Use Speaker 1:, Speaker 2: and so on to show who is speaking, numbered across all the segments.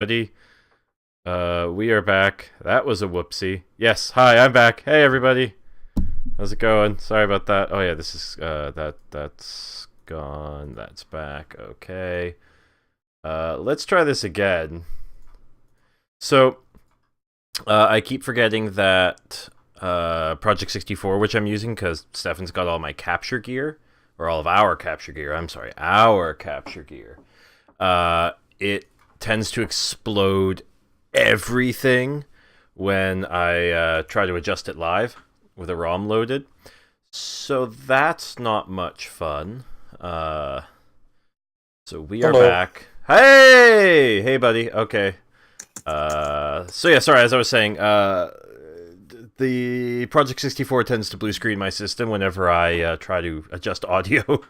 Speaker 1: Buddy, we are back. That was a whoopsie. Yes, hi, I'm back. Hey, everybody. How's it going? Sorry about that. Oh yeah, this is that's gone. That's back. Okay. Let's try this again. So, I keep forgetting that Project 64, which I'm using because Stefan's got all my capture gear, or all of our capture gear. I'm sorry, our capture gear. It tends to explode everything when I try to adjust it live with a ROM loaded. So that's not much fun. So we are back. Hey! Hey, buddy. Okay. So yeah, sorry, as I was saying, the Project 64 tends to blue screen my system whenever I try to adjust audio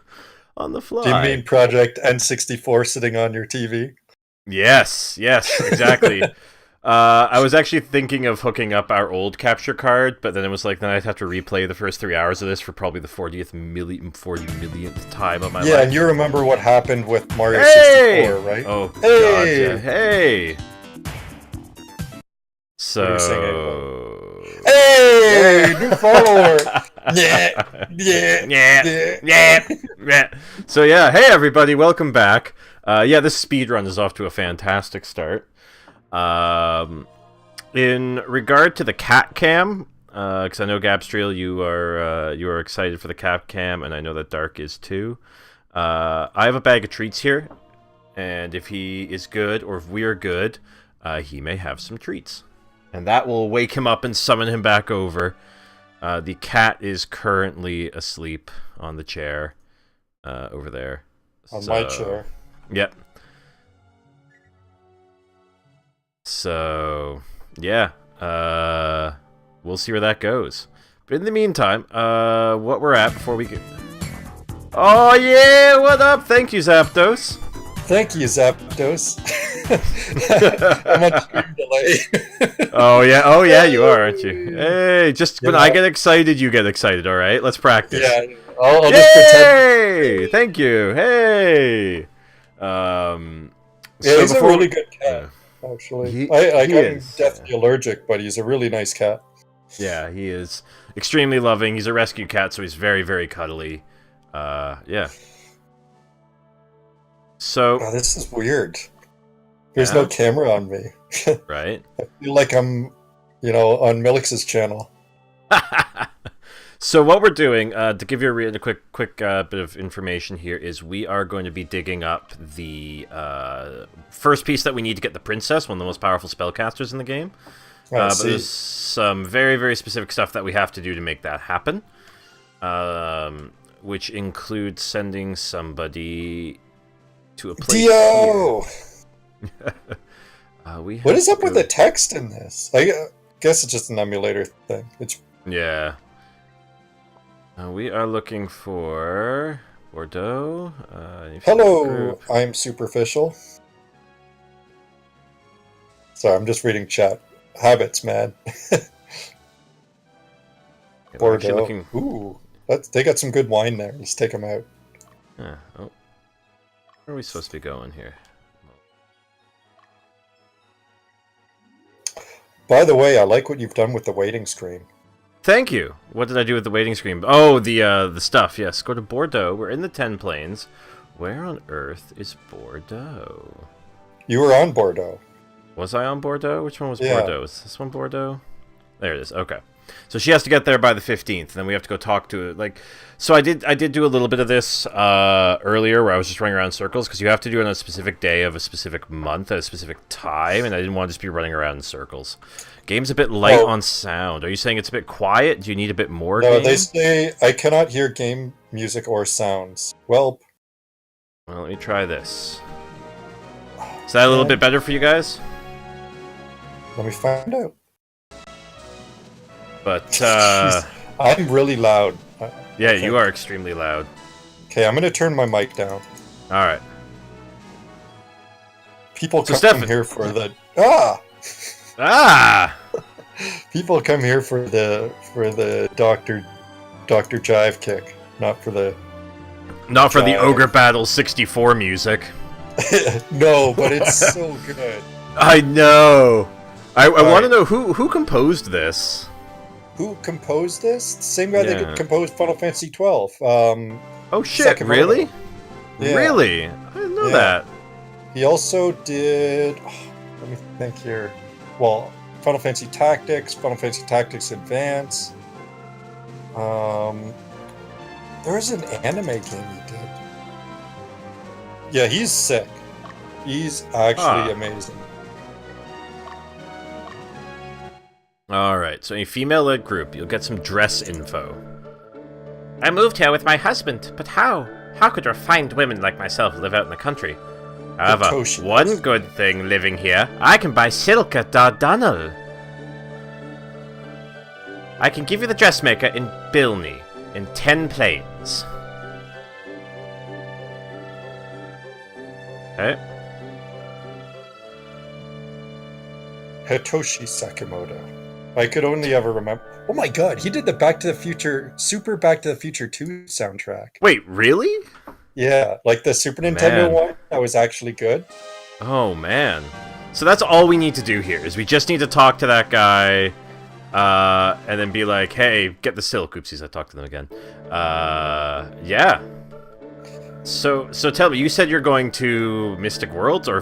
Speaker 1: on the fly.
Speaker 2: Do you mean Project N64 sitting on your TV?
Speaker 1: Yes, exactly. I was actually thinking of hooking up our old capture card, but then it was like, then I'd have to replay the first 3 hours of this for probably the 40 millionth time of my life.
Speaker 2: Yeah, and you remember what happened with Mario 64, right?
Speaker 1: Oh, God, yeah. Hey! So...
Speaker 2: Hey! New follower! Yeah.
Speaker 1: So yeah, hey everybody, welcome back. Yeah, this speedrun is off to a fantastic start. In regard to the cat cam, because I know Gabstriel, you are excited for the cat cam, and I know that Dark is too. I have a bag of treats here, and if he is good, or if we are good, he may have some treats. And that will wake him up and summon him back over. The cat is currently asleep on the chair over there.
Speaker 2: On my chair.
Speaker 1: Yep. So, yeah. We'll see where that goes. But in the meantime, what we're at before we get... Oh, yeah! What up? Thank you, Zapdos.
Speaker 2: Thank you, Zapdos. I'm on stream delay.
Speaker 1: Oh yeah, you are, aren't you? Hey, just when I get excited, you get excited, alright? Let's practice.
Speaker 2: Yeah, I'll just pretend.
Speaker 1: Thank you, hey!
Speaker 2: Yeah, he's a really good cat, actually. I'm deathly allergic, but he's a really nice cat.
Speaker 1: Yeah, he is extremely loving. He's a rescue cat, so he's very, very cuddly. Yeah. So...
Speaker 2: Oh, this is weird. There's no camera on me.
Speaker 1: Right?
Speaker 2: I feel like I'm, on Milix's channel.
Speaker 1: So what we're doing, to give you a quick bit of information here, is we are going to be digging up the first piece that we need to get the princess, one of the most powerful spellcasters in the game. But there's some very, very specific stuff that we have to do to make that happen, which includes sending somebody to a place
Speaker 2: Dio! What is up with the
Speaker 1: the
Speaker 2: text in this? I guess it's just an emulator thing.
Speaker 1: Yeah. We are looking for Bordeaux.
Speaker 2: Hello, I'm Superficial. Sorry, I'm just reading chat. Habits, man. Bordeaux. Ooh, they got some good wine there. Let's take them out.
Speaker 1: Yeah. Oh. Where are we supposed to be going here?
Speaker 2: By the way, I like what you've done with the waiting screen.
Speaker 1: Thank you. What did I do with the waiting screen? Oh, the stuff. Yes, go to Bordeaux. We're in the 10 plains. Where on earth is Bordeaux?
Speaker 2: You were on Bordeaux.
Speaker 1: Was I on Bordeaux? Which one was Bordeaux? Is this one Bordeaux? There it is. Okay. So she has to get there by the 15th, and then we have to go talk to it. So I did do a little bit of this earlier, where I was just running around in circles, because you have to do it on a specific day of a specific month at a specific time, and I didn't want to just be running around in circles. Game's a bit light on sound. Are you saying it's a bit quiet? Do you need a bit more?
Speaker 2: No, they say I cannot hear game music or sounds. Well,
Speaker 1: let me try this. Is that a little bit better for you guys?
Speaker 2: Let me find out.
Speaker 1: But,
Speaker 2: I'm really loud.
Speaker 1: Yeah, you are extremely loud.
Speaker 2: Okay, I'm gonna turn my mic down.
Speaker 1: Alright.
Speaker 2: People come here for the... People come here for the Dr. Jive kick, not for the...
Speaker 1: Not for the Ogre Battle 64 music.
Speaker 2: No, but it's so good.
Speaker 1: I know. I want to know who composed this.
Speaker 2: Who composed this? The same guy that composed Final Fantasy 12.
Speaker 1: Oh shit! Really? Yeah. Really? I didn't know that.
Speaker 2: He also did. Let me think here. Well, Final Fantasy Tactics, Final Fantasy Tactics Advance. There's an anime game he did. Yeah, he's sick. He's actually amazing.
Speaker 1: Alright, so a female-led group. You'll get some dress info. I moved here with my husband, but how? How could refined women like myself live out in the country? However, one good thing living here, I can buy silk at Dardanel. I can give you the dressmaker in Bilney, in 10 planes. Okay.
Speaker 2: Hitoshi Sakimoto. I could only ever remember. Oh my god, he did the Back to the Future, Super Back to the Future 2 soundtrack.
Speaker 1: Wait, really?
Speaker 2: Yeah, like the Super Nintendo one, that was actually good.
Speaker 1: Oh man. So that's all we need to do here, is we just need to talk to that guy, and then be like, hey, get the silk. Oopsies, I talked to them again. Yeah. So tell me, you said you're going to Mystic Worlds, or...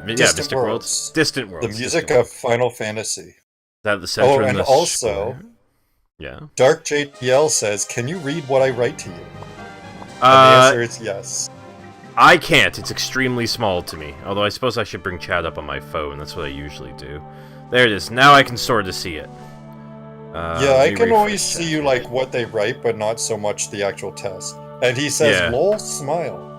Speaker 1: Mystic Worlds. Distant Worlds.
Speaker 2: The music of Final Fantasy.
Speaker 1: Is that the center
Speaker 2: and also...
Speaker 1: Yeah.
Speaker 2: Dark JTL says, can you read what I write to you? And the answer is yes.
Speaker 1: I can't. It's extremely small to me. Although I suppose I should bring chat up on my phone. That's what I usually do. There it is. Now I can sort of see it.
Speaker 2: Yeah, I can always see you like what they write, but not so much the actual text. And he says, lol, smile.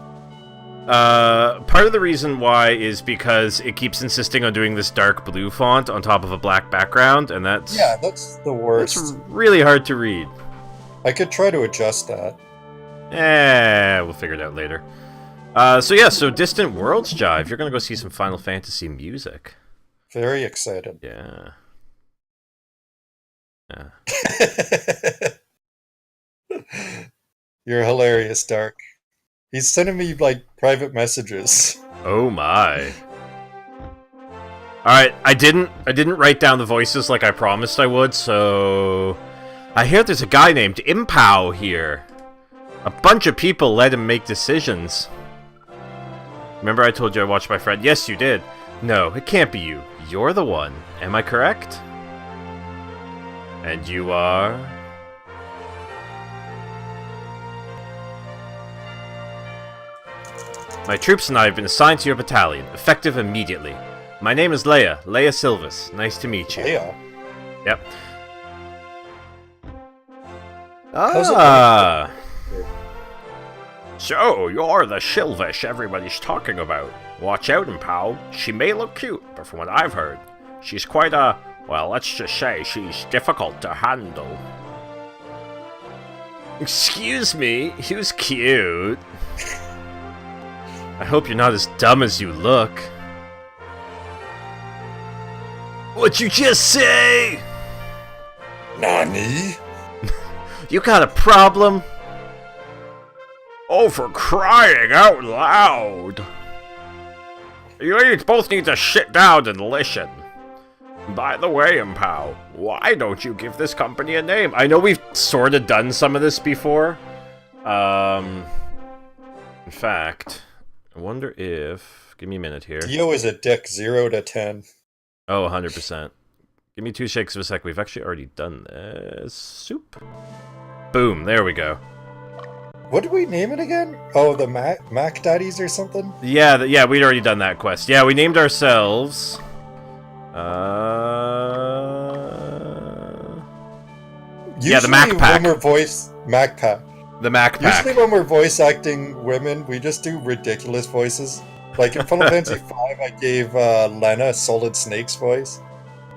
Speaker 1: Part of the reason why is because it keeps insisting on doing this dark blue font on top of a black background, and that's...
Speaker 2: Yeah, that's the worst.
Speaker 1: It's really hard to read.
Speaker 2: I could try to adjust that.
Speaker 1: We'll figure it out later. So Distant Worlds, Jive, you're gonna go see some Final Fantasy music.
Speaker 2: Very excited.
Speaker 1: Yeah.
Speaker 2: You're hilarious, Dark. He's sending me, like, private messages.
Speaker 1: Oh my. Alright, I didn't write down the voices like I promised I would, so... I hear there's a guy named Impow here. A bunch of people let him make decisions. Remember I told you I watched my friend? Yes, you did. No, it can't be you. You're the one. Am I correct? And you are... My troops and I have been assigned to your battalion, effective immediately. My name is Leia Silvas. Nice to meet you.
Speaker 2: Leia?
Speaker 1: Yep. Ah! So, you're the Silvish everybody's talking about. Watch out, Impow. She may look cute, but from what I've heard, she's quite a... well, let's just say she's difficult to handle. Excuse me, who's cute? I hope you're not as dumb as you look. What'd you just say?
Speaker 2: Nani?
Speaker 1: You got a problem? Oh, for crying out loud! You both need to sit down and listen. By the way, Impow, why don't you give this company a name? I know we've sort of done some of this before. In fact, I wonder if... Give me a minute here.
Speaker 2: Dio is a dick, 0 to 10.
Speaker 1: Oh, 100%. Give me 2 shakes of a sec. We've actually already done this. Soup. Boom, there we go.
Speaker 2: What did we name it again? Oh, the Mac Daddies or something?
Speaker 1: Yeah, yeah, we'd already done that quest. Yeah, we named ourselves...
Speaker 2: yeah, the Mac Pack. When we're Mac Pack.
Speaker 1: The Mac Pack.
Speaker 2: Usually when we're voice acting women, we just do ridiculous voices. Like in Final Fantasy V, I gave Lena Solid Snake's voice.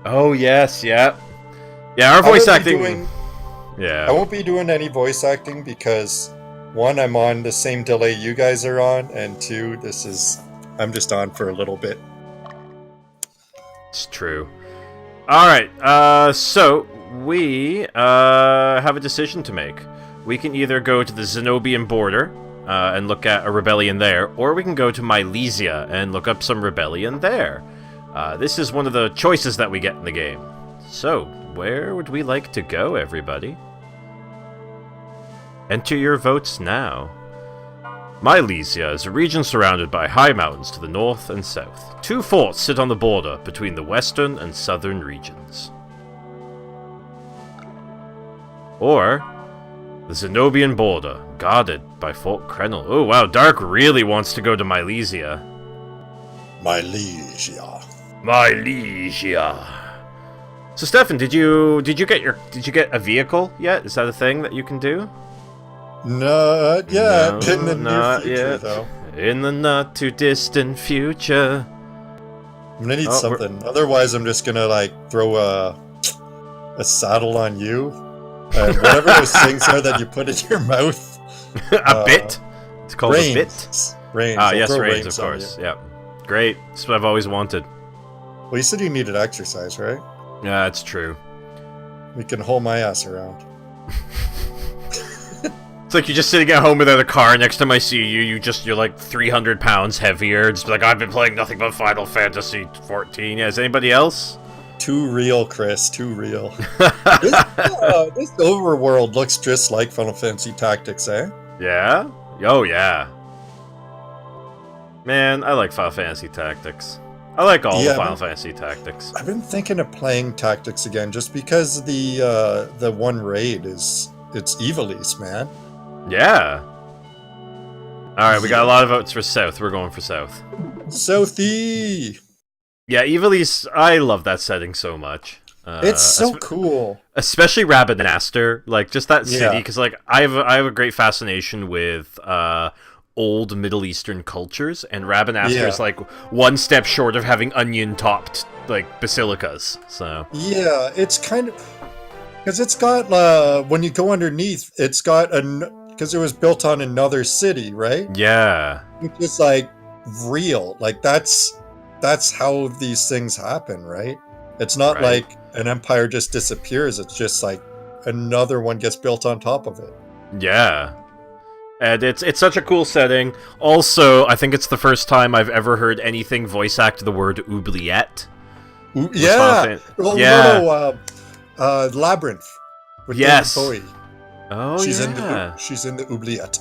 Speaker 1: Oh, yes, yeah. Yeah, our voice acting... Yeah.
Speaker 2: I won't be doing any voice acting because, 1, I'm on the same delay you guys are on, and 2, I'm just on for a little bit.
Speaker 1: It's true. Alright, so we have a decision to make. We can either go to the Zenobian border and look at a rebellion there, or we can go to Milesia and look up some rebellion there. This is one of the choices that we get in the game. So, where would we like to go, everybody? Enter your votes now. Milesia is a region surrounded by high mountains to the north and south. 2 forts sit on the border between the western and southern regions. Or, the Zenobian border, guarded by Fort Krenel. Oh wow, Dark really wants to go to Milesia.
Speaker 2: Milesia.
Speaker 1: Milesia. So Stefan, did you get a vehicle yet? Is that a thing that you can do?
Speaker 2: Not yet.
Speaker 1: No,
Speaker 2: In the near
Speaker 1: not
Speaker 2: future,
Speaker 1: yet.
Speaker 2: though.
Speaker 1: In the not too distant future.
Speaker 2: I'm gonna need something. Otherwise, I'm just gonna like throw a saddle on you, and whatever those things are that you put in your mouth.
Speaker 1: A bit. It's called
Speaker 2: reins.
Speaker 1: a bit.
Speaker 2: Reins.
Speaker 1: Ah,
Speaker 2: I'll
Speaker 1: yes,
Speaker 2: throw
Speaker 1: reins, of course. Yeah, great. That's what I've always wanted.
Speaker 2: Well, you said you needed exercise, right?
Speaker 1: Yeah, that's true.
Speaker 2: We can haul my ass around.
Speaker 1: It's like you're just sitting at home without a car. Next time I see you, you're like 300 pounds heavier. Just be like, I've been playing nothing but Final Fantasy 14. Yeah, is anybody else?
Speaker 2: Too real, Chris. Too real. This overworld looks just like Final Fantasy Tactics, eh?
Speaker 1: Yeah? Oh, yeah. Man, I like Final Fantasy Tactics. I like all the Final Fantasy Tactics.
Speaker 2: I've been thinking of playing Tactics again, just because the one raid it's Ivalice, man.
Speaker 1: Yeah. Alright, we got a lot of votes for South. We're going for South.
Speaker 2: Southie!
Speaker 1: Yeah, Ivalice, I love that setting so much.
Speaker 2: It's so cool.
Speaker 1: Especially Rabanastre, like, just that city, because, like, I have a great fascination with, old Middle Eastern cultures, and Rabanastre is, like, one step short of having onion-topped, like, basilicas, so...
Speaker 2: Yeah, it's kind of... Because it's got, when you go underneath, it's got because it was built on another city, right?
Speaker 1: Yeah.
Speaker 2: It's just, like, real. Like, that's how these things happen, right? It's not like an empire just disappears. It's just, like, another one gets built on top of it.
Speaker 1: Yeah. And it's such a cool setting. Also, I think it's the first time I've ever heard anything voice act the word oubliette.
Speaker 2: Yeah! Labyrinth. With David Bowie.
Speaker 1: Oh,
Speaker 2: she's in the oubliette.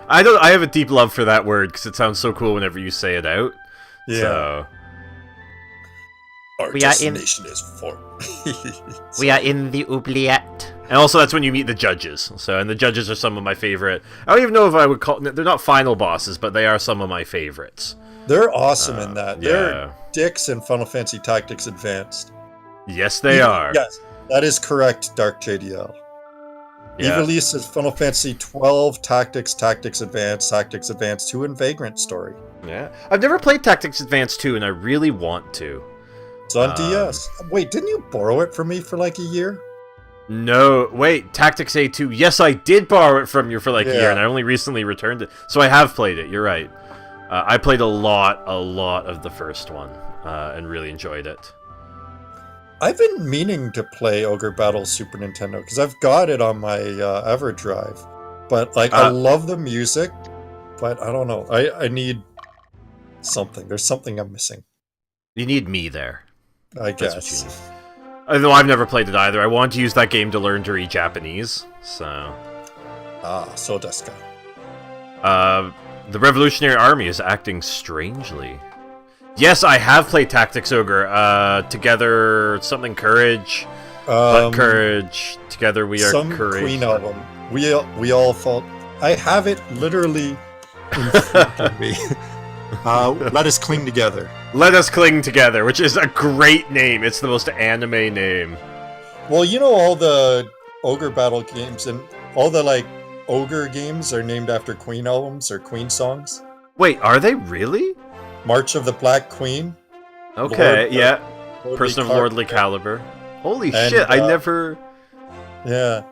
Speaker 1: I have a deep love for that word because it sounds so cool whenever you say it out.
Speaker 2: Yeah.
Speaker 1: So.
Speaker 2: Our destination is for.
Speaker 1: We are in the oubliette. And also, that's when you meet the judges. So, and the judges are some of my favorite. I don't even know if I would call. They're not final bosses, but they are some of my favorites.
Speaker 2: They're awesome in that.
Speaker 1: Yeah.
Speaker 2: They're dicks in Final Fantasy Tactics Advanced.
Speaker 1: Yes, they are.
Speaker 2: Yes, that is correct, Dark JDL.
Speaker 1: Yeah.
Speaker 2: Ivalice is Final Fantasy 12, Tactics, Tactics Advance 2, and Vagrant Story.
Speaker 1: Yeah. I've never played Tactics Advance 2, and I really want to.
Speaker 2: It's on DS. Wait, didn't you borrow it from me for like a year?
Speaker 1: No, wait, Tactics A2. Yes, I did borrow it from you for like a year, and I only recently returned it. So I have played it, you're right. I played a lot of the first one, and really enjoyed it.
Speaker 2: I've been meaning to play Ogre Battle Super Nintendo, because I've got it on my EverDrive. But, like, I love the music, but I don't know. I need something. There's something I'm missing.
Speaker 1: You need me there.
Speaker 2: I guess.
Speaker 1: That's what you need. Although I've never played it either. I want to use that game to learn to read Japanese, so...
Speaker 2: so desu
Speaker 1: ka. The Revolutionary Army is acting strangely. Yes, I have played Tactics Ogre. Together, something Courage. But Courage. Together we are Courage.
Speaker 2: Queen album. We all fought. I have it literally in front of me. Let us cling together.
Speaker 1: Let us cling together, which is a great name. It's the most anime name.
Speaker 2: Well, you know, all the Ogre Battle games and all the like Ogre games are named after Queen albums or Queen songs.
Speaker 1: Wait, are they really?
Speaker 2: March of the Black Queen.
Speaker 1: Okay, Person of Lordly Caliber. Holy shit! I never.
Speaker 2: Yeah.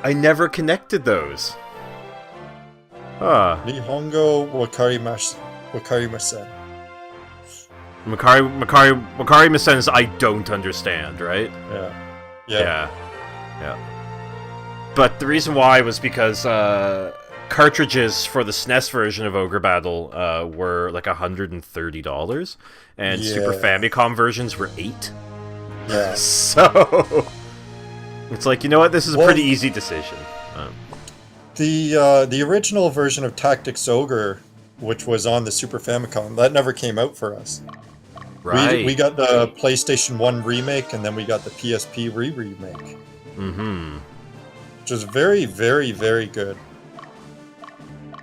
Speaker 1: I never connected those. Huh.
Speaker 2: Nihongo Wakarimasen.
Speaker 1: Makari Masen's I don't understand, right?
Speaker 2: Yeah.
Speaker 1: But the reason why was because cartridges for the SNES version of Ogre Battle were like $130, and Super Famicom versions were $8.
Speaker 2: Yeah.
Speaker 1: So it's like, you know what? This is a pretty easy decision.
Speaker 2: The original version of Tactics Ogre, which was on the Super Famicom, that never came out for us.
Speaker 1: Right.
Speaker 2: We got the PlayStation 1 remake, and then we got the PSP remake.
Speaker 1: Mm-hmm.
Speaker 2: Which is very, very, very good.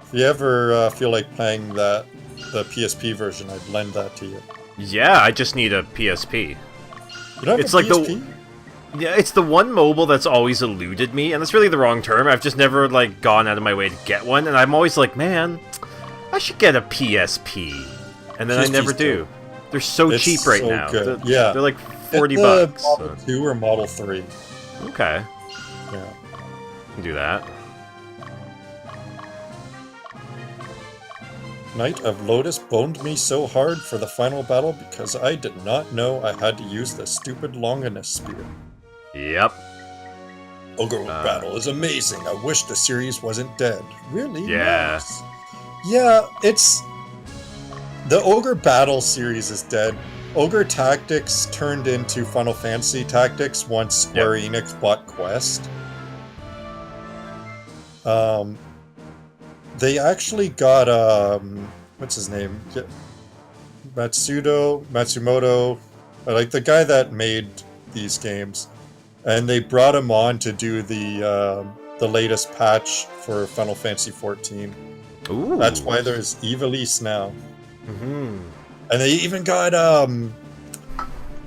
Speaker 2: If you ever feel like playing the PSP version, I'd lend that to you.
Speaker 1: Yeah, I just need a PSP.
Speaker 2: You don't have
Speaker 1: it's
Speaker 2: a
Speaker 1: like
Speaker 2: PSP?
Speaker 1: Yeah, it's the one mobile that's always eluded me, and that's really the wrong term. I've just never, like, gone out of my way to get one, and I'm always like, man, I should get a PSP. And then I never do. They're so cheap right now.
Speaker 2: They're
Speaker 1: like $40.
Speaker 2: Model 2 or Model 3.
Speaker 1: Okay.
Speaker 2: Yeah.
Speaker 1: Can do that.
Speaker 2: Knight of Lotus boned me so hard for the final battle because I did not know I had to use the stupid Longinus spear.
Speaker 1: Yep.
Speaker 2: Ogre Battle is amazing. I wish the series wasn't dead. Really?
Speaker 1: Yeah.
Speaker 2: Nice. Yeah, it's... The Ogre Battle series is dead. Ogre Tactics turned into Final Fantasy Tactics once Square Enix bought Quest. They actually got, what's his name? Matsumoto, like the guy that made these games. And they brought him on to do the latest patch for Final Fantasy XIV.
Speaker 1: Ooh.
Speaker 2: That's why there's Ivalice now.
Speaker 1: Mm-hmm.
Speaker 2: And they even got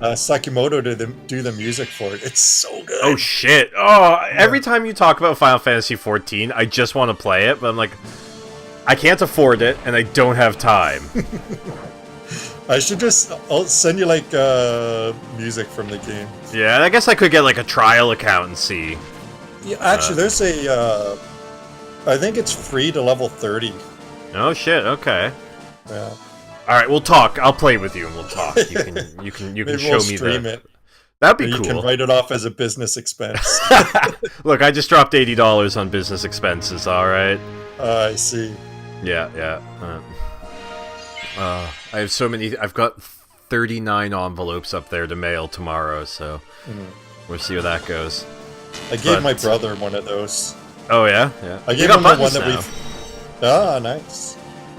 Speaker 2: Sakimoto to do the music for it. It's so good.
Speaker 1: Oh shit! Oh, every time you talk about Final Fantasy XIV, I just want to play it, but I'm like, I can't afford it, and I don't have time.
Speaker 2: I'll send you like music from the game.
Speaker 1: Yeah, I guess I could get like a trial account and see.
Speaker 2: Yeah, actually, there's a. I think it's free to level 30.
Speaker 1: Oh shit! Okay.
Speaker 2: Yeah.
Speaker 1: All right, we'll talk. I'll play with you, and we'll talk. You can
Speaker 2: Maybe
Speaker 1: show
Speaker 2: we'll
Speaker 1: me
Speaker 2: stream
Speaker 1: that.
Speaker 2: it.
Speaker 1: That'd be
Speaker 2: cool. You can write it off as a business expense.
Speaker 1: Look, I just dropped $80 on business expenses. All right.
Speaker 2: I see.
Speaker 1: Yeah. I have so many. I've got 39 envelopes up there to mail tomorrow, so we'll see where that goes.
Speaker 2: I gave my brother one of those.
Speaker 1: Oh yeah.
Speaker 2: I gave him the one that we. Ah, nice.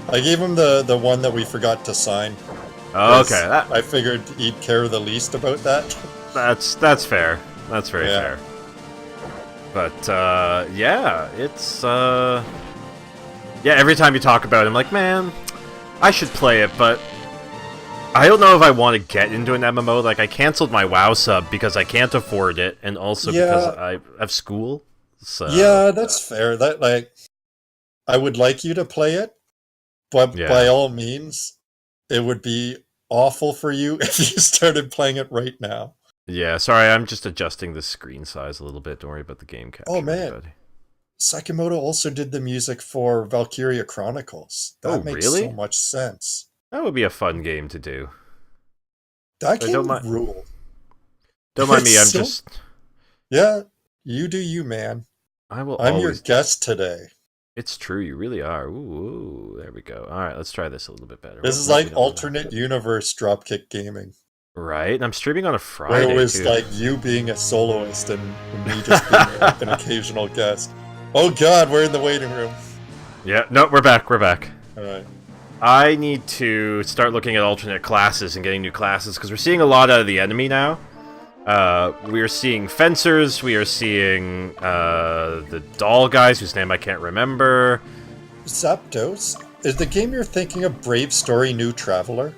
Speaker 2: I gave him the one that we forgot to sign.
Speaker 1: Oh, okay.
Speaker 2: I figured he'd care the least about that.
Speaker 1: That's fair. That's very fair. But yeah, it's every time you talk about it, I'm like, man, I should play it, but I don't know if I want to get into an MMO. Like, I canceled my WoW sub because I can't afford it, and also because I have school. So
Speaker 2: yeah, that's fair. That I would like you to play it, but by all means, it would be awful for you if you started playing it right now.
Speaker 1: Yeah, sorry, I'm just adjusting the screen size a little bit. Don't worry about the game capture.
Speaker 2: Oh man, everybody. Sakimoto also did the music for Valkyria Chronicles. That makes so much sense.
Speaker 1: That would be a fun game to do.
Speaker 2: That game ruled.
Speaker 1: Don't mind me, I'm just...
Speaker 2: Yeah, you do you, man. I'm your guest today.
Speaker 1: It's true, you really are. Ooh, there we go. Alright, let's try this a little bit better.
Speaker 2: This is like alternate universe Dropkick gaming.
Speaker 1: Right, and I'm streaming on a Friday,
Speaker 2: where it was like you being a soloist and me just being an occasional guest. Oh god, we're in the waiting room.
Speaker 1: Yeah, no, we're back.
Speaker 2: Alright.
Speaker 1: I need to start looking at alternate classes and getting new classes, because we're seeing a lot out of the enemy now. We are seeing fencers, we are seeing the doll guys whose name I can't remember.
Speaker 2: Zapdos? Is the game you're thinking of Brave Story New Traveler?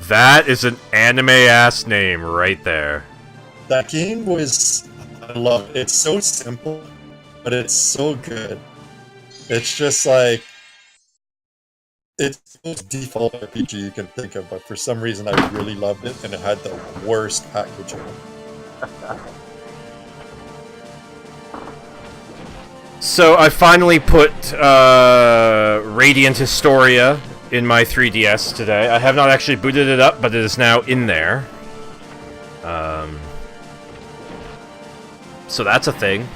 Speaker 1: That is an anime-ass name right there.
Speaker 2: That game was... I love it. It's so simple, but it's so good. It's just like... It's the most default RPG you can think of, but for some reason I really loved it, and it had the worst packaging.
Speaker 1: So I finally put Radiant Historia in my 3DS today. I have not actually booted it up, but it is now in there. So that's a thing.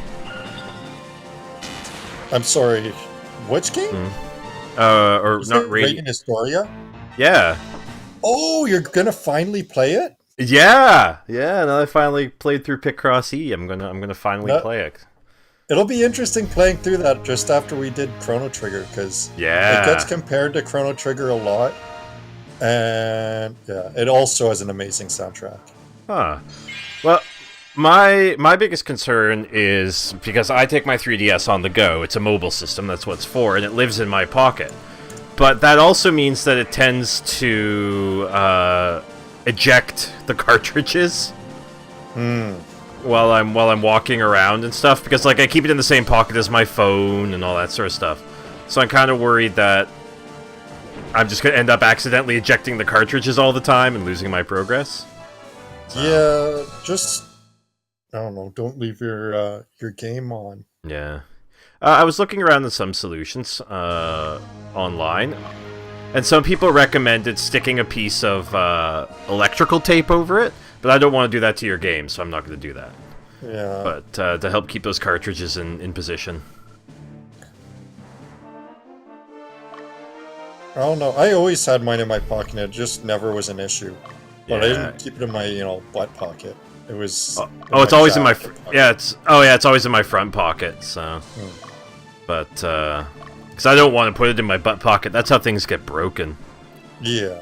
Speaker 2: I'm sorry. Which game?
Speaker 1: Or
Speaker 2: Is
Speaker 1: not
Speaker 2: it
Speaker 1: really.
Speaker 2: Reign Historia?
Speaker 1: Yeah.
Speaker 2: Oh, you're gonna finally play it?
Speaker 1: Yeah. Now I finally played through Picross E. I'm gonna finally play it.
Speaker 2: It'll be interesting playing through that just after we did Chrono Trigger, because it gets compared to Chrono Trigger a lot. And yeah, it also has an amazing soundtrack.
Speaker 1: Huh. Well, my biggest concern is because I take my 3DS on the go. It's a mobile system, that's what it's for, and it lives in my pocket. But that also means that it tends to eject the cartridges while I'm walking around and stuff, because like I keep it in the same pocket as my phone and all that sort of stuff. So I'm kind of worried that I'm just gonna end up accidentally ejecting the cartridges all the time and losing my progress.
Speaker 2: Yeah, just I don't know. Don't leave your game on.
Speaker 1: Yeah. I was looking around at some solutions online, and some people recommended sticking a piece of electrical tape over it, but I don't want to do that to your game, so I'm not going to do that.
Speaker 2: Yeah.
Speaker 1: But to help keep those cartridges in position.
Speaker 2: I don't know. I always had mine in my pocket, and it just never was an issue. But I didn't keep it in my, butt pocket. It was.
Speaker 1: It's always in my. It's always in my front pocket. So. But, because I don't want to put it in my butt pocket. That's how things get broken.
Speaker 2: Yeah.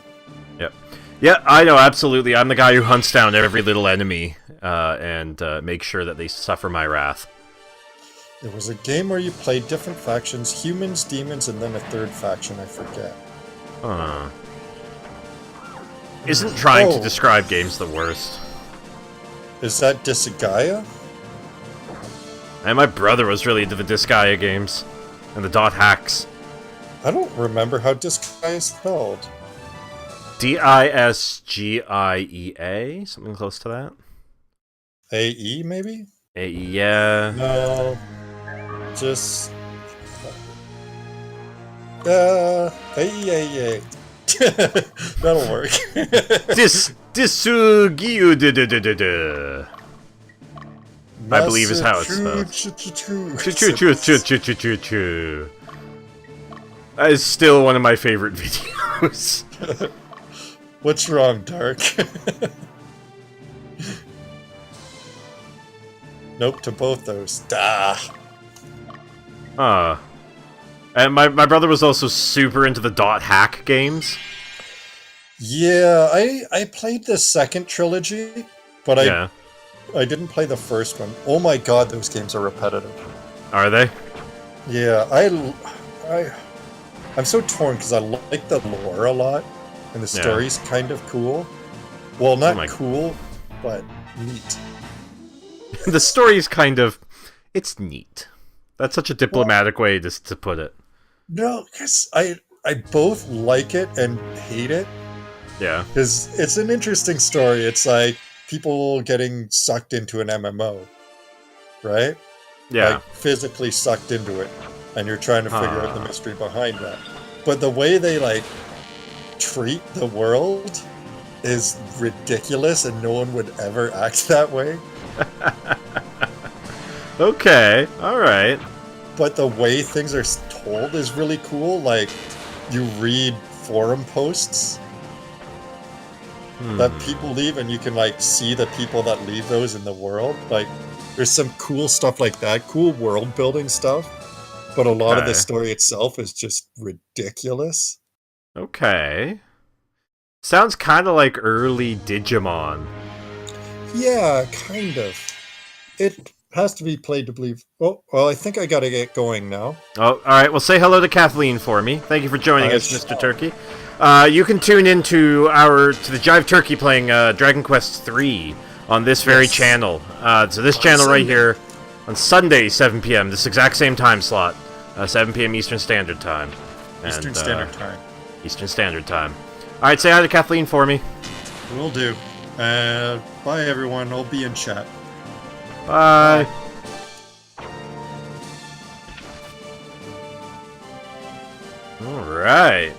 Speaker 1: Yep. Yeah, I know, absolutely. I'm the guy who hunts down every little enemy, and makes sure that they suffer my wrath.
Speaker 2: It was a game where you played different factions, humans, demons, and then a third faction, I forget.
Speaker 1: Isn't trying to describe games the worst?
Speaker 2: Is that Disgaea?
Speaker 1: And my brother was really into the Disgaea games. And the dot hacks.
Speaker 2: I don't remember how Disgaea is spelled.
Speaker 1: Disgiea? Something close to that?
Speaker 2: A-E, maybe?
Speaker 1: A-E, yeah.
Speaker 2: No. Just... A-E-A-E-A. That'll work.
Speaker 1: Disugiu. I believe is how it's spelled. That is still one of my favorite videos.
Speaker 2: What's wrong, Dark? Nope to both those.
Speaker 1: And my brother was also super into the dot hack games.
Speaker 2: Yeah, I played the second trilogy, but I didn't play the first one. Oh my god, those games are repetitive.
Speaker 1: Are they?
Speaker 2: Yeah, I'm so torn because I like the lore a lot, and the story's kind of cool. Well, not cool, but neat.
Speaker 1: The story's kind of... It's neat. That's such a diplomatic way to put it.
Speaker 2: No, because I both like it and hate it.
Speaker 1: Yeah.
Speaker 2: Because it's an interesting story. It's like people getting sucked into an MMO, right?
Speaker 1: Yeah.
Speaker 2: Like physically sucked into it, and you're trying to figure out the mystery behind that. But the way they like treat the world is ridiculous, and no one would ever act that way.
Speaker 1: Okay, alright.
Speaker 2: But the way things are told is really cool. Like, you read forum posts that people leave, and you can like see the people that leave those in the world. Like, there's some cool stuff like that, cool world building stuff, but a lot of the story itself is just ridiculous. Okay.
Speaker 1: Sounds kind of like early Digimon.
Speaker 2: Yeah, kind of. It has to be played to believe. Oh, well, I think I gotta get going now.
Speaker 1: Oh, alright, well say hello to Kathleen for me. Thank you for joining us, Mr. Turkey. You can tune in to the Jive Turkey playing Dragon Quest III on this very channel. So this channel right here, on Sunday, 7 p.m., this exact same time slot. 7 p.m. Eastern Standard Time.
Speaker 2: Eastern Standard Time.
Speaker 1: Eastern Standard Time. Alright, say hi to Kathleen for me.
Speaker 2: Will do. Bye everyone, I'll be in chat.
Speaker 1: Bye. Alright.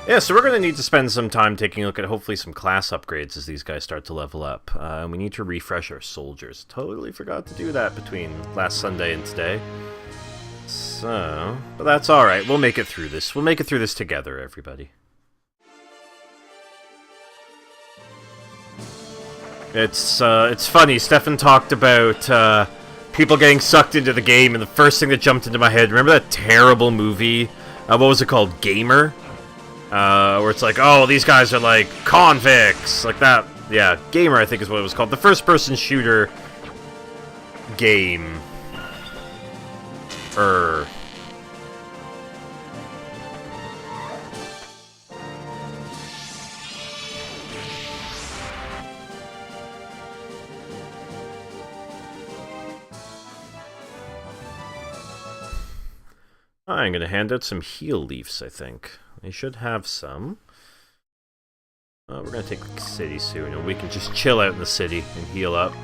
Speaker 1: Yeah, so we're going to need to spend some time taking a look at hopefully some class upgrades as these guys start to level up. We need to refresh our soldiers. Totally forgot to do that between last Sunday and today. So, but that's alright. We'll make it through this. We'll make it through this together, everybody. It's funny. Stefan talked about people getting sucked into the game, and the first thing that jumped into my head, remember that terrible movie? What was it called? Gamer? Where it's like, oh, these guys are like convicts, like that. Yeah, Gamer, I think is what it was called. The first-person shooter game. I'm gonna hand out some heal leaves, I think. I should have some. We're gonna take the city soon, and we can just chill out in the city and heal up.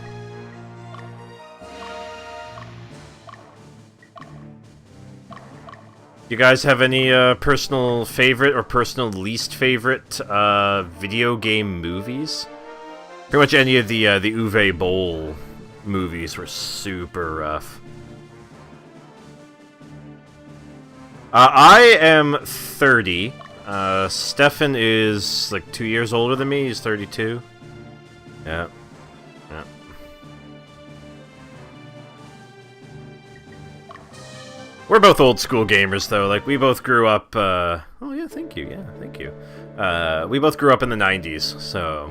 Speaker 1: You guys have any personal favorite or personal least favorite video game movies? Pretty much any of the Uwe Boll movies were super rough. I am 30. Stefan is like 2 years older than me. He's 32. Yeah. Yeah. We're both old school gamers, though. Like, we both grew up, oh, yeah, thank you. Yeah, thank you. We both grew up in the 90s, so...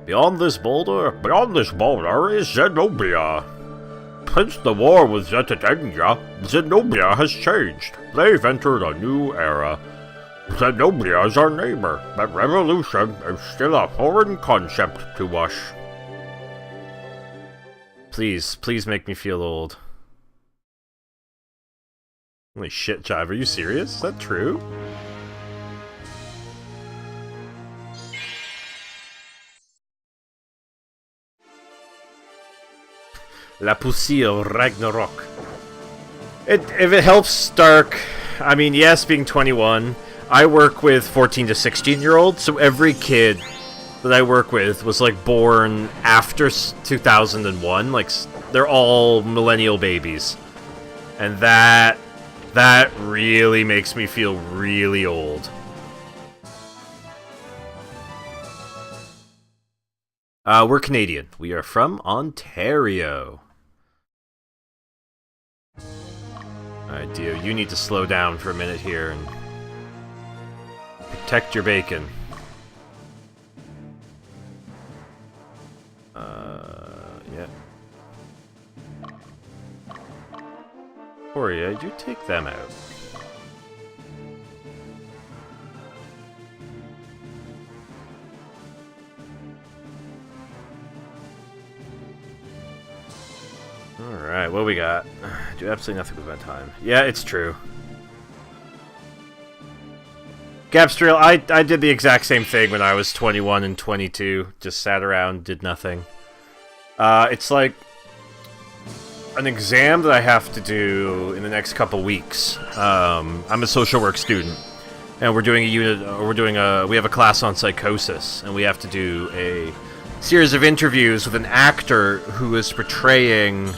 Speaker 1: Beyond this boulder is Zenobia. Since the war with Zetadenia, Zenobia has changed. They've entered a new era. Zenobia is our neighbor, but revolution is still a foreign concept to us. Please, please make me feel old. Holy shit, Jive, are you serious? Is that true? La Poussière Ragnarok. If it helps Stark, I mean, yes, being 21, I work with 14 to 16-year-olds, so every kid that I work with was, like, born after 2001. Like, they're all millennial babies. And that really makes me feel really old. We're Canadian. We are from Ontario. Alright, Dio, you need to slow down for a minute here and protect your bacon. Yeah. Poria, do take them out. Alright, what we got? Do absolutely nothing with my time. Yeah, it's true. Gapstriel, I did the exact same thing when I was 21 and 22. Just sat around, did nothing. It's like an exam that I have to do in the next couple weeks. I'm a social work student, and we're doing a unit, we have a class on psychosis, and we have to do a series of interviews with an actor who is portraying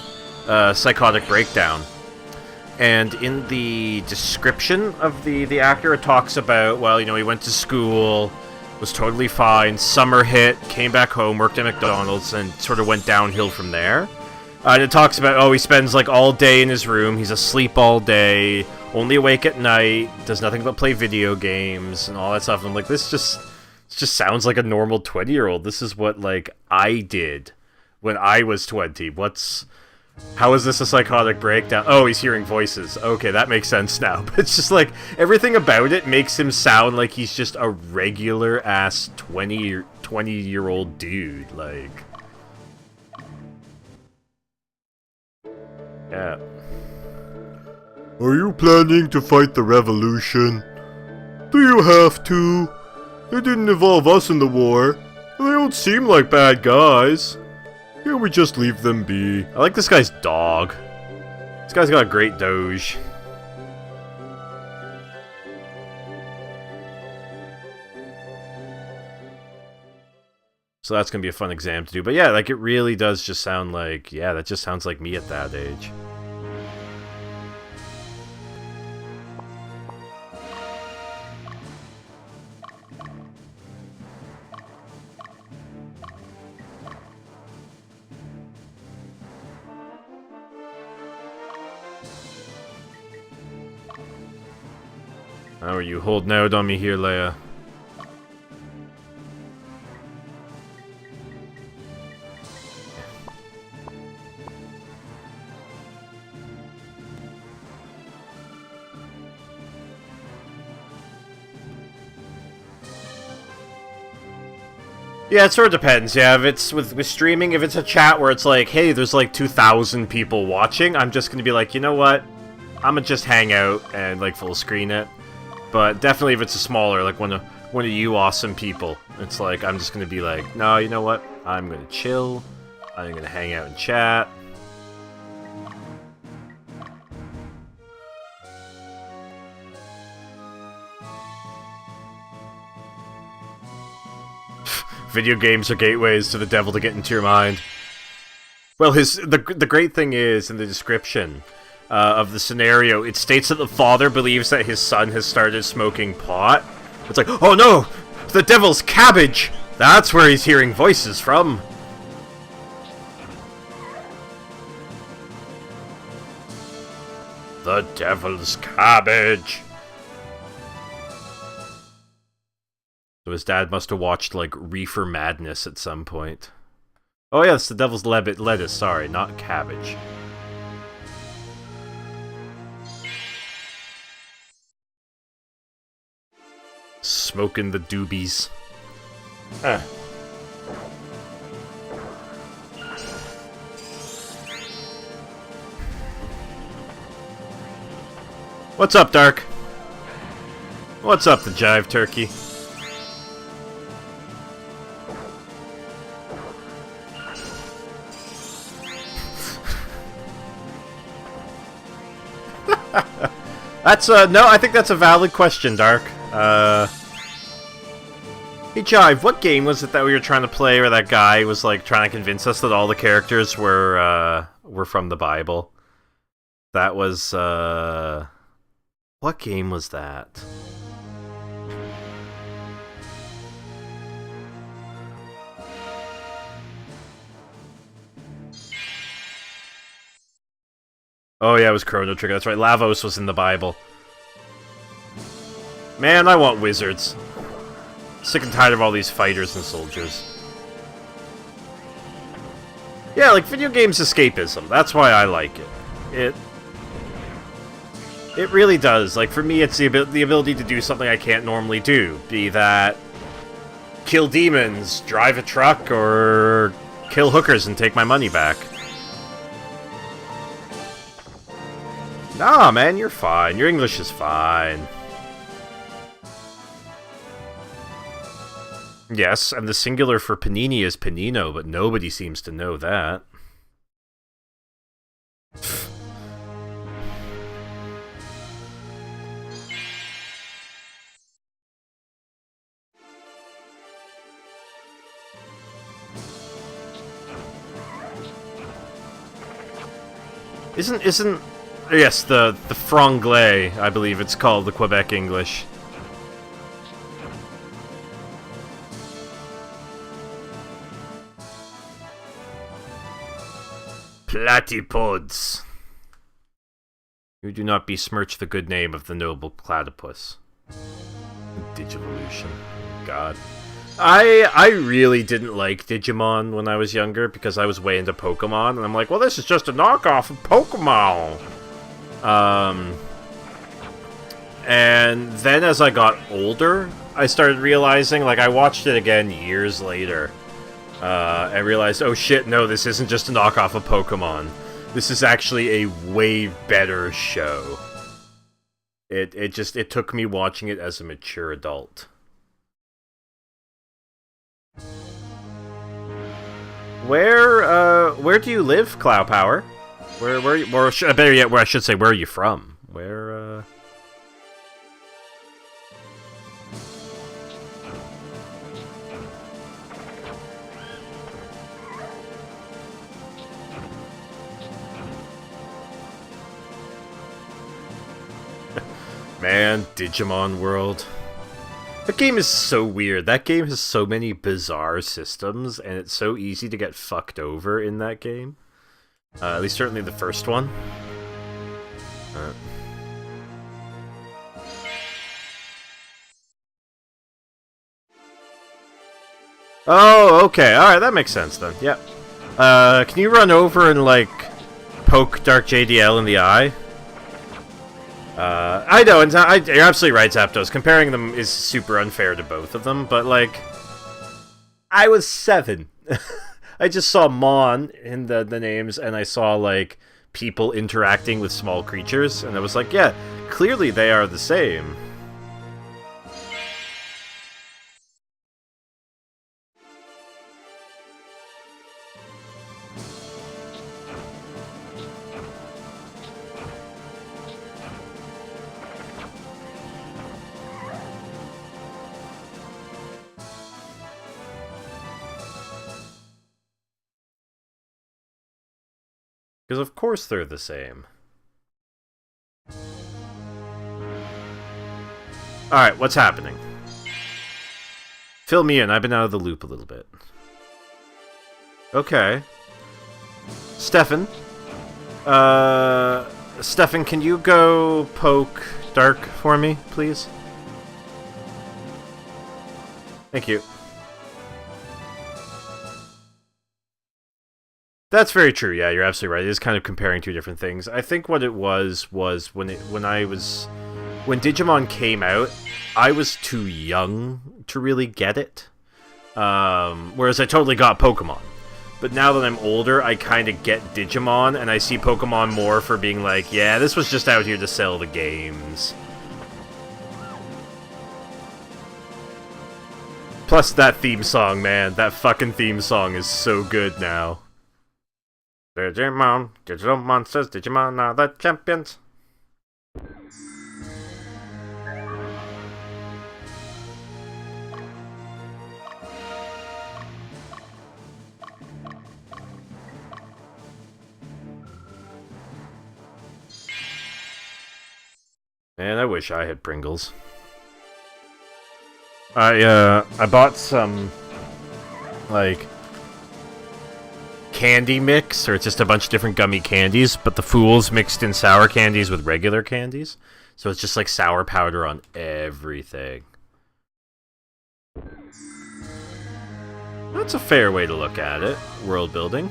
Speaker 1: psychotic breakdown. And in the description of the actor, it talks about, well, you know, he went to school, was totally fine, summer hit, came back home, worked at McDonald's, and sort of went downhill from there. And it talks about, oh, he spends, like, all day in his room, he's asleep all day, only awake at night, does nothing but play video games, and all that stuff. And I'm like, this just sounds like a normal 20-year-old. This is what, like, I did when I was 20. How is this a psychotic breakdown? Oh, he's hearing voices. Okay, that makes sense now. But it's just like, everything about it makes him sound like he's just a regular-ass 20-year-old dude. Like... Yeah.
Speaker 3: Are you planning to fight the revolution? Do you have to? They didn't involve us in the war. They don't seem like bad guys. Can't we just leave them be?
Speaker 1: I like this guy's dog. This guy's got a great doge. So that's gonna be a fun exam to do. But yeah, like, it really does just sound like, yeah, that just sounds like me at that age. How are you holding out on me here, Leia? Yeah, it sort of depends. Yeah, if it's with streaming, if it's a chat where it's like, hey, there's like 2,000 people watching, I'm just gonna be like, you know what? I'm gonna just hang out and like full screen it. But definitely if it's a smaller, like one of you awesome people, it's like I'm just gonna be like, no, you know what? I'm gonna chill. I'm gonna hang out and chat. Video games are gateways to the devil to get into your mind. Well, the great thing is, in the description of the scenario, it states that the father believes that his son has started smoking pot. It's like, oh no! The devil's cabbage! That's where he's hearing voices from! The devil's cabbage! So his dad must have watched, like, Reefer Madness at some point. Oh yeah, it's the devil's lettuce, sorry, not cabbage. Smoking the doobies. What's up, Dark? What's up, the Jive Turkey? That's, no, I think that's a valid question, Dark. Hey, Jive, what game was it that we were trying to play where that guy was, like, trying to convince us that all the characters were from the Bible? That was, what game was that? Oh yeah, it was Chrono Trigger, that's right. Lavos was in the Bible. Man, I want wizards. Sick and tired of all these fighters and soldiers. Yeah, like, video games escapism. That's why I like it. It really does. Like, for me, it's the ability to do something I can't normally do. Be that kill demons, drive a truck, or kill hookers and take my money back. Nah, man, you're fine. Your English is fine. Yes, and the singular for panini is panino, but nobody seems to know that. Isn't yes, the franglais, I believe it's called, the Quebec English. Platypods. You do not besmirch the good name of the noble platypus. Digivolution. God. I really didn't like Digimon when I was younger because I was way into Pokemon, and I'm like, well, this is just a knockoff of Pokemon. And then as I got older, I started realizing, like, I watched it again years later. I realized, oh shit, no, this isn't just a knockoff of Pokemon. This is actually a way better show. It took me watching it as a mature adult. Where do you live, Clow Power? Or better yet, where I should say, where are you from? Where, Man, Digimon World. That game is so weird. That game has so many bizarre systems, and it's so easy to get fucked over in that game. At least certainly the first one. Oh, okay. Alright, that makes sense then. Yep. Can you run over and, like, poke Dark JDL in the eye? I know, and you're absolutely right, Zapdos. Comparing them is super unfair to both of them, but, like, I was 7. I just saw Mon in the names, and I saw, like, people interacting with small creatures, and I was like, yeah, clearly they are the same. Because of course they're the same. Alright, what's happening? Fill me in, I've been out of the loop a little bit. Okay. Stefan. Stefan, can you go poke Dark for me, please? Thank you. That's very true. Yeah, you're absolutely right. It is kind of comparing two different things. I think what it was when Digimon came out, I was too young to really get it. Whereas I totally got Pokemon. But now that I'm older, I kind of get Digimon, and I see Pokemon more for being like, yeah, this was just out here to sell the games. Plus that theme song, man. That fucking theme song is so good now. Digimon, digital monsters, Digimon are the champions. Man, I wish I had Pringles. I bought some, like, candy mix, or it's just a bunch of different gummy candies, but the Fools mixed in sour candies with regular candies. So it's just like sour powder on everything. That's a fair way to look at it. World building.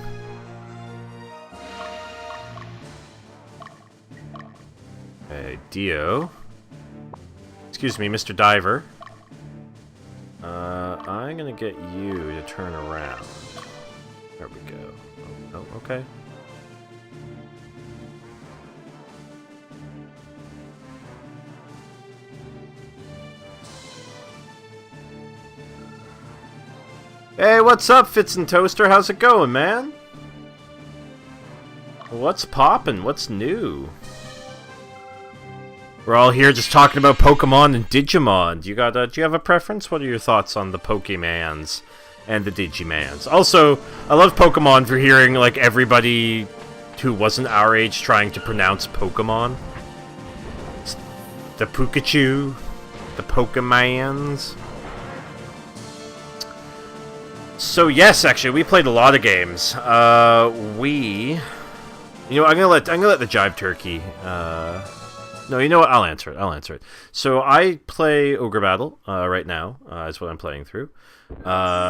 Speaker 1: Hey, Dio. Excuse me, Mr. Diver. I'm gonna get you to turn around. There we go. Oh, okay. Hey, what's up, Fitz and Toaster? How's it going, man? What's poppin'? What's new? We're all here just talking about Pokemon and Digimon. Do you have a preference? What are your thoughts on the Pokemans and the Digimans? Also, I love Pokemon for hearing, like, everybody who wasn't our age trying to pronounce Pokemon. The Pikachu, the Pokemans. So yes, actually, we played a lot of games. You know, I'm gonna let the Jive Turkey. No, you know what? I'll answer it. So I play Ogre Battle right now. Is what I'm playing through.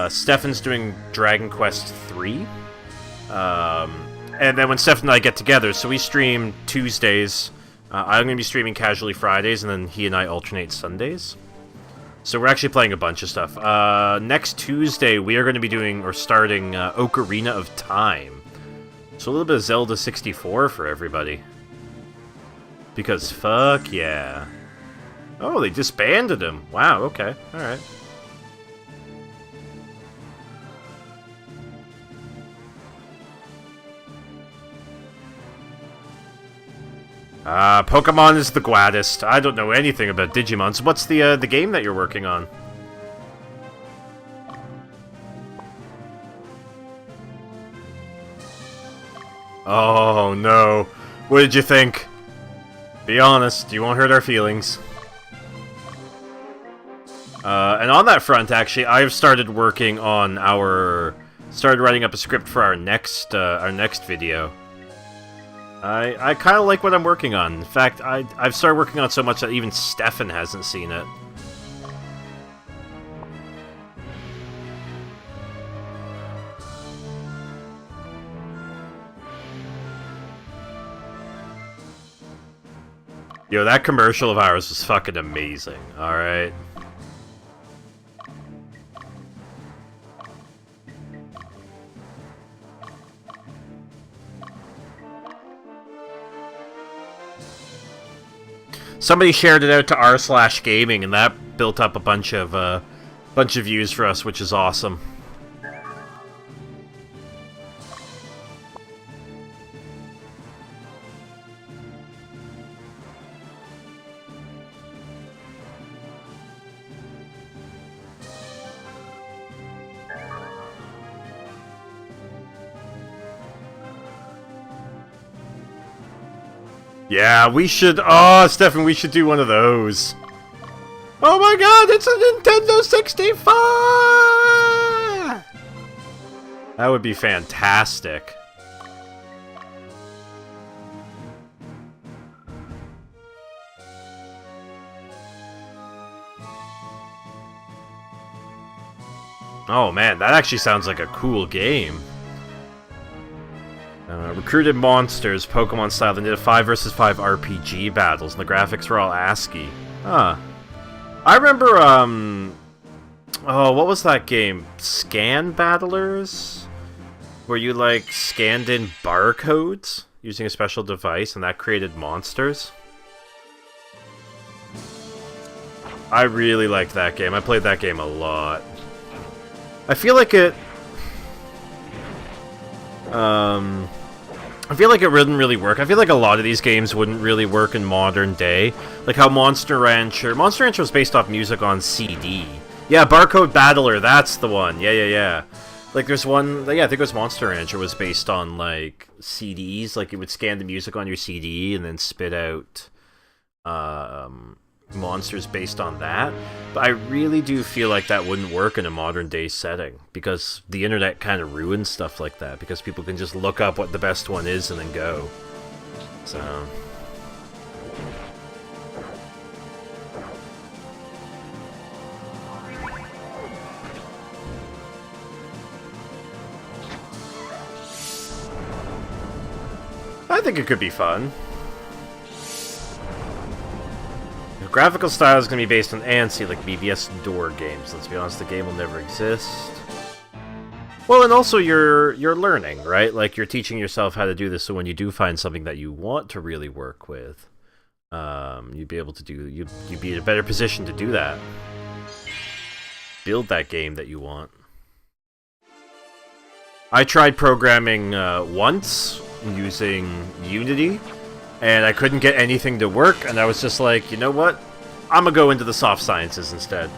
Speaker 1: Stefan's doing Dragon Quest 3. And then when Stefan and I get together, so we stream Tuesdays. I'm going to be streaming casually Fridays, and then he and I alternate Sundays. So we're actually playing a bunch of stuff. Next Tuesday, we are going to be starting Ocarina of Time. So a little bit of Zelda 64 for everybody. Because fuck yeah. Oh, they disbanded him. Wow, okay. Alright. Pokemon is the gladdest. I don't know anything about Digimon. So what's the game that you're working on? Oh no. What did you think? Be honest, you won't hurt our feelings. And on that front, actually, I've started working on started writing up a script for our next video. I kind of like what I'm working on. In fact, I've started working on it so much that even Stefan hasn't seen it. Yo, that commercial of ours was fucking amazing, alright? Somebody shared it out to r/gaming, and that built up a bunch of views for us, which is awesome. Yeah, we should... Oh, Stefan, we should do one of those. Oh my god, it's a Nintendo 64! That would be fantastic. Oh man, that actually sounds like a cool game. Recruited monsters, Pokemon style. They did a 5 vs 5 RPG battles, and the graphics were all ASCII. Huh. I remember, oh, what was that game? Scan Battlers? Where you, like, scanned in barcodes using a special device, and that created monsters? I really liked that game. I played that game a lot. I feel like it... I feel like it wouldn't really work. I feel like a lot of these games wouldn't really work in modern day. Like how Monster Rancher was based off music on CD. Yeah, Barcode Battler, that's the one. Yeah. Like there's one, yeah, I think it was Monster Rancher was based on like CDs. Like it would scan the music on your CD and then spit out monsters based on that. But I really do feel like that wouldn't work in a modern day setting because the internet kind of ruins stuff like that because people can just look up what the best one is and then go. So I think it could be fun. The graphical style is going to be based on ANSI, like BBS door games. Let's be honest, the game will never exist. Well, and also you're learning, right? Like you're teaching yourself how to do this, so when you do find something that you want to really work with, you'd be able to do. You'd be in a better position to do that. Build that game that you want. I tried programming once using Unity, and I couldn't get anything to work, and I was just like, you know what? I'm gonna go into the soft sciences instead.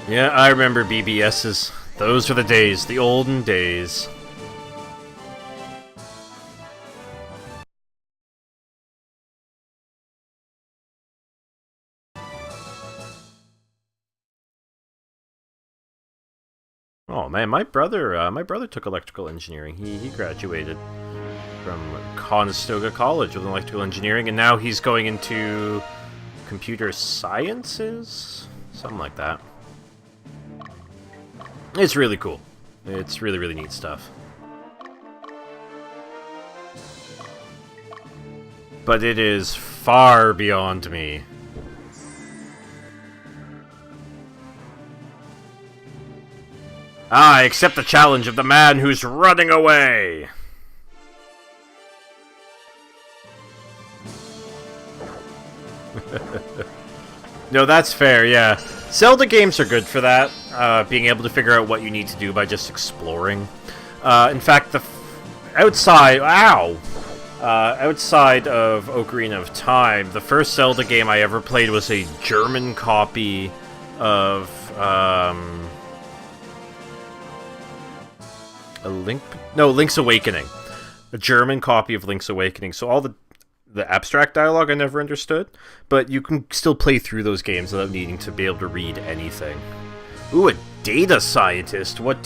Speaker 1: Yeah, I remember BBS's. Those were the days, the olden days. Oh man, my brother took electrical engineering. He graduated from Conestoga College with electrical engineering, and now he's going into computer sciences, something like that. It's really cool. It's really, really neat stuff. But it is far beyond me. I accept the challenge of the man who's running away! No, that's fair, yeah. Zelda games are good for that, being able to figure out what you need to do by just exploring. In fact, outside of Ocarina of Time, the first Zelda game I ever played was a German copy of, Link's Awakening. A German copy of Link's Awakening. So all the abstract dialogue I never understood, but you can still play through those games without needing to be able to read anything. Ooh, Data scientist? What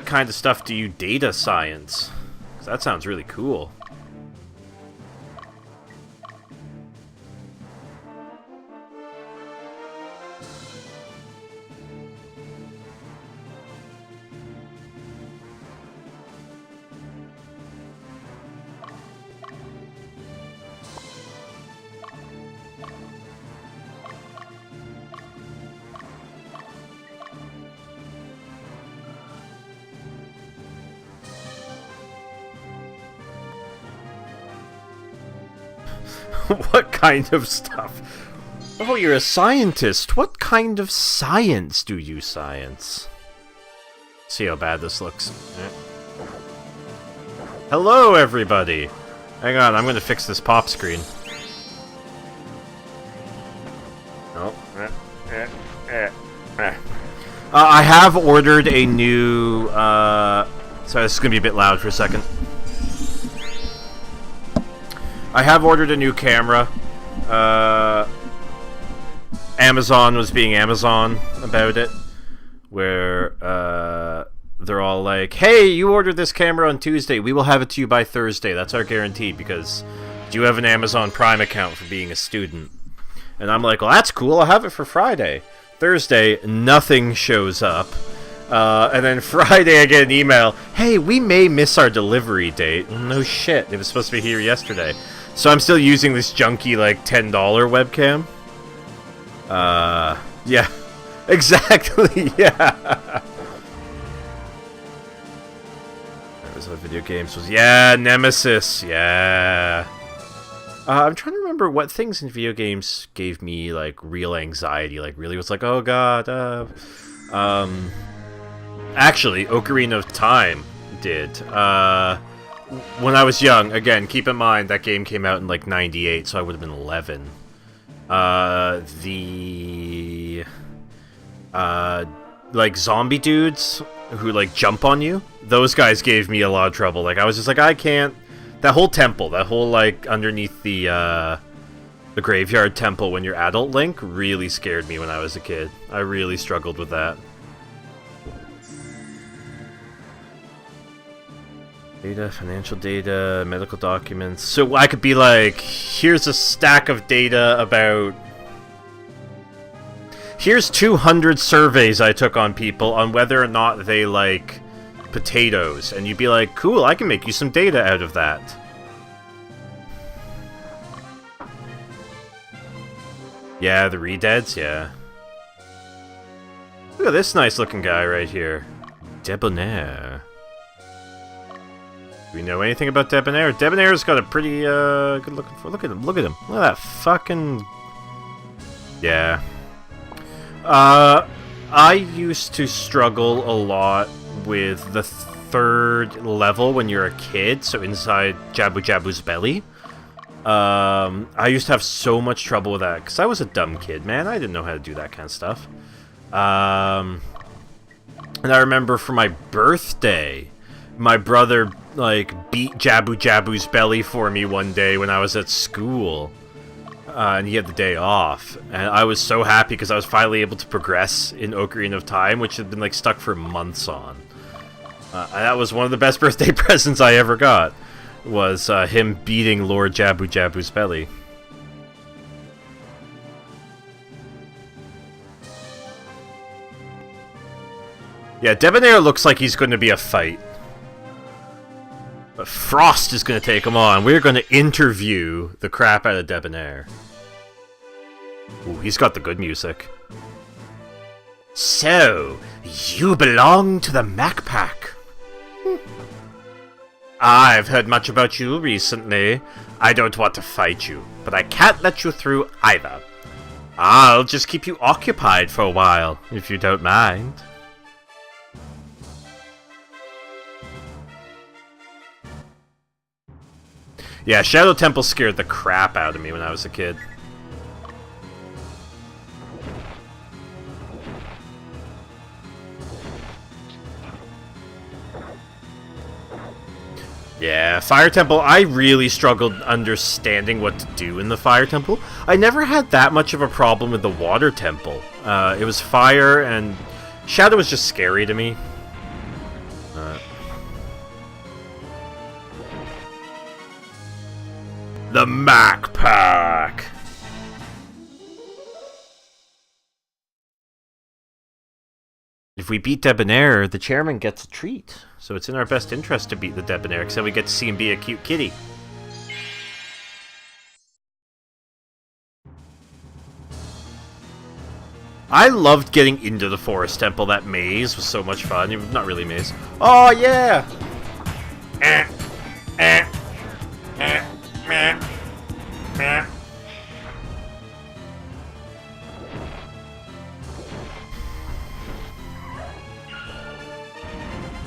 Speaker 1: kind of stuff do you data science? 'Cause that sounds really cool. What kind of stuff? Oh, you're a scientist. What kind of science do you science? See how bad this looks. Hello, everybody. Hang on, I'm gonna fix this pop screen. Oh. I have ordered a new. Sorry, this is gonna be a bit loud for a second. I have ordered a new camera. Amazon was being Amazon about it, where they're all like, "Hey, you ordered this camera on Tuesday. We will have it to you by Thursday. That's our guarantee because you have an Amazon Prime account for being a student." And I'm like, "Well, that's cool. I'll have it for Friday." Thursday, nothing shows up. And then Friday I get an email, "Hey, we may miss our delivery date." No shit, it was supposed to be here yesterday. So I'm still using this junky, like, $10 webcam. Yeah. Exactly, yeah. That was what video games was. Yeah, Nemesis, yeah. I'm trying to remember what things in video games gave me, like, real anxiety. Like, really was like, oh god, Actually, Ocarina of Time did. When I was young, again, keep in mind that game came out in like 98, so I would have been 11. Like zombie dudes who like jump on you, those guys gave me a lot of trouble. Like I was just like, I can't. That whole temple, that whole like underneath the graveyard temple when you're adult Link really scared me when I was a kid. I really struggled with that. Data, financial data, medical documents. So I could be like, here's a stack of data about... Here's 200 surveys I took on people on whether or not they like potatoes. And you'd be like, cool, I can make you some data out of that. Yeah, the Redeads, yeah. Look at this nice looking guy right here. Debonair. Do we know anything about Debonair? Debonair's got a pretty, good looking for. Look at him, look at him. Look at that fucking... Yeah. I used to struggle a lot with the third level when you're a kid, so inside Jabu Jabu's belly. I used to have so much trouble with that, because I was a dumb kid, man. I didn't know how to do that kind of stuff. And I remember for my birthday, my brother, like, beat Jabu Jabu's belly for me one day when I was at school. And he had the day off. And I was so happy because I was finally able to progress in Ocarina of Time, which had been, like, stuck for months on. And that was one of the best birthday presents I ever got, was him beating Lord Jabu Jabu's belly. Yeah, Debonair looks like he's going to be a fight. But Frost is going to take him on. We're going to interview the crap out of Debonair. Ooh, he's got the good music. So, you belong to the Mac Pack. I've heard much about you recently. I don't want to fight you, but I can't let you through either. I'll just keep you occupied for a while, if you don't mind. Yeah, Shadow Temple scared the crap out of me when I was a kid. Yeah, Fire Temple, I really struggled understanding what to do in the Fire Temple. I never had that much of a problem with the Water Temple. It was fire, and Shadow was just scary to me. The Mac Pack! If we beat Debonair, the chairman gets a treat. So it's in our best interest to beat the Debonair, because then we get to see him be a cute kitty. I loved getting into the Forest Temple. That maze was so much fun. Not really a maze. Oh, yeah!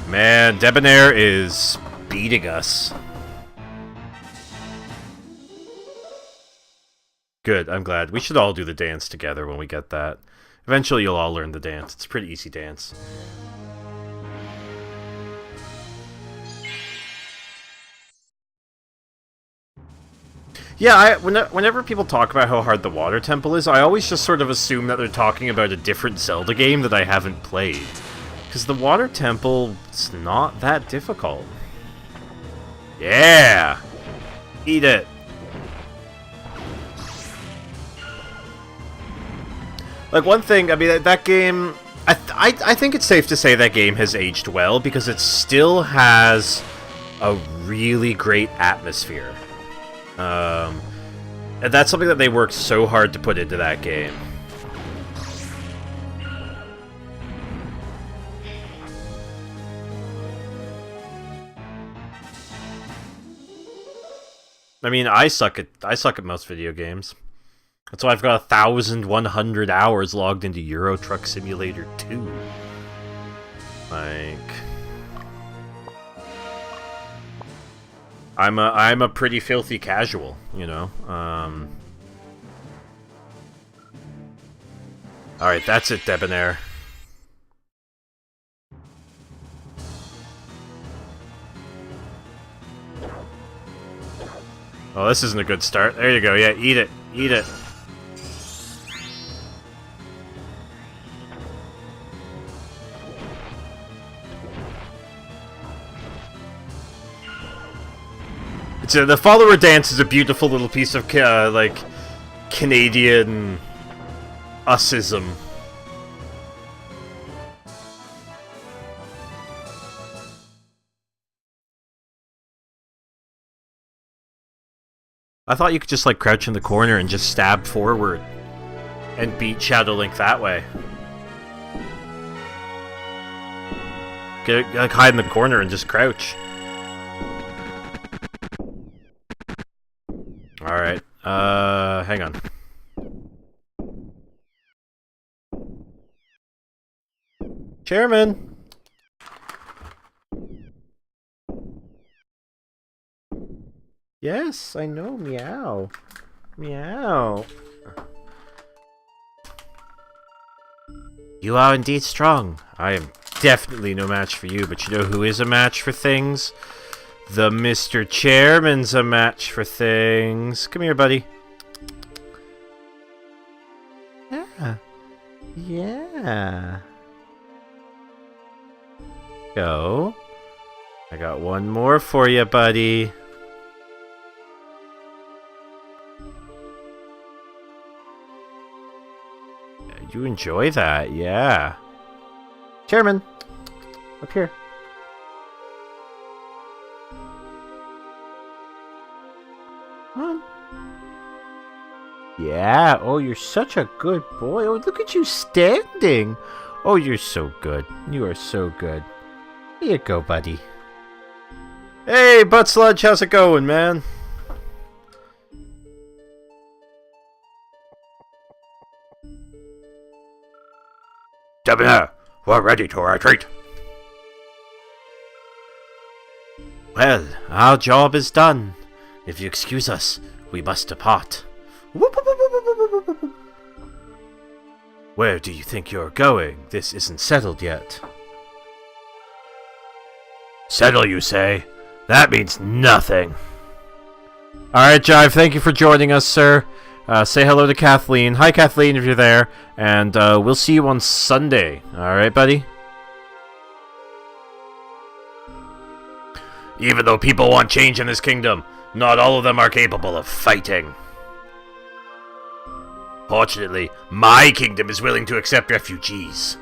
Speaker 1: Man, Debonair is beating us. Good, I'm glad. We should all do the dance together when we get that. Eventually you'll all learn the dance. It's a pretty easy dance. Yeah, whenever people talk about how hard the Water Temple is, I always just sort of assume that they're talking about a different Zelda game that I haven't played. Because the Water Temple is not that difficult. Yeah! Eat it! Like, one thing, I mean, that game... I think it's safe to say that game has aged well, because it still has a really great atmosphere. And that's something that they worked so hard to put into that game. I mean, I suck at most video games. That's why I've got 1,100 hours logged into Euro Truck Simulator 2. Like, I'm a pretty filthy casual, you know. All right, that's it, Debonair. Oh, this isn't a good start. There you go. Yeah, eat it. Eat it. It's the follower dance is a beautiful little piece of like Canadian usism. I thought you could just like crouch in the corner and just stab forward and beat Shadow Link that way. Get, like, hide in the corner and just crouch. Alright, hang on. Chairman! Yes, I know, meow. Meow. You are indeed strong. I am definitely no match for you, but you know who is a match for things? The Mr. Chairman's a match for things. Come here, buddy. Yeah. Yeah. Go. I got one more for you, buddy. You enjoy that, yeah. Chairman, up here. Come on. Yeah, oh, you're such a good boy. Oh, look at you standing. Oh, you're so good. You are so good. Here you go, buddy. Hey, Butt Sludge, how's it going, man? Debonair, we're ready to retreat. Well, our job is done. If you excuse us, we must depart. Where do you think you're going? This isn't settled yet. Settle, you say? That means nothing. Alright, Jive, thank you for joining us, sir. Say hello to Kathleen. Hi, Kathleen, if you're there. And we'll see you on Sunday. Alright, buddy? Even though people want change in this kingdom, not all of them are capable of fighting. Fortunately, my kingdom is willing to accept refugees.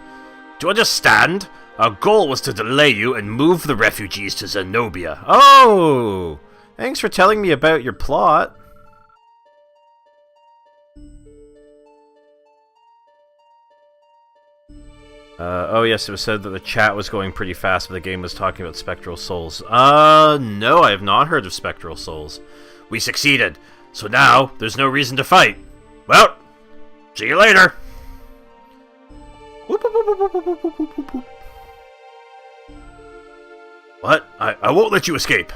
Speaker 1: Do you understand? Our goal was to delay you and move the refugees to Zenobia. Oh! Thanks for telling me about your plot. Oh yes, it was said that the chat was going pretty fast, but the game was talking about Spectral Souls. No, I have not heard of Spectral Souls. We succeeded, so now there's no reason to fight. Well, see you later. What? I won't let you escape.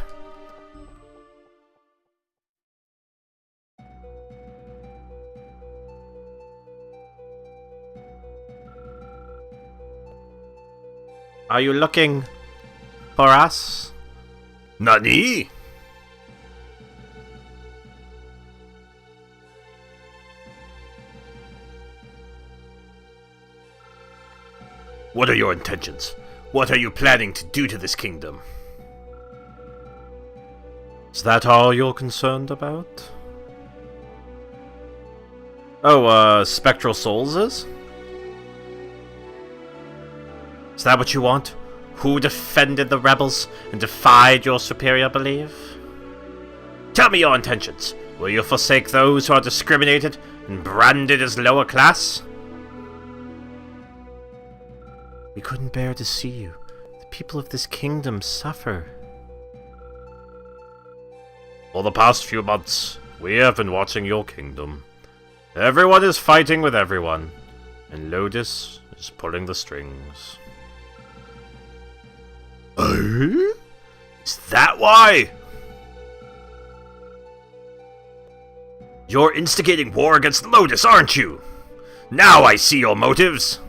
Speaker 1: Are you looking for us? Nani? What are your intentions? What are you planning to do to this kingdom? Is that all you're concerned about? Oh, Spectral Souls is? Is that what you want? Who defended the rebels and defied your superior belief? Tell me your intentions. Will you forsake those who are discriminated and branded as lower class? We couldn't bear to see you. The people of this kingdom suffer. For the past few months, we have been watching your kingdom. Everyone is fighting with everyone, and Lotus is pulling the strings. Is that why? You're instigating war against Lotus, aren't you? Now I see your motives.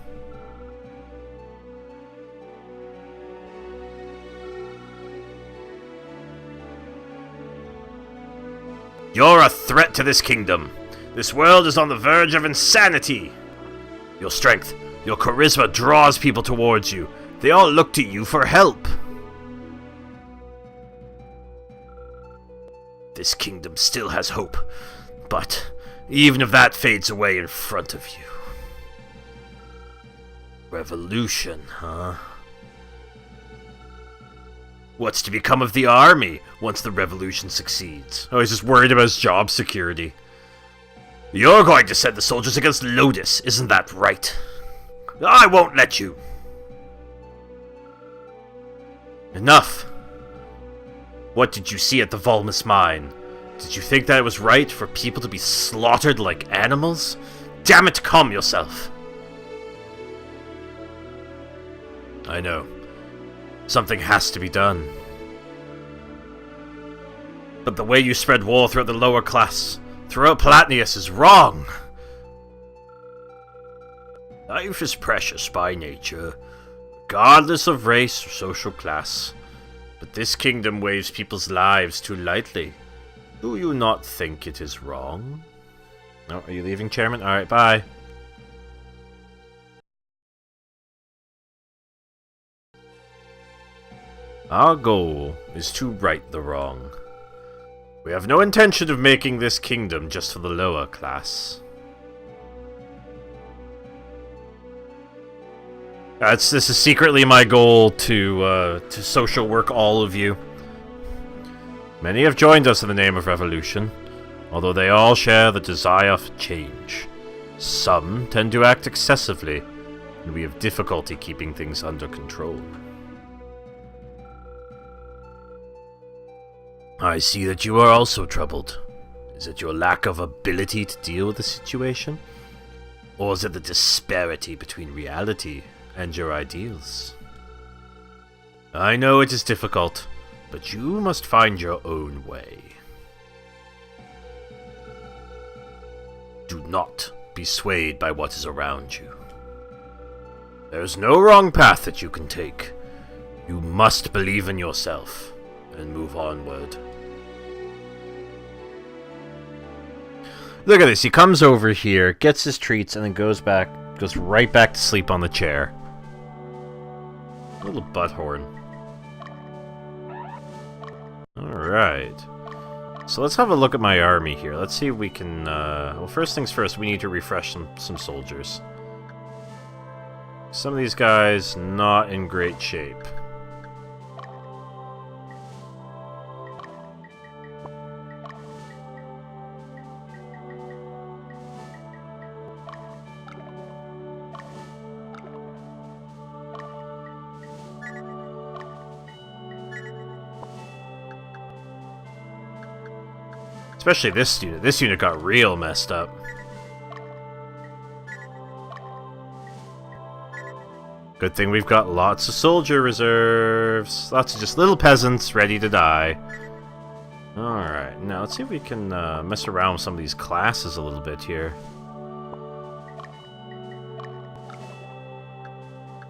Speaker 1: You're a threat to this kingdom. This world is on the verge of insanity. Your strength, your charisma draws people towards you. They all look to you for help. This kingdom still has hope, but even if that fades away in front of you. Revolution, huh? What's to become of the army once the revolution succeeds? Oh, he's just worried about his job security. You're going to send the soldiers against Lotus, isn't that right? I won't let you. Enough! What did you see at the Volmus mine? Did you think that it was right for people to be slaughtered like animals? Damn it, calm yourself! I know. Something has to be done. But the way you spread war throughout the lower class, throughout Palatnius, is wrong! Life is precious by nature, regardless of race or social class. But this kingdom weighs people's lives too lightly. Do you not think it is wrong? No, are you leaving, Chairman? Alright, bye. Our goal is to right the wrong. We have no intention of making this kingdom just for the lower class. This is secretly my goal to social work all of you. Many have joined us in the name of revolution, although they all share the desire for change. Some tend to act excessively, and we have difficulty keeping things under control. I see that you are also troubled. Is it your lack of ability to deal with the situation? Or is it the disparity between reality and your ideals? I know it is difficult, but you must find your own way. Do not be swayed by what is around you. There is no wrong path that you can take. You must believe in yourself, and move onward. Look at this. He comes over here, gets his treats, and then goes right back to sleep on the chair. Little butthorn. Alright. So let's have a look at my army here. Let's see if we can, well, first things first, we need to refresh some soldiers. Some of these guys, not in great shape. Especially this unit. This unit got real messed up. Good thing we've got lots of soldier reserves. Lots of just little peasants ready to die. Alright, now let's see if we can mess around with some of these classes a little bit here.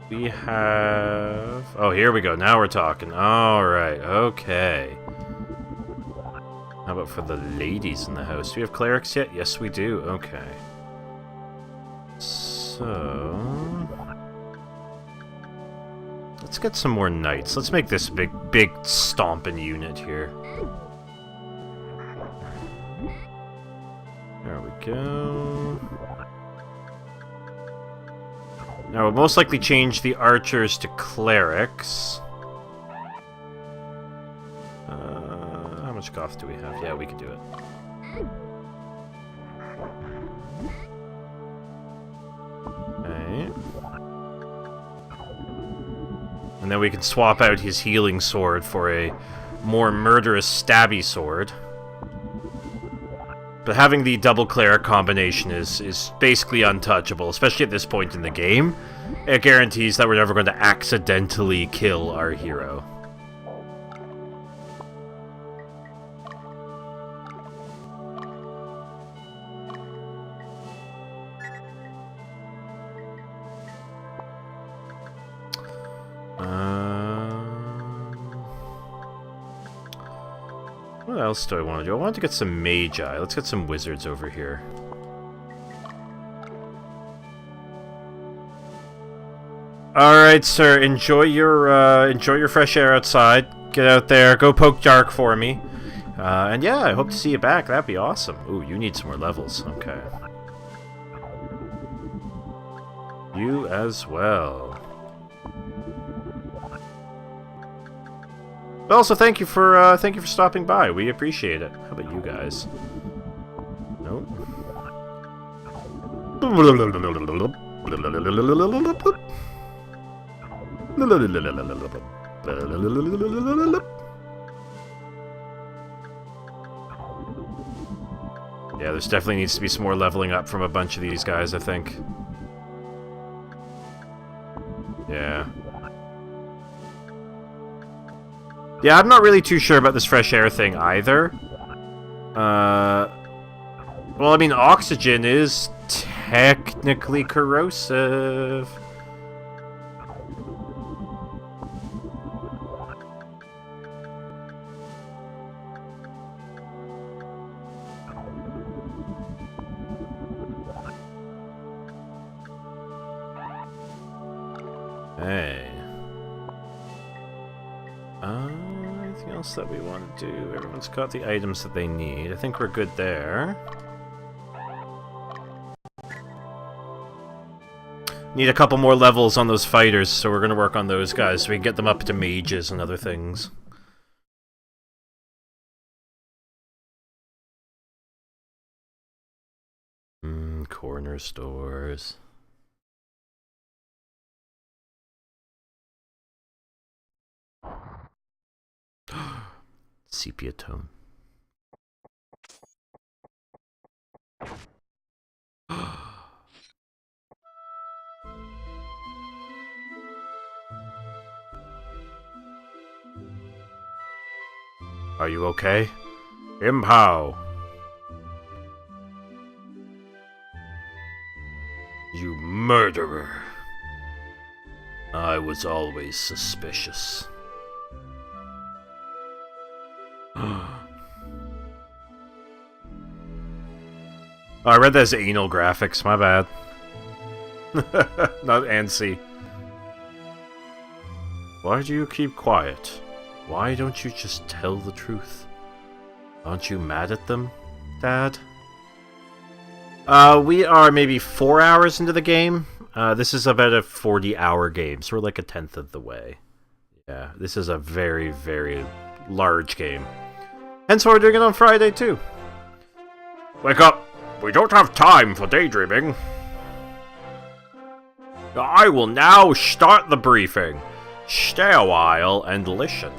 Speaker 1: We have... Oh, here we go. Now we're talking. Alright, okay. How about for the ladies in the house? Do we have clerics yet? Yes, we do. Okay. So... let's get some more knights. Let's make this big stomping unit here. There we go. Now, we'll most likely change the archers to clerics. How much goth do we have? Yeah, we can do it. Okay. And then we can swap out his healing sword for a more murderous stabby sword. But having the double cleric combination is basically untouchable, especially at this point in the game. It guarantees that we're never going to accidentally kill our hero. What else do I want to do? I want to get some magi. Let's get some wizards over here. Alright, sir. Enjoy your fresh air outside. Get out there. Go poke dark for me. And yeah, I hope to see you back. That'd be awesome. Ooh, you need some more levels. Okay. You as well. But also, thank you for stopping by. We appreciate it. How about you guys? Nope. Yeah, there's definitely needs to be some more leveling up from a bunch of these guys, I think. Yeah. Yeah, I'm not really too sure about this fresh air thing either. Well, I mean, oxygen is technically corrosive. Hey. Anything else that we want to do? Everyone's got the items that they need. I think we're good there. Need a couple more levels on those fighters, so we're going to work on those guys so we can get them up to mages and other things. Corner stores. Sepia tone. Are you okay? Impow! You murderer! I was always suspicious. Oh, I read that as anal graphics, my bad. Not ANSI. Why do you keep quiet? Why don't you just tell the truth? Aren't you mad at them, Dad? We are maybe 4 hours into the game. This is about a 40-hour game, so we're like a tenth of the way. Yeah, this is a very, very large game. Hence why we're doing it on Friday, too. Wake up! We don't have time for daydreaming. I will now start the briefing. Stay a while and listen.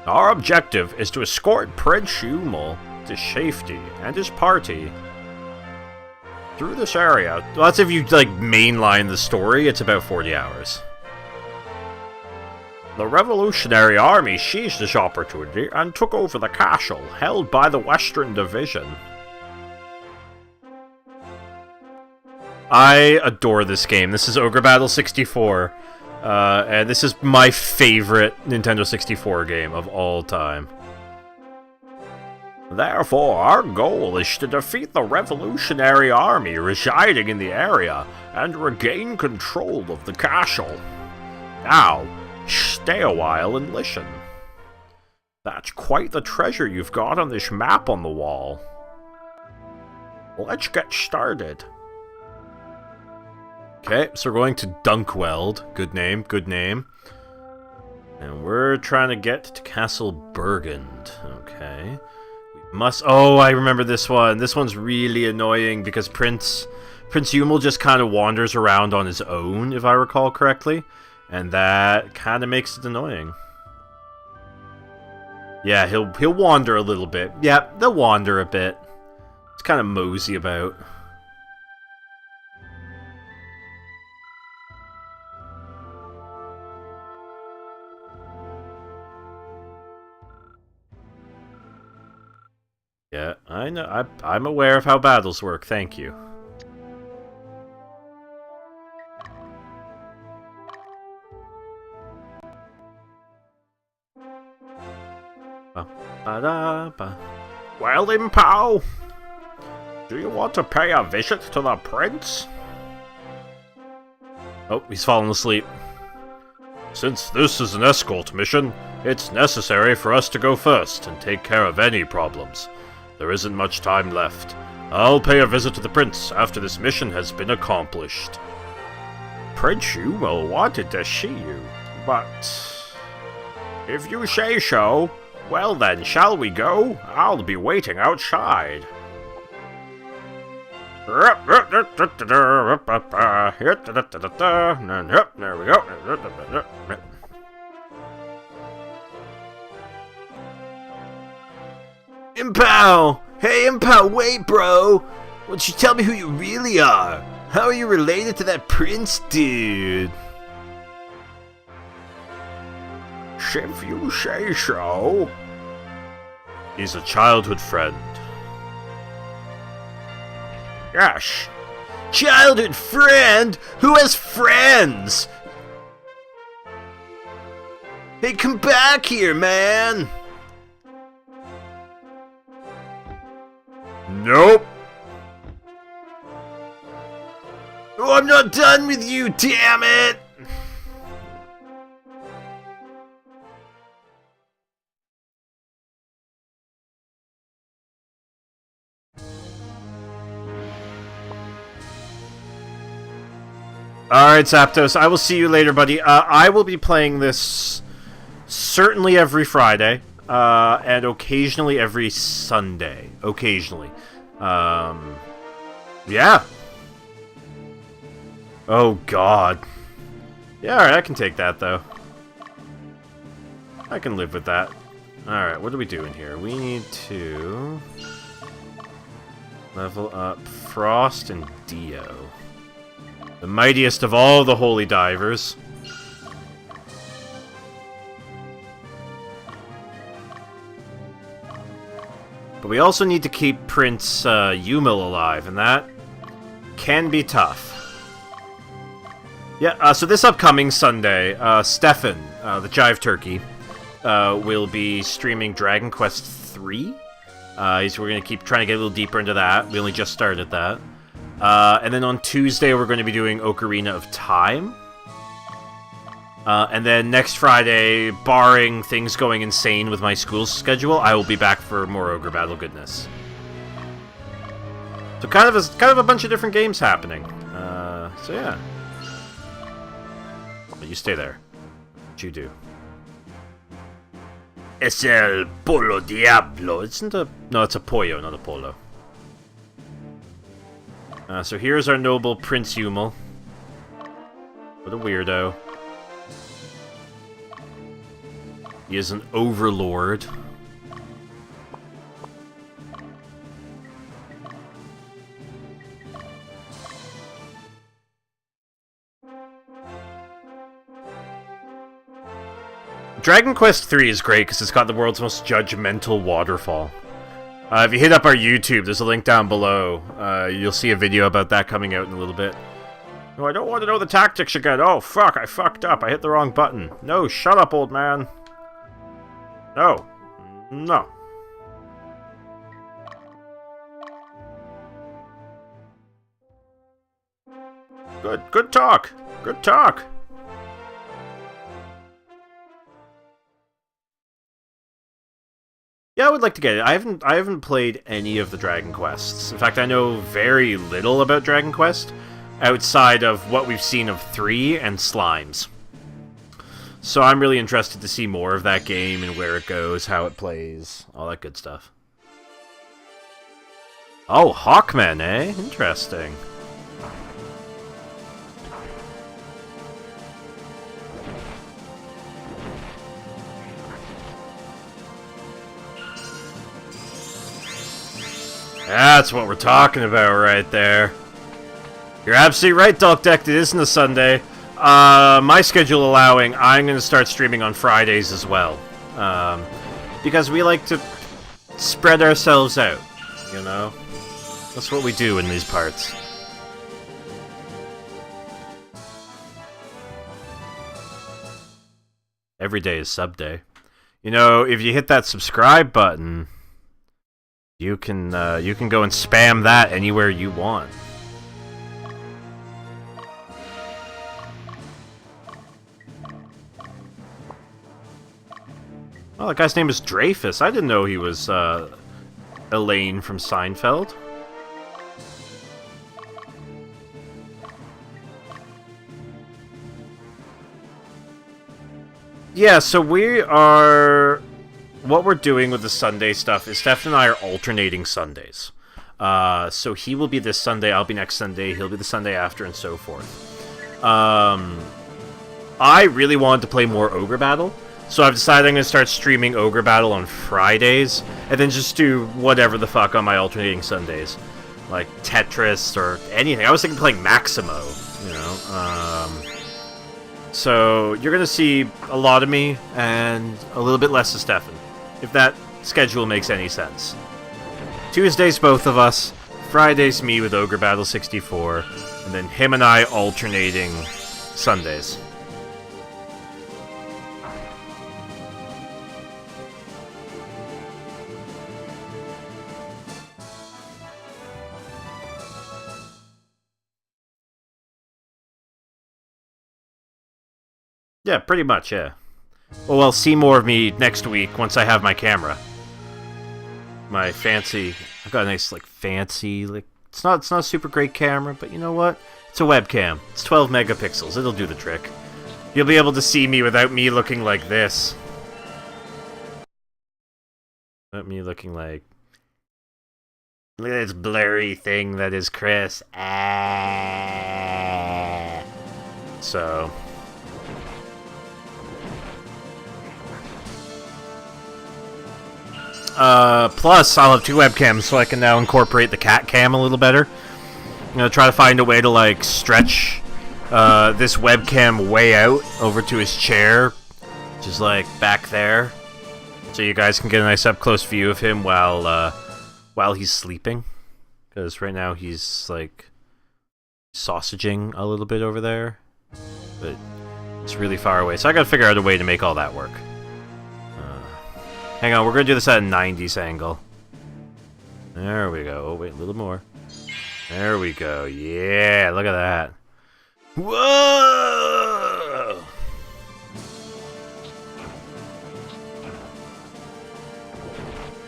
Speaker 1: Our objective is to escort Prince Shumel to safety and his party through this area. Well, that's if you, like, mainline the story, it's about 40 hours. The Revolutionary Army seized this opportunity and took over the castle, held by the Western Division. I adore this game. This is Ogre Battle 64. And this is my favorite Nintendo 64 game of all time. Therefore, our goal is to defeat the Revolutionary Army residing in the area and regain control of the castle. Now, stay a while and listen. That's quite the treasure you've got on this map on the wall. Let's get started. Okay, so we're going to Dunkweld. Good name, good name. And we're trying to get to Castle Burgund. Okay. We must... Oh, I remember this one. This one's really annoying because Prince Yumel just kind of wanders around on his own, if I recall correctly. And that kind of makes it annoying. Yeah, he'll wander a little bit. Yeah, they'll wander a bit. It's kind of mosey about. Yeah, I know. I'm aware of how battles work, thank you. Well, Impao, do you want to pay a visit to the prince? Oh, he's fallen asleep. Since this is an escort mission, it's necessary for us to go first and take care of any problems. There isn't much time left. I'll pay a visit to the prince after this mission has been accomplished. Prince Shumel wanted to see you, but... if you say so, well then, shall we go? I'll be waiting outside. There we go. Impao! Hey, Impao, wait, bro! Why don't you tell me who you really are? How are you related to that prince dude? If you say so. He's a childhood friend. Yes. Childhood friend? Who has friends? Hey, come back here, man! Nope. Oh, I'm not done with you, damn it! Alright, Zapdos, I will see you later, buddy. I will be playing this certainly every Friday, and occasionally every Sunday. Occasionally. Yeah. Oh, God. Yeah, alright, I can take that, though. I can live with that. Alright, what are we doing here? We need to... level up Frost and Dio. The mightiest of all the holy divers. But we also need to keep Prince Yumel alive, and that can be tough. Yeah, so this upcoming Sunday, Stefan, the Jive Turkey, will be streaming Dragon Quest III. We're going to keep trying to get a little deeper into that. We only just started that. And then on Tuesday, we're going to be doing Ocarina of Time. And then next Friday, barring things going insane with my school schedule, I will be back for more Ogre Battle goodness. So kind of a bunch of different games happening. So yeah. But you stay there. What you do? Es el Polo Diablo. No, it's a pollo, not a polo. So here's our noble Prince Yumel. What a weirdo. He is an overlord. Dragon Quest III is great because it's got the world's most judgmental waterfall. If you hit up our YouTube, there's a link down below. You'll see a video about that coming out in a little bit. No, I don't want to know the tactics again. Oh, fuck, I fucked up. I hit the wrong button. No, shut up, old man. No. No. Good talk. Good talk. Yeah, I would like to get it. I haven't played any of the Dragon Quests. In fact, I know very little about Dragon Quest outside of what we've seen of 3 and Slimes. So I'm really interested to see more of that game and where it goes, how it plays, all that good stuff. Oh, Hawkmen, eh? Interesting. That's what we're talking about right there. You're absolutely right, Dropkick. It isn't a Sunday. My schedule allowing, I'm going to start streaming on Fridays as well. Because we like to spread ourselves out, you know? That's what we do in these parts. Every day is sub day. You know, if you hit that subscribe button, you can go and spam that anywhere you want. Oh, that guy's name is Dreyfus. I didn't know he was Elaine from Seinfeld. Yeah, so what we're doing with the Sunday stuff is Steph and I are alternating Sundays. So he will be this Sunday, I'll be next Sunday, he'll be the Sunday after, and so forth. I really wanted to play more Ogre Battle, so I've decided I'm going to start streaming Ogre Battle on Fridays, and then just do whatever the fuck on my alternating Sundays. Like Tetris or anything. I was thinking playing Maximo, you know. So you're going to see a lot of me, and a little bit less of Stefan, if that schedule makes any sense. Tuesdays, both of us. Fridays, me with Ogre Battle 64. And then him and I alternating Sundays. Yeah, pretty much, yeah. Well, see more of me next week once I have my camera. My fancy... I've got a nice, like, fancy... like it's not a super great camera, but you know what? It's a webcam. It's 12 megapixels. It'll do the trick. You'll be able to see me without me looking like this. Without me looking like... Look at this blurry thing that is Chris. Ah. So... plus, I'll have 2 webcams, so I can now incorporate the cat cam a little better. I'm gonna try to find a way to, like, stretch this webcam way out over to his chair, just, like, back there, so you guys can get a nice up-close view of him while he's sleeping. Because right now he's, like, sausaging a little bit over there, but it's really far away, so I gotta figure out a way to make all that work. Hang on, we're gonna do this at a 90s angle. There we go. Oh, wait, a little more. There we go. Yeah, look at that. Whoa!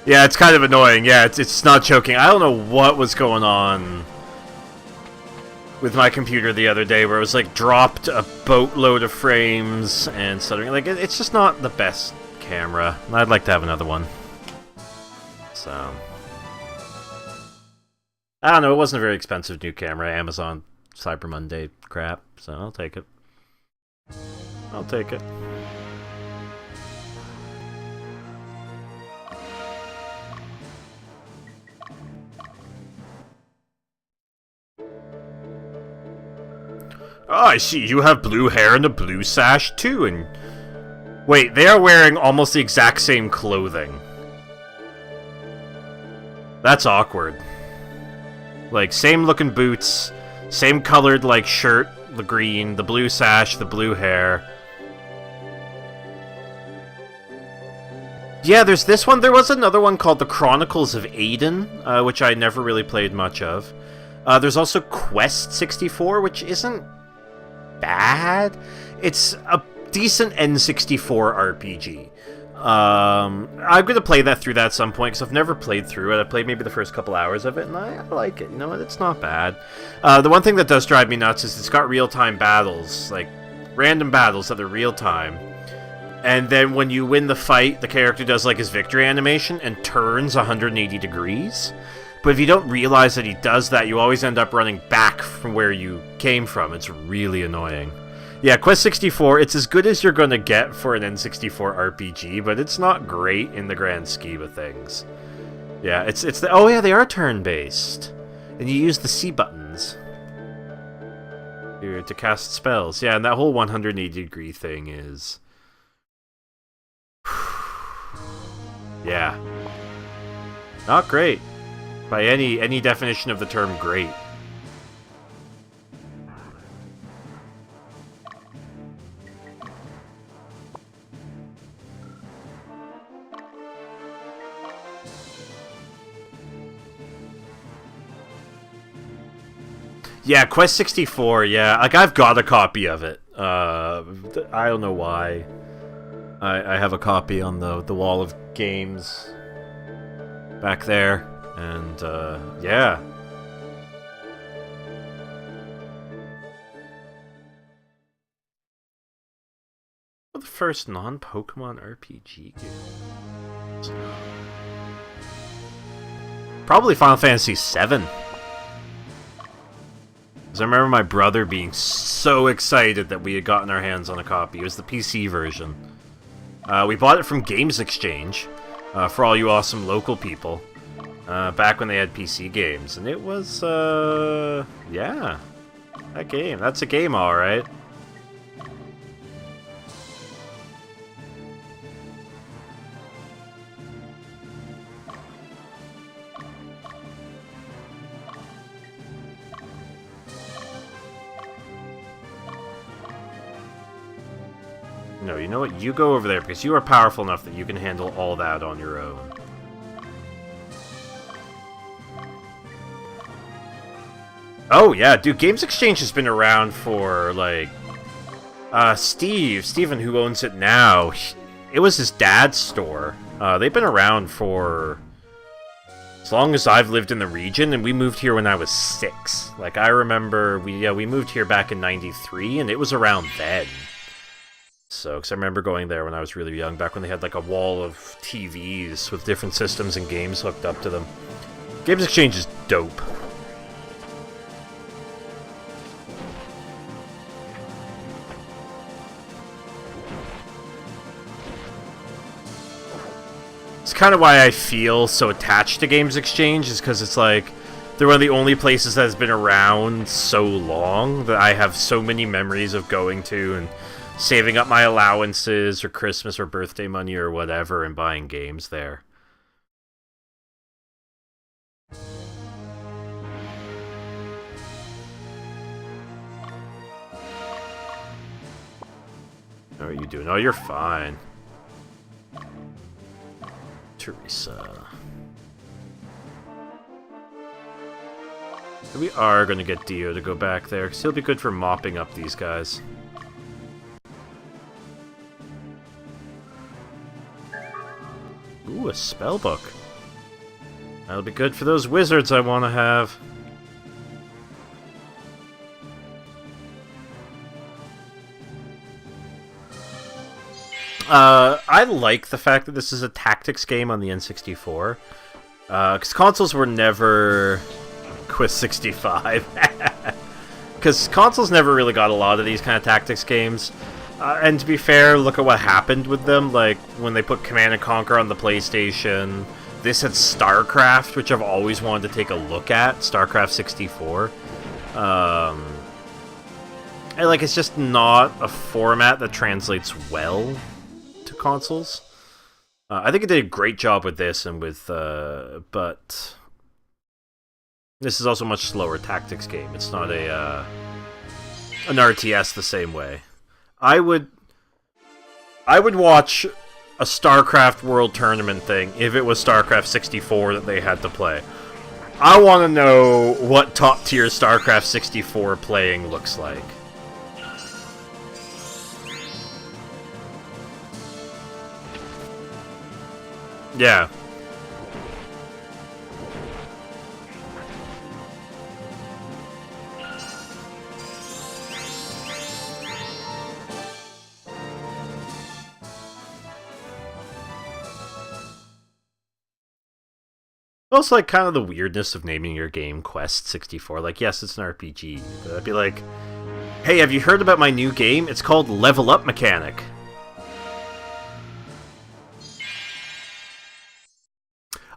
Speaker 1: Yeah, it's kind of annoying. Yeah, it's not choking. I don't know what was going on with my computer the other day, where it was like dropped a boatload of frames and stuttering. Like, it's just not the best camera. I'd like to have another one. So, I don't know. It wasn't a very expensive new camera. Amazon Cyber Monday crap. So I'll take it. I'll take it. Oh, I see. You have blue hair and a blue sash, too, and... Wait, they are wearing almost the exact same clothing. That's awkward. Like, same looking boots, same colored, like, shirt, the green, the blue sash, the blue hair. Yeah, there's this one. There was another one called The Chronicles of Aiden, which I never really played much of. There's also Quest 64, which isn't bad. It's a decent N64 RPG. I'm gonna play that through that at some point, because I've never played through it. I played maybe the first couple hours of it, and I like it. You know what? It's not bad. The one thing that does drive me nuts is it's got real-time battles, like random battles that are real-time. And then when you win the fight, the character does like his victory animation and turns 180 degrees. But if you don't realize that he does that, you always end up running back from where you came from. It's really annoying. Yeah, Quest 64, it's as good as you're going to get for an N64 RPG, but it's not great in the grand scheme of things. Yeah, it's the... Oh yeah, they are turn-based. And you use the C buttons to cast spells. Yeah, and that whole 180-degree thing is... Yeah. Not great. By any definition of the term great. Yeah, Quest 64, yeah. Like, I've got a copy of it. I don't know why. I have a copy on the wall of games back there. And, yeah. The first non-Pokemon RPG game. Probably Final Fantasy VII. Because I remember my brother being so excited that we had gotten our hands on a copy. It was the PC version. We bought it from Games Exchange, for all you awesome local people. Back when they had PC games, and it was, yeah, that game. That's a game, alright. No, you know what? You go over there, because you are powerful enough that you can handle all that on your own. Oh, yeah, dude, Games Exchange has been around for, like... Steven, who owns it now, it was his dad's store. They've been around for... as long as I've lived in the region, and we moved here when I was 6. Like, I remember, we moved here back in '93, and it was around then. So, because I remember going there when I was really young, back when they had, like, a wall of TVs with different systems and games hooked up to them. Games Exchange is dope. It's kind of why I feel so attached to Games Exchange, is because it's like, they're one of the only places that has been around so long that I have so many memories of going to and saving up my allowances or Christmas or birthday money or whatever and buying games there. How are you doing? Oh, you're fine. Teresa. We are going to get Dio to go back there, because he'll be good for mopping up these guys. Ooh, a spellbook. That'll be good for those wizards I want to have. I like the fact that this is a tactics game on the N64. Because consoles were never... Quiz 65. Because consoles never really got a lot of these kind of tactics games. And to be fair, look at what happened with them. Like, when they put Command & Conquer on the PlayStation... This had StarCraft, which I've always wanted to take a look at. StarCraft 64. And, like, it's just not a format that translates well to consoles. I think it did a great job with this and with... but... This is also a much slower tactics game. It's not a an RTS the same way. I would watch a StarCraft World Tournament thing if it was StarCraft 64 that they had to play. I want to know what top-tier StarCraft 64 playing looks like. Yeah. Also, like, kind of the weirdness of naming your game Quest 64. Like, yes, it's an RPG, but I'd be like, hey, have you heard about my new game? It's called Level Up Mechanic.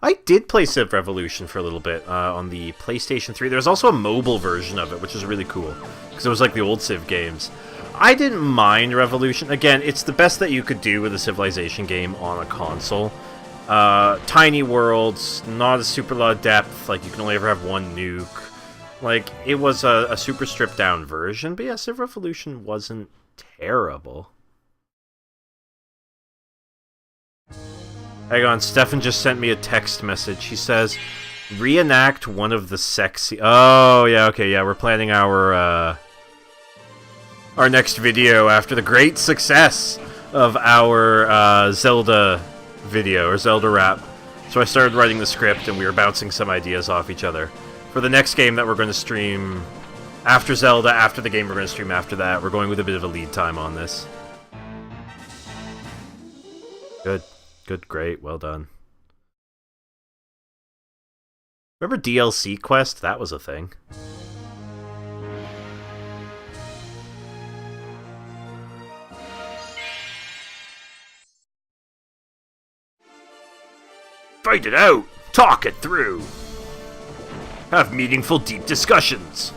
Speaker 1: I did play Civ Revolution for a little bit on the PlayStation 3. There's also a mobile version of it, which is really cool, because it was like the old Civ games. I didn't mind Revolution. Again, it's the best that you could do with a Civilization game on a console. Tiny worlds, not a super lot of depth, like you can only ever have one nuke. Like, it was a super stripped down version, but yeah, Civ Revolution wasn't terrible. Hang on, Stefan just sent me a text message. He says, reenact one of the sexy... Oh, yeah, okay, yeah, we're planning our next video after the great success of our Zelda video, or Zelda rap. So I started writing the script and we were bouncing some ideas off each other. For the next game that we're going to stream after Zelda, after the game we're going to stream after that, we're going with a bit of a lead time on this. Good. Good, great, well done. Remember DLC Quest? That was a thing. Fight it out! Talk it through! Have meaningful, deep discussions!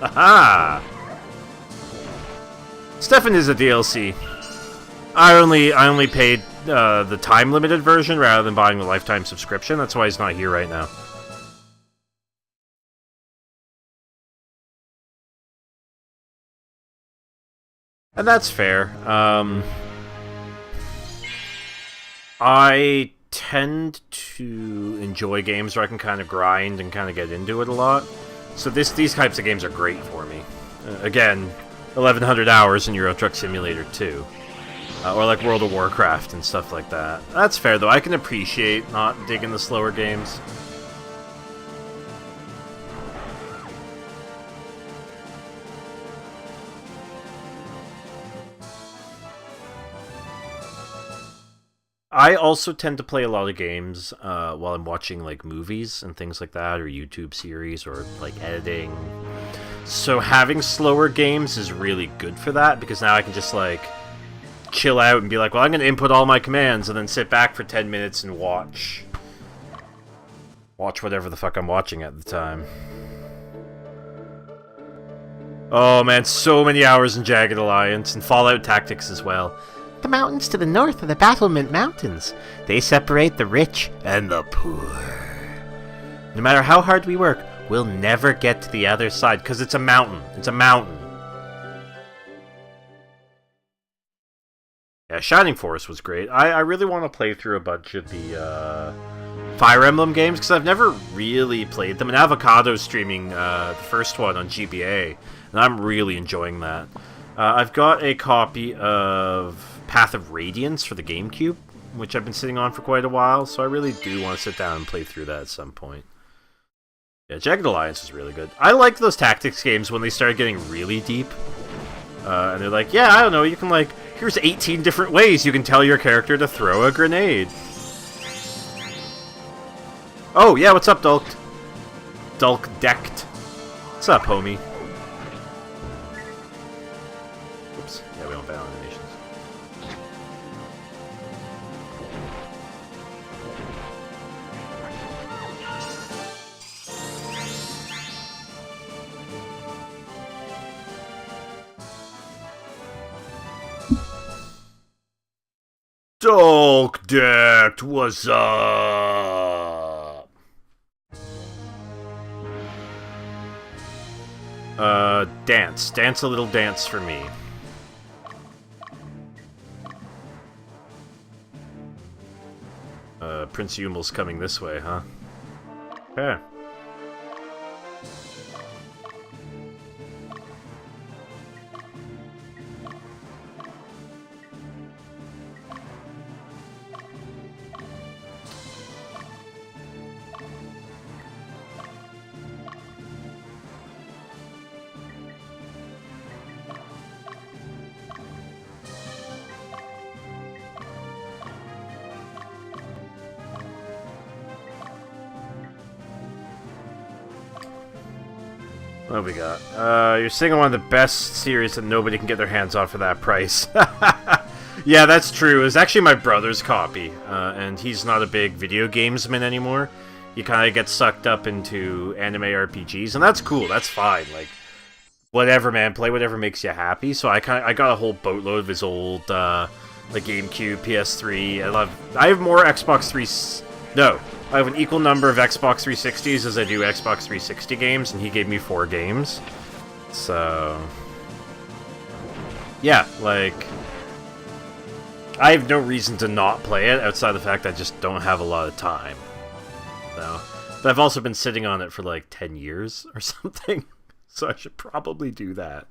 Speaker 1: Haha! Stefan is a DLC. I only paid the time-limited version rather than buying the lifetime subscription. That's why he's not here right now. And that's fair. I tend to enjoy games where I can kind of grind and kind of get into it a lot. So these types of games are great for me. Again, 1,100 hours in Euro Truck Simulator 2. Or like World of Warcraft and stuff like that. That's fair, though. I can appreciate not digging the slower games. I also tend to play a lot of games while I'm watching like movies and things like that, or YouTube series, or like editing. So having slower games is really good for that, because now I can just like chill out and be like, well, I'm going to input all my commands and then sit back for 10 minutes and watch whatever the fuck I'm watching at the time. Oh man, so many hours in Jagged Alliance and Fallout Tactics as well. The mountains to the north are the Battlement Mountains. They separate the rich and the poor. No matter how hard we work, we'll never get to the other side, because it's a mountain. It's a mountain. Yeah, Shining Force was great. I really want to play through a bunch of the Fire Emblem games, because I've never really played them. And Avocado's streaming the first one on GBA, and I'm really enjoying that. I've got a copy of Path of Radiance for the GameCube, which I've been sitting on for quite a while, so I really do want to sit down and play through that at some point. Yeah, Jagged Alliance is really good. I like those tactics games when they start getting really deep. And they're like, yeah, I don't know, you can like, here's 18 different ways you can tell your character to throw a grenade. Oh, yeah, what's up, Dulked? Decked. What's up, homie? Oops. Yeah, we don't ban animations. Dulk Decked, what's up? Dance. Dance a little dance for me. Prince Yumel's coming this way, huh? Okay. What have we got? You're singing one of the best series that nobody can get their hands on for that price. Yeah, that's true. It's actually my brother's copy, and he's not a big video gamesman anymore. He kind of gets sucked up into anime RPGs, and that's cool. That's fine. Like, whatever, man. Play whatever makes you happy. So I got a whole boatload of his old like GameCube, PS3. I have more Xbox 3. No. I have an equal number of Xbox 360s as I do Xbox 360 games, and he gave me 4 games. So... yeah, like... I have no reason to not play it, outside the fact I just don't have a lot of time. So, but I've also been sitting on it for like 10 years or something, so I should probably do that.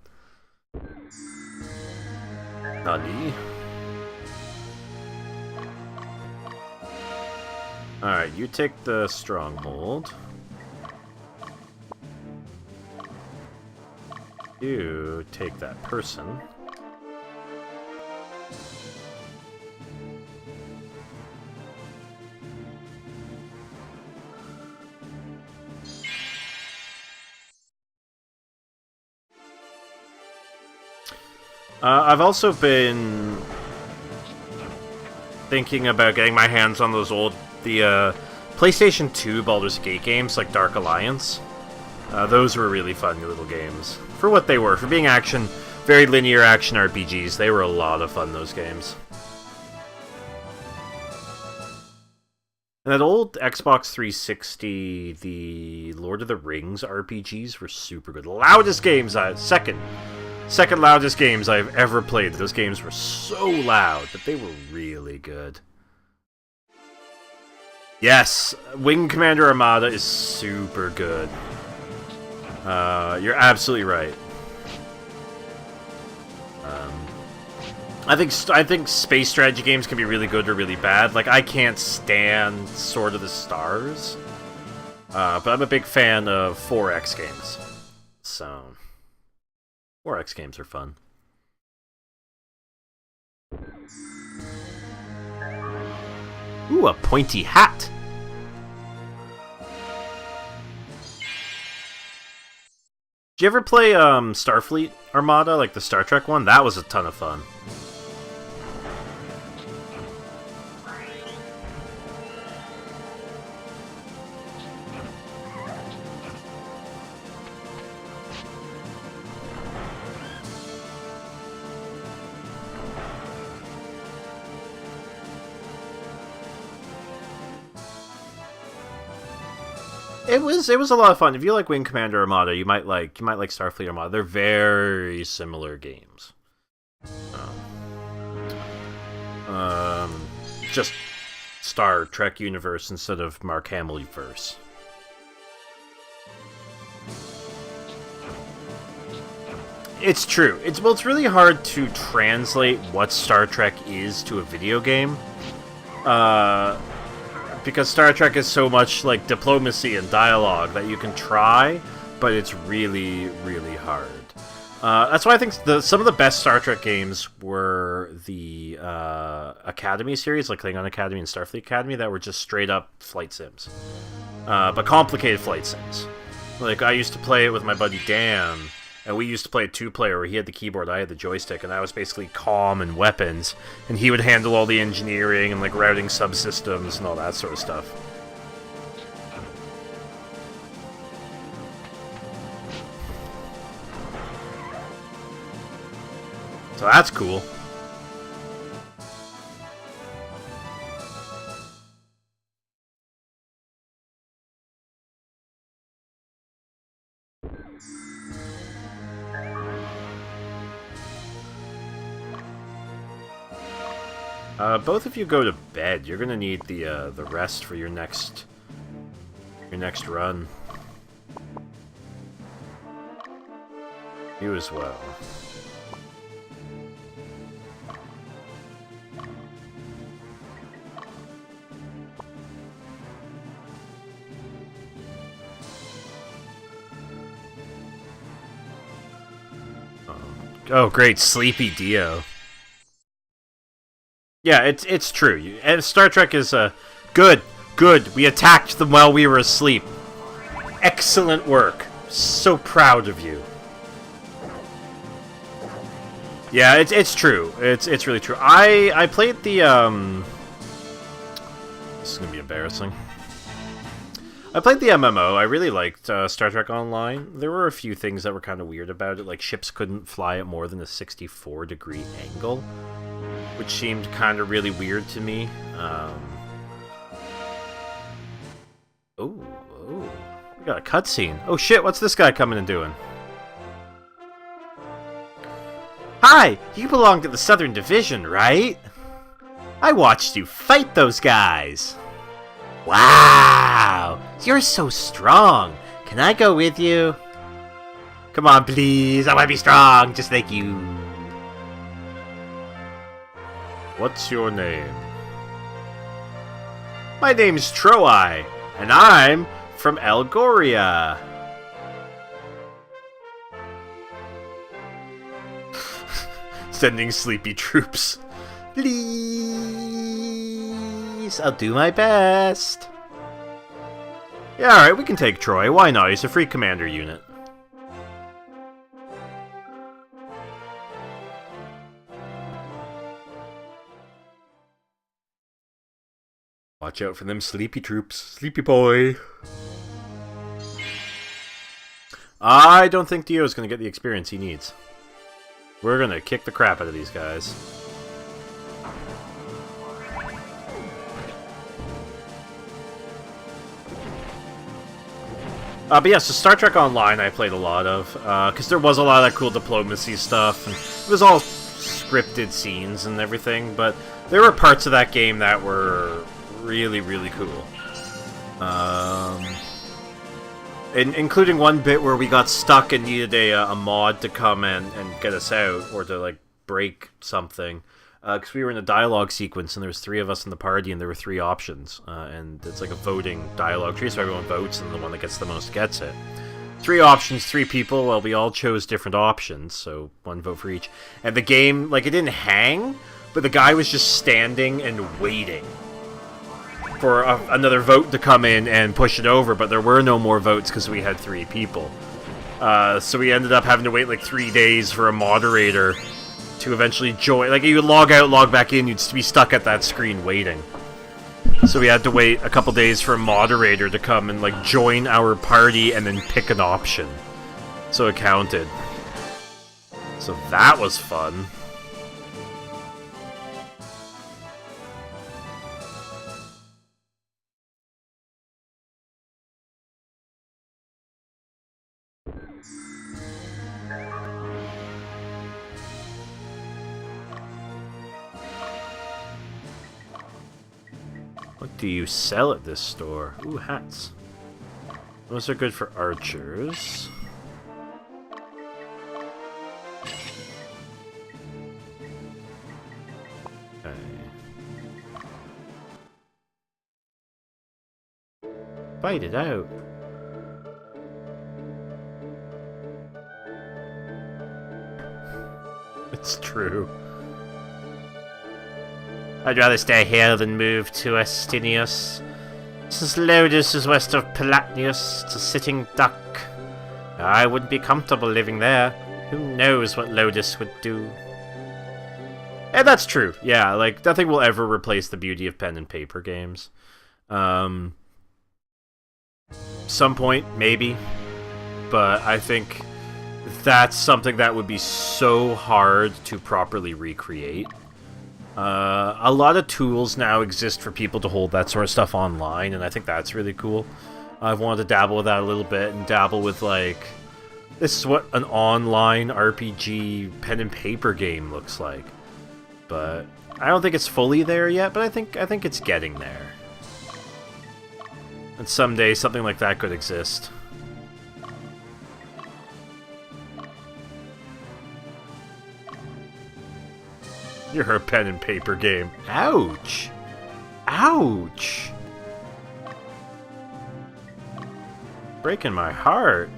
Speaker 1: Nani? Alright, you take the stronghold. You take that person. I've also been thinking about getting my hands on those the PlayStation 2 Baldur's Gate games, like Dark Alliance. Those were really fun little games. For what they were. For being very linear action RPGs, they were a lot of fun, those games. And that old Xbox 360, the Lord of the Rings RPGs were super good. Loudest games second loudest games I've ever played. Those games were so loud, but they were really good. Yes, Wing Commander Armada is super good. You're absolutely right. I think space strategy games can be really good or really bad. Like, I can't stand Sword of the Stars, but I'm a big fan of 4X games. So, 4X games are fun. Ooh, a pointy hat! Did you ever play Starfleet Armada, like the Star Trek one? That was a ton of fun. It was a lot of fun. If you like Wing Commander Armada, you might like Starfleet Armada. They're very similar games. Just Star Trek universe instead of Mark Hamill verse. It's true. It's really hard to translate what Star Trek is to a video game. Because Star Trek is so much like diplomacy and dialogue that you can try, but it's really, really hard. That's why I think some of the best Star Trek games were the Academy series, like Klingon Academy and Starfleet Academy, that were just straight up flight sims. But complicated flight sims. Like, I used to play it with my buddy Dan, and we used to play a 2-player where he had the keyboard, I had the joystick, and I was basically comm and weapons, and he would handle all the engineering and like routing subsystems and all that sort of stuff. So that's cool. Both of you go to bed. You're gonna need the rest for your next run. You as well. Oh, great, Sleepy Dio. Yeah, it's true. And Star Trek is good. We attacked them while we were asleep. Excellent work. So proud of you. Yeah, it's true. It's really true. I played the This is gonna be embarrassing. I played the MMO. I really liked Star Trek Online. There were a few things that were kind of weird about it, like ships couldn't fly at more than a 64-degree angle, which seemed kind of really weird to me. Oh, we got a cutscene. Oh shit, what's this guy coming and doing? Hi, you belong to the Southern Division, right? I watched you fight those guys. Wow, you're so strong. Can I go with you? Come on, please. I want to be strong, just like you. What's your name? My name's Troy, and I'm from Elgoria. Sending sleepy troops. Please, I'll do my best. Yeah, alright, we can take Troy. Why not? He's a free commander unit. Watch out for them sleepy troops. Sleepy boy. I don't think Dio's going to get the experience he needs. We're going to kick the crap out of these guys. But yeah, so Star Trek Online I played a lot of, because there was a lot of that cool diplomacy stuff, and it was all scripted scenes and everything, but there were parts of that game that were really, really cool. Including one bit where we got stuck and needed a mod to come and get us out, or to, like, break something. Because we were in a dialogue sequence, and there was 3 of us in the party, and there were 3 options. And it's like a voting dialogue tree, so everyone votes, and the one that gets the most gets it. 3 options, 3 people, well, we all chose different options, so 1 vote for each. And the game, like, it didn't hang, but the guy was just standing and waiting for another vote to come in and push it over, but there were no more votes because we had 3 people. So we ended up having to wait like 3 days for a moderator to eventually join. Like, you would log out, log back in, you'd be stuck at that screen waiting. So we had to wait a couple days for a moderator to come and, like, join our party and then pick an option. So it counted. So that was fun. What do you sell at this store? Ooh, hats. Those are good for archers. Okay. Fight it out. It's true. I'd rather stay here than move to Astinius. Since Lodus is west of Palatnius, it's a sitting duck. I wouldn't be comfortable living there. Who knows what Lodus would do? And that's true. Yeah, like, nothing will ever replace the beauty of pen and paper games. Some point, maybe. But I think that's something that would be so hard to properly recreate. A lot of tools now exist for people to hold that sort of stuff online, and I think that's really cool. I've wanted to dabble with that a little bit, and dabble with, like, this is what an online RPG pen and paper game looks like. But I don't think it's fully there yet, but I think it's getting there. And someday something like that could exist. You're a pen and paper game. Ouch! Ouch! Breaking my heart.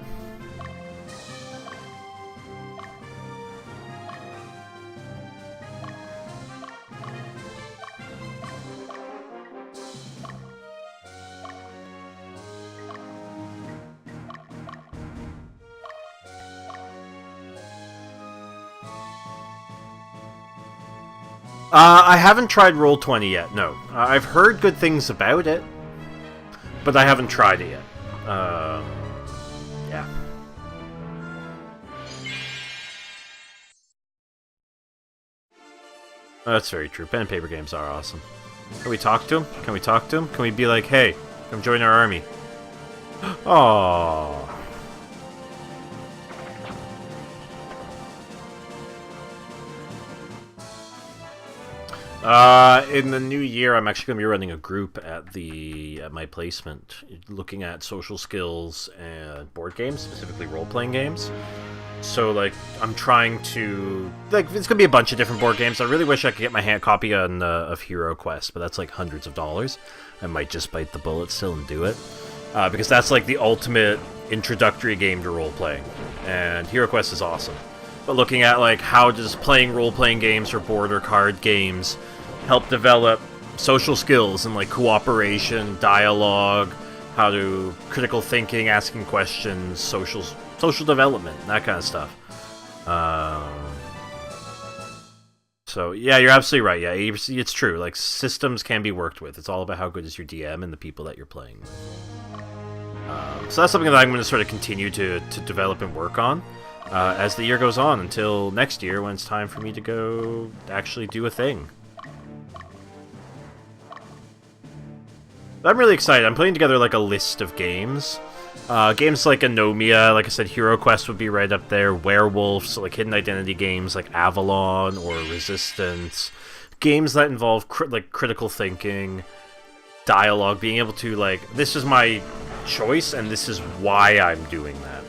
Speaker 1: I haven't tried Roll20 yet, no. I've heard good things about it, but I haven't tried it yet. Yeah. That's very true. Pen and paper games are awesome. Can we talk to him? Can we talk to him? Can we be like, hey, come join our army? Aww. In the new year, I'm actually going to be running a group at my placement, looking at social skills and board games, specifically role-playing games. So, like, I'm trying to... Like, it's going to be a bunch of different board games. I really wish I could get my hand copy of Hero Quest, but that's, like, hundreds of dollars. I might just bite the bullet still and do it. Because that's, like, the ultimate introductory game to role-playing. And Hero Quest is awesome. But looking at, like, how does playing role-playing games or board or card games help develop social skills and, like, cooperation, dialogue, how to critical thinking, asking questions, social development, that kind of stuff. So, yeah, you're absolutely right. Yeah, it's true. Like, systems can be worked with. It's all about how good is your DM and the people that you're playing with. So that's something that I'm going to sort of continue to develop and work on as the year goes on, until next year when it's time for me to go actually do a thing. But I'm really excited. I'm putting together, like, a list of games. Games like Anomia, like I said, Hero Quest would be right up there. Werewolves, like hidden identity games like Avalon or Resistance. Games that involve critical thinking, dialogue, being able to, like, this is my choice and this is why I'm doing that.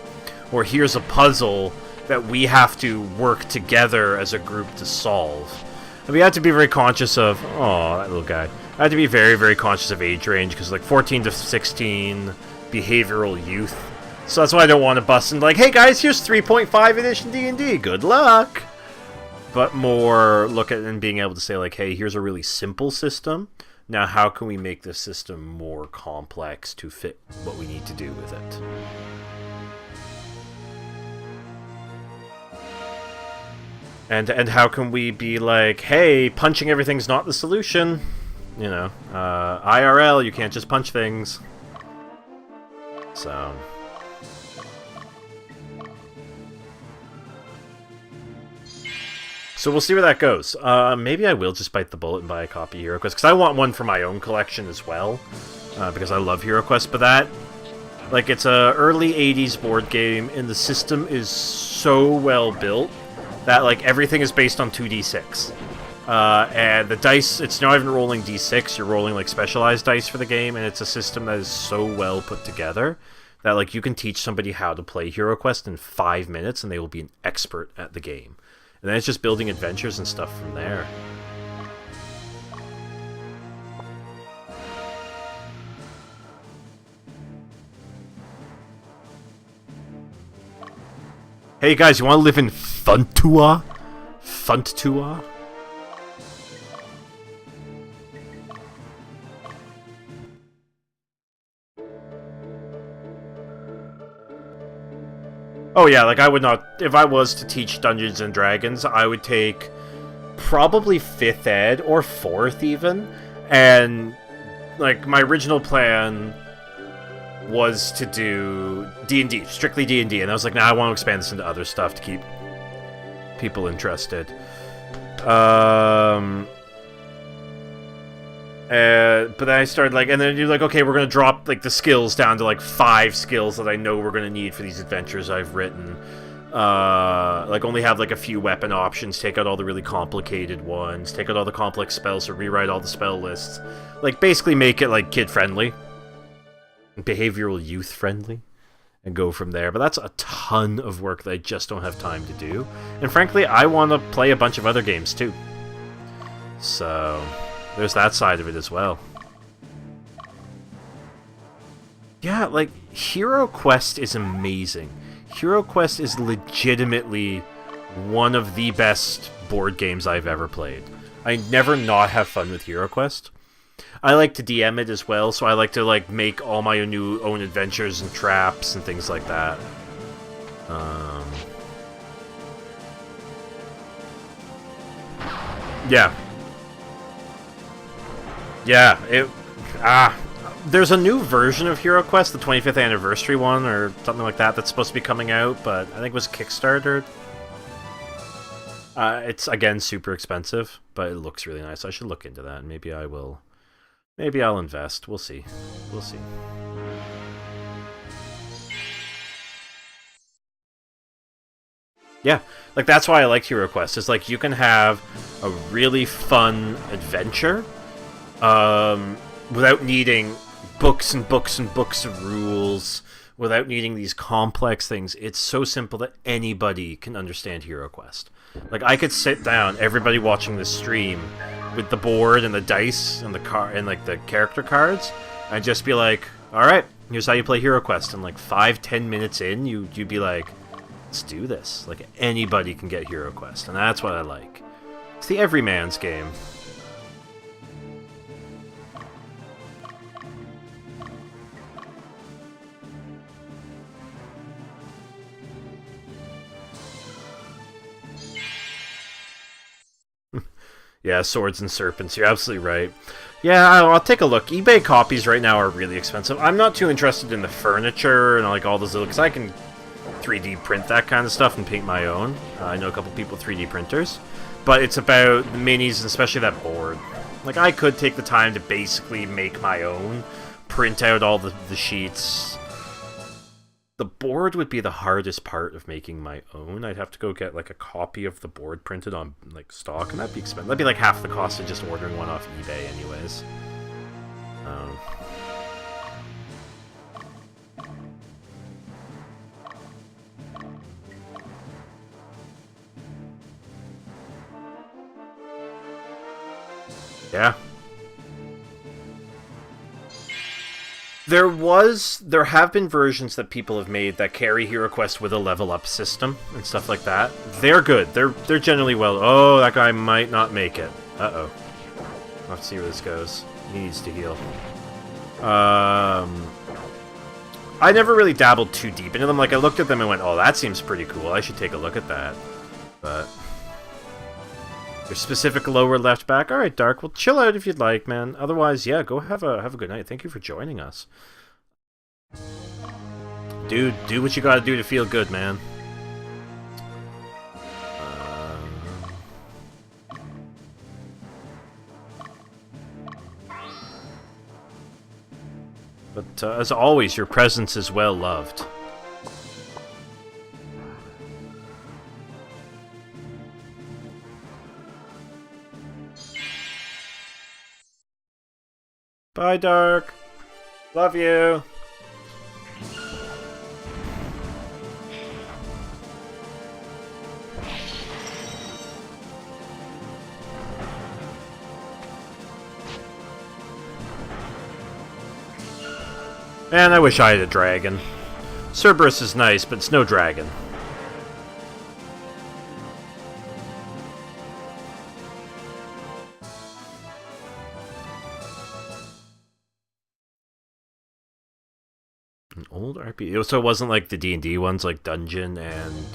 Speaker 1: Or here's a puzzle that we have to work together as a group to solve. And we have to be very conscious of... Oh, that little guy. I have to be very, very conscious of age range, because, like, 14 to 16... behavioral youth. So that's why I don't want to bust in like, hey guys, here's 3.5 edition D&D, good luck! But more look at it and being able to say, like, hey, here's a really simple system. Now how can we make this system more complex to fit what we need to do with it? And how can we be like, hey, punching everything's not the solution. You know, IRL, you can't just punch things. So we'll see where that goes. Maybe I will just bite the bullet and buy a copy of Hero Quest, because I want one for my own collection as well, because I love Hero Quest. But that, like, it's a early 80s board game, and the system is so well built that, like, everything is based on 2d6. And the dice, it's not even rolling d6, you're rolling like specialized dice for the game, and it's a system that is so well put together that like you can teach somebody how to play Hero Quest in 5 minutes and they will be an expert at the game. And then it's just building adventures and stuff from there. Hey guys, you want to live in Funtua? Funtua? Oh yeah, like I would not, if I was to teach Dungeons and Dragons, I would take probably 5th ed or 4th even, and like my original plan was to do D&D, strictly D&D, and I was like, nah, I want to expand this into other stuff to keep people interested. But then I started like, and then you're like, okay, we're gonna drop like the skills down to like 5 skills that I know we're gonna need for these adventures I've written. Like only have like a few weapon options, take out all the really complicated ones, take out all the complex spells, so rewrite all the spell lists. Like basically make it like kid friendly, behavioral youth friendly, and go from there. But that's a ton of work that I just don't have time to do. And frankly, I want to play a bunch of other games too. So there's that side of it as well. Yeah, like, Hero Quest is amazing. Hero Quest is legitimately one of the best board games I've ever played. I never not have fun with Hero Quest. I like to DM it as well, so I like to, like, make all my own adventures and traps and things like that. Yeah. Yeah, there's a new version of Hero Quest, the 25th anniversary one, or something like that, that's supposed to be coming out, but I think it was Kickstarter. It's, again, super expensive, but it looks really nice. I should look into that, and maybe I will. Maybe I'll invest. We'll see. We'll see. Yeah, like, that's why I like Hero Quest. It's like, you can have a really fun adventure, without needing books and books and books of rules, without needing these complex things. It's so simple that anybody can understand Hero Quest. Like, I could sit down, everybody watching this stream, with the board and the dice and the and like the character cards, and just be like, alright, here's how you play Hero Quest. And like 5-10 minutes in, you'd be like, let's do this. Like, anybody can get Hero Quest, and that's what I like. It's the everyman's game. Yeah, Swords and Serpents, you're absolutely right. Yeah, I'll take a look. eBay copies right now are really expensive. I'm not too interested in the furniture and like all those little, because I can 3D print that kind of stuff and paint my own. I know a couple people with 3D printers. But it's about the minis, and especially that board. Like, I could take the time to basically make my own, print out all the sheets. The board would be the hardest part of making my own. I'd have to go get like a copy of the board printed on like stock, and that'd be expensive. That'd be like half the cost of just ordering one off eBay anyways. Yeah. There have been versions that people have made that carry Hero Quest with a level up system and stuff like that. They're good. They're generally well. Oh, that guy might not make it. Uh-oh. I'll have to see where this goes. He needs to heal. I never really dabbled too deep into them. Like, I looked at them and went, oh, that seems pretty cool. I should take a look at that. But your specific lower left back. All right, Dark. Well, chill out if you'd like, man. Otherwise, yeah, go have a good night. Thank you for joining us. Dude, do what you gotta do to feel good, man. But as always, your presence is well loved. Bye, Dark. Love you. Man, I wish I had a dragon. Cerberus is nice, but it's no dragon. An old RPG. So it wasn't like the D&D ones, like Dungeon and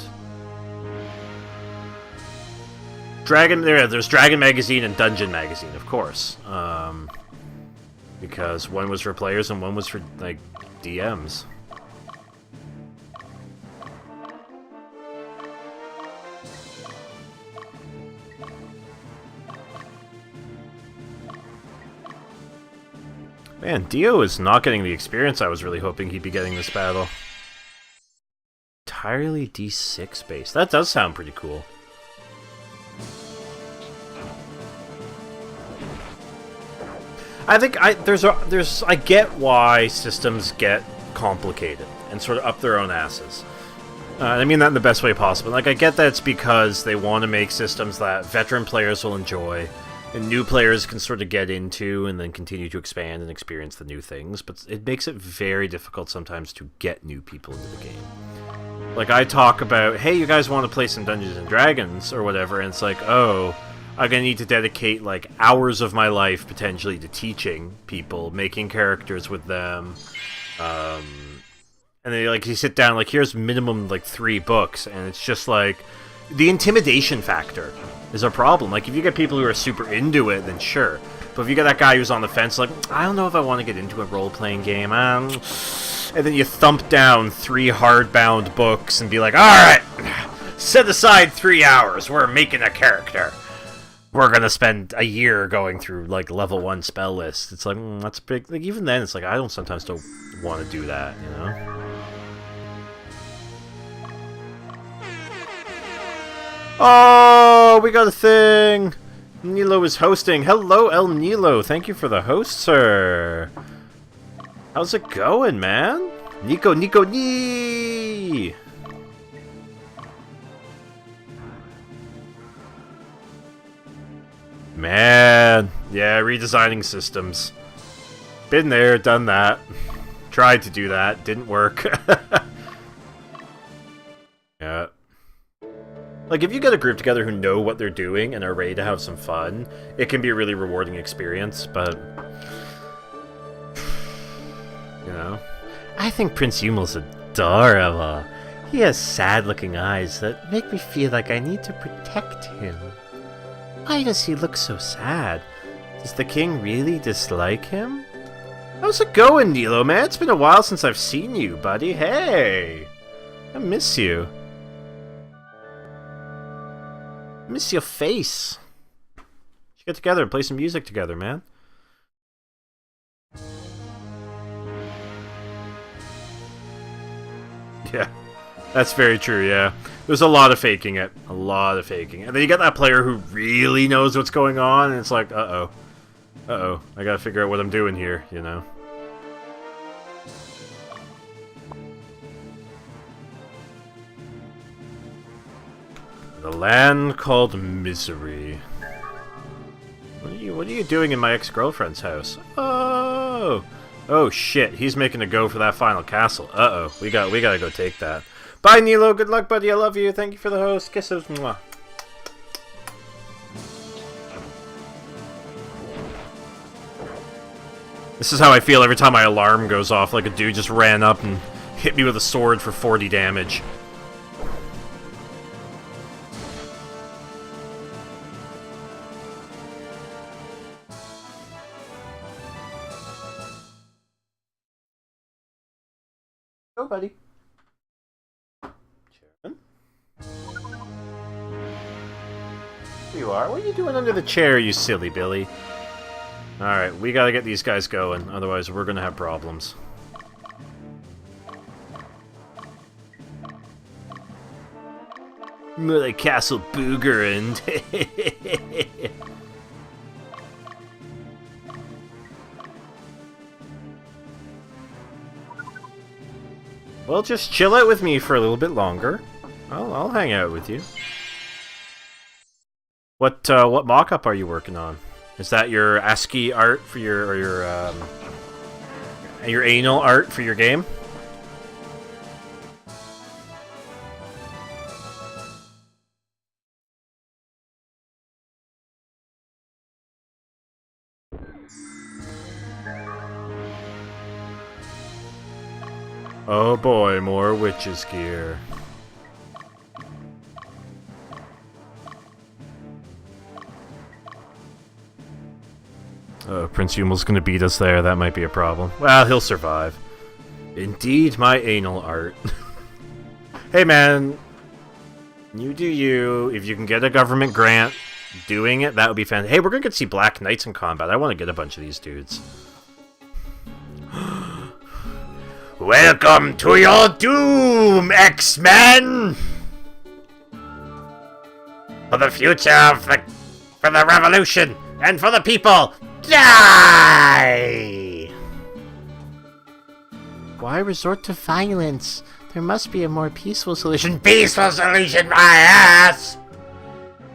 Speaker 1: Dragon. There's Dragon Magazine and Dungeon Magazine, of course. Because one was for players and one was for like DMs. Man, Dio is not getting the experience I was really hoping he'd be getting this battle. Entirely D6 base. That does sound pretty cool. I think I get why systems get complicated and sort of up their own asses. I mean that in the best way possible. Like, I get that it's because they want to make systems that veteran players will enjoy and new players can sort of get into and then continue to expand and experience the new things, but it makes it very difficult sometimes to get new people into the game. Like, I talk about, hey, you guys want to play some Dungeons and Dragons or whatever, and it's like, oh, I'm gonna need to dedicate like hours of my life potentially to teaching people, making characters with them, and then like you sit down, like here's minimum like 3 books, and it's just like the intimidation factor is a problem. Like if you get people who are super into it, then sure, but if you get that guy who's on the fence, like I don't know if I want to get into a role-playing game, and then you thump down 3 hardbound books and be like, all right, set aside 3 hours, we're making a character. We're gonna spend a year going through like level 1 spell lists. It's like that's big. Like even then, it's like I sometimes don't want to do that, you know. Oh, we got a thing. Nilo is hosting. Hello, El Nilo. Thank you for the host, sir. How's it going, man? Nico. Man, yeah, redesigning systems. Been there, done that. Tried to do that, didn't work. Yeah. Like, if you get a group together who know what they're doing and are ready to have some fun, it can be a really rewarding experience, but... You know? I think Prince Yumel's adorable. He has sad-looking eyes that make me feel like I need to protect him. Why does he look so sad? Does the king really dislike him? How's it going, Nilo, man? It's been a while since I've seen you, buddy. Hey! I miss you. I miss your face. We should get together and play some music together, man. Yeah. That's very true, yeah. There's a lot of faking it. A lot of faking it. And then you get that player who really knows what's going on, and it's like, uh-oh. Uh-oh. I gotta figure out what I'm doing here, you know? The land called Misery. What are you doing in my ex-girlfriend's house? Oh! Oh, shit. He's making a go for that final castle. Uh-oh. We gotta go take that. Bye, Nilo. Good luck, buddy. I love you. Thank you for the host. Kisses. Mwah. This is how I feel every time my alarm goes off. Like a dude just ran up and hit me with a sword for 40 damage. Go, buddy. You are? What are you doing under the chair, you silly Billy? Alright, we gotta get these guys going, otherwise we're gonna have problems. More like Castle Boogerand. Well, just chill out with me for a little bit longer. I'll hang out with you. What mock-up are you working on? Is that your ASCII art for your anal art for your game? Oh boy, more witches gear. Oh, Prince Yumel's gonna beat us there, that might be a problem. Well, he'll survive. Indeed, my anal art. Hey man, you do you. If you can get a government grant doing it, that would be fantastic. Hey, we're gonna get to see Black Knights in combat. I want to get a bunch of these dudes. Welcome to your doom, X-Men! For the future, for the revolution, and for the people, die! Why resort to violence? There must be a more peaceful solution. Peaceful solution, my ass!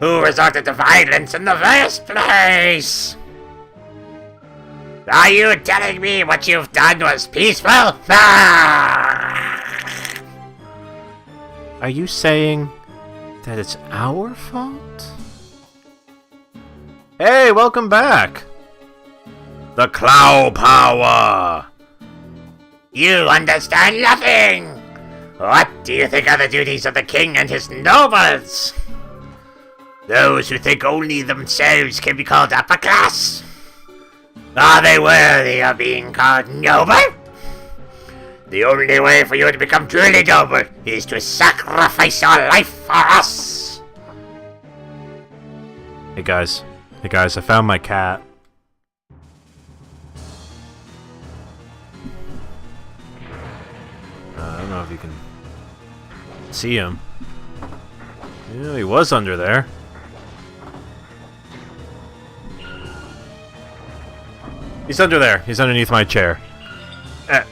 Speaker 1: Who resorted to violence in the first place? Are you telling me what you've done was peaceful? Ah! Are you saying that it's our fault? Hey, welcome back! The Clow Power! You understand nothing! What do you think are the duties of the king and his nobles? Those who think only themselves can be called upper class? Are they worthy of being called noble? The only way for you to become truly noble is to sacrifice your life for us! Hey guys, I found my cat. I don't know if you can see him. Yeah, he was under there. He's under there. He's underneath my chair. Hi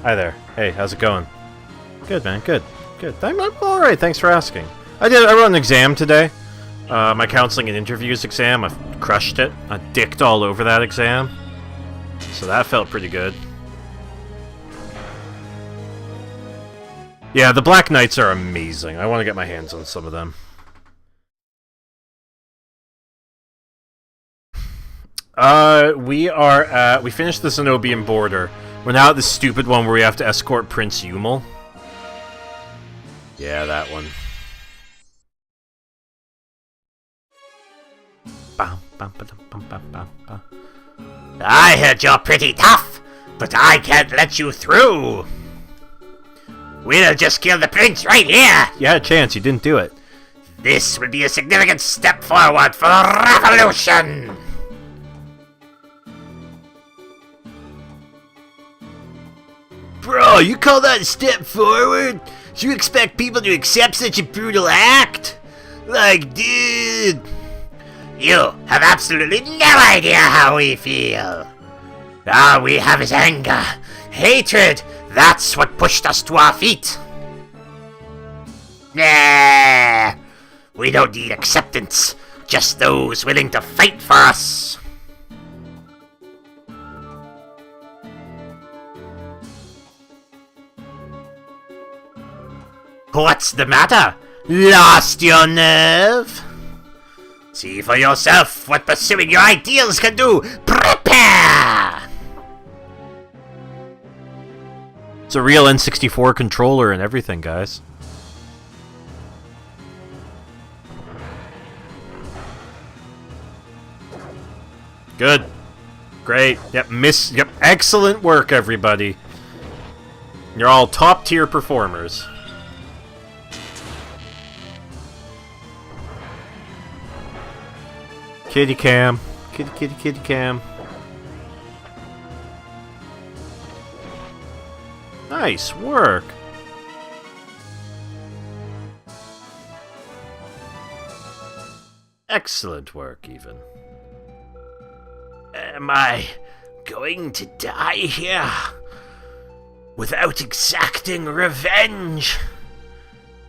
Speaker 1: there. Hey, how's it going? Good, man. Good. I'm alright. Thanks for asking. I wrote an exam today. My counseling and interviews exam. I crushed it. I dicked all over that exam. So that felt pretty good. Yeah, the Black Knights are amazing. I want to get my hands on some of them. We finished the Zenobian border. We're now at this stupid one where we have to escort Prince Yumel. Yeah, that one. I heard you're pretty tough, but I can't let you through. We'll just kill the prince right here. You had a chance, you didn't do it. This would be a significant step forward for the revolution. Bro, you call that a step forward? Do you expect people to accept such a brutal act? Like, dude... You have absolutely no idea how we feel. All we have is anger, hatred. That's what pushed us to our feet. Nah, we don't need acceptance. Just those willing to fight for us. What's the matter? Lost your nerve? See for yourself what pursuing your ideals can do! Prepare! It's a real N64 controller and everything, guys. Good. Great. Yep, excellent work, everybody. You're all top-tier performers. Kitty cam. Kitty cam. Nice work. Excellent work, even.
Speaker 4: Am I going to die here without exacting revenge?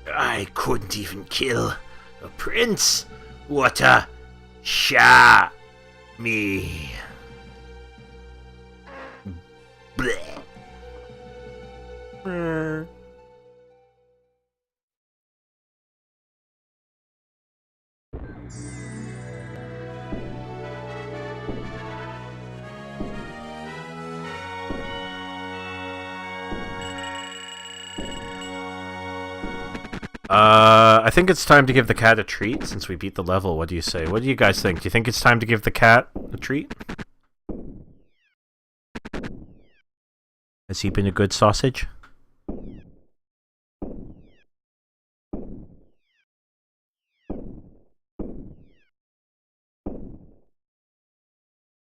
Speaker 4: I couldn't even kill a prince. What a me. Bleh.
Speaker 1: I think it's time to give the cat a treat since we beat the level. What do you say? What do you guys think? Do you think it's time to give the cat a treat? Has he been a good sausage?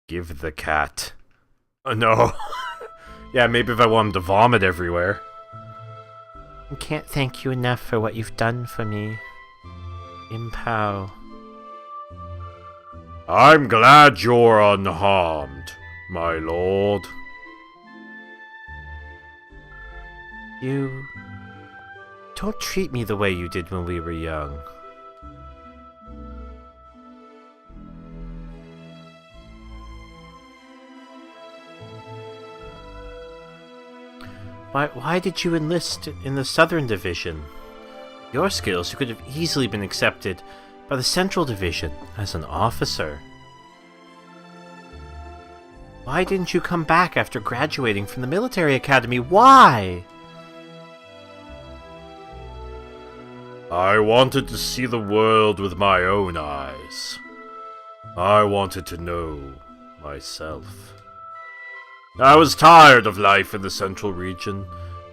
Speaker 1: Give the cat. Oh no. Yeah, maybe if I want him to vomit everywhere. I can't thank you enough for what you've done for me. Impow. I'm glad you're unharmed, my lord. You... don't treat me the way you did when we were young. Why did you enlist in the Southern Division? Your skills could have easily been accepted by the Central Division as an officer. Why didn't you come back after graduating from the military academy? Why? I wanted to see the world with my own eyes. I wanted to know myself. I was tired of life in the Central Region,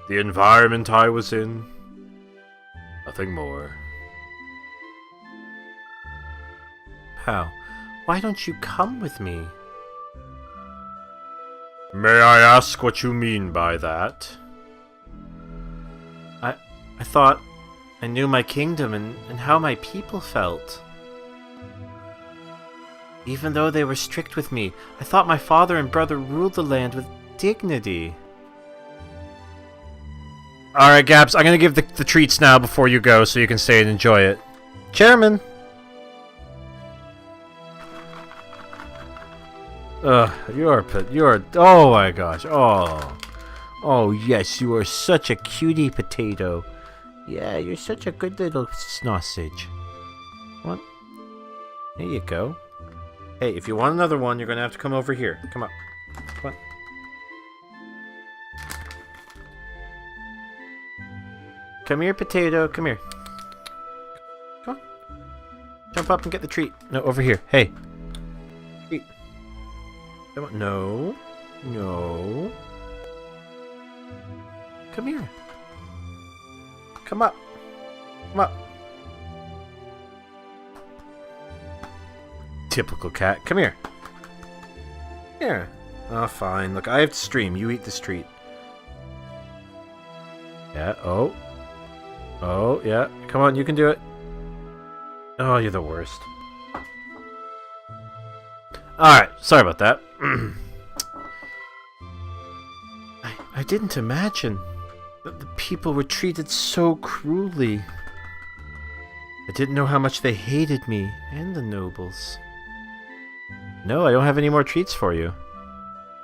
Speaker 1: the environment I was in. Nothing more. How? Why don't you come with me? May I ask what you mean by that? I thought I knew my kingdom and how my people felt. Even though they were strict with me, I thought my father and brother ruled the land with dignity. Alright, Gabs, I'm gonna give the treats now before you go so you can stay and enjoy it. Chairman! You're, oh my gosh, oh yes, you are such a cutie potato. Yeah, you're such a good little sausage. What? There you go. Hey, if you want another one, you're gonna have to come over here. Come on. Come on. Come here, potato. Come here. Come on. Jump up and get the treat. No, over here. Hey. Treat. Come on. No. No. Come here. Come up. Come up. Typical cat. Come here. Here. Oh, fine. Look, I have to stream. You eat this treat. Yeah. Oh. Oh, yeah. Come on, you can do it. Oh, you're the worst. Alright, sorry about that. I didn't imagine that the people were treated so cruelly. I didn't know how much they hated me and the nobles. No, I don't have any more treats for you.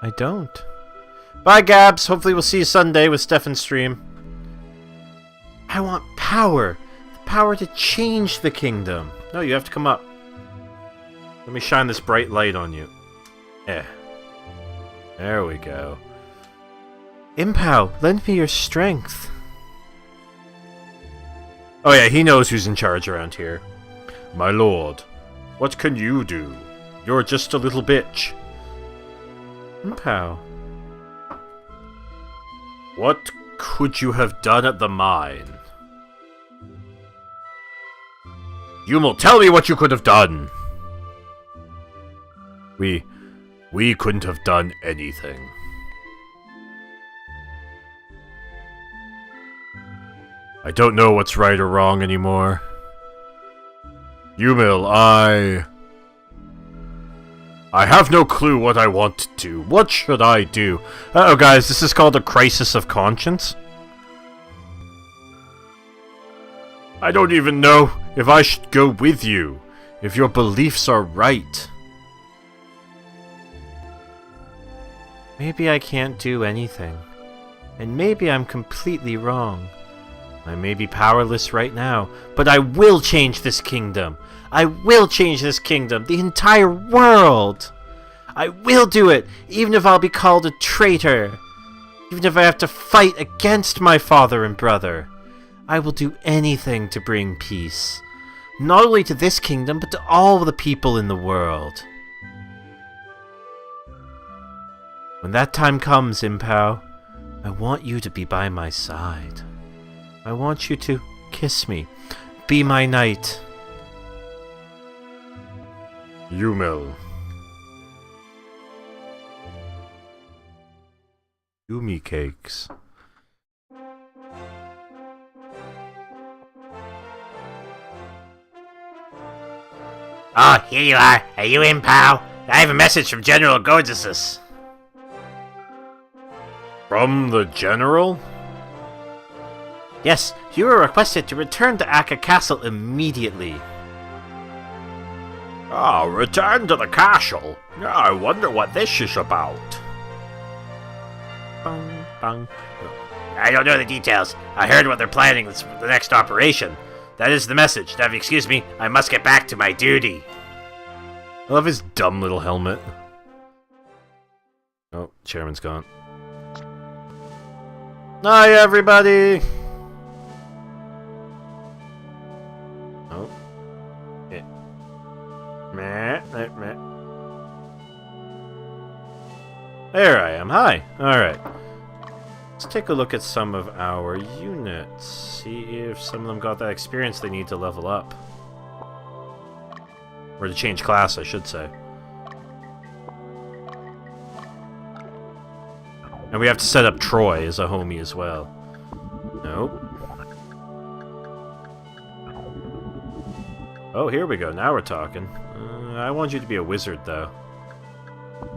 Speaker 1: I don't. Bye, Gabs. Hopefully we'll see you Sunday with Stefan's stream. I want power. The power to change the kingdom. No, you have to come up. Let me shine this bright light on you. Yeah. There we go. Impow, lend me your strength. Oh yeah, he knows who's in charge around here. My lord, what can you do? You're just a little bitch. Impow. What could you have done at the mine? You will tell me what you could have done. We couldn't have done anything. I don't know what's right or wrong anymore. Yumil, I have no clue what I want to do. What should I do? Uh-oh, guys, this is called a crisis of conscience. I don't even know if I should go with you, if your beliefs are right. Maybe I can't do anything. And maybe I'm completely wrong. I may be powerless right now, but I will change this kingdom. I will change this kingdom, the entire world. I will do it, even if I'll be called a traitor. Even if I have to fight against my father and brother. I will do anything to bring peace. Not only to this kingdom, but to all the people in the world. When that time comes, Impao, I want you to be by my side. I want you to kiss me. Be my knight. Yumel. Yumi cakes.
Speaker 4: Oh, here you are. Are you in, pal? I have a message from General Gorgesus.
Speaker 1: From the General?
Speaker 4: Yes, you were requested to return to Akka Castle immediately.
Speaker 1: Ah, return to the castle? I wonder what this is about.
Speaker 4: Bung, bung. I don't know the details. I heard what they're planning the next operation. That is the message. Now, if you excuse me, I must get back to my duty.
Speaker 1: I love his dumb little helmet. Oh, chairman's gone. Hi, everybody! Oh. Yeah. Meh, meh, meh. There I am. Hi. Alright. Let's take a look at some of our units. See if some of them got that experience they need to level up. Or to change class, I should say. And we have to set up Troy as a homie as well. Nope. Oh, here we go. Now we're talking. I want you to be a wizard, though.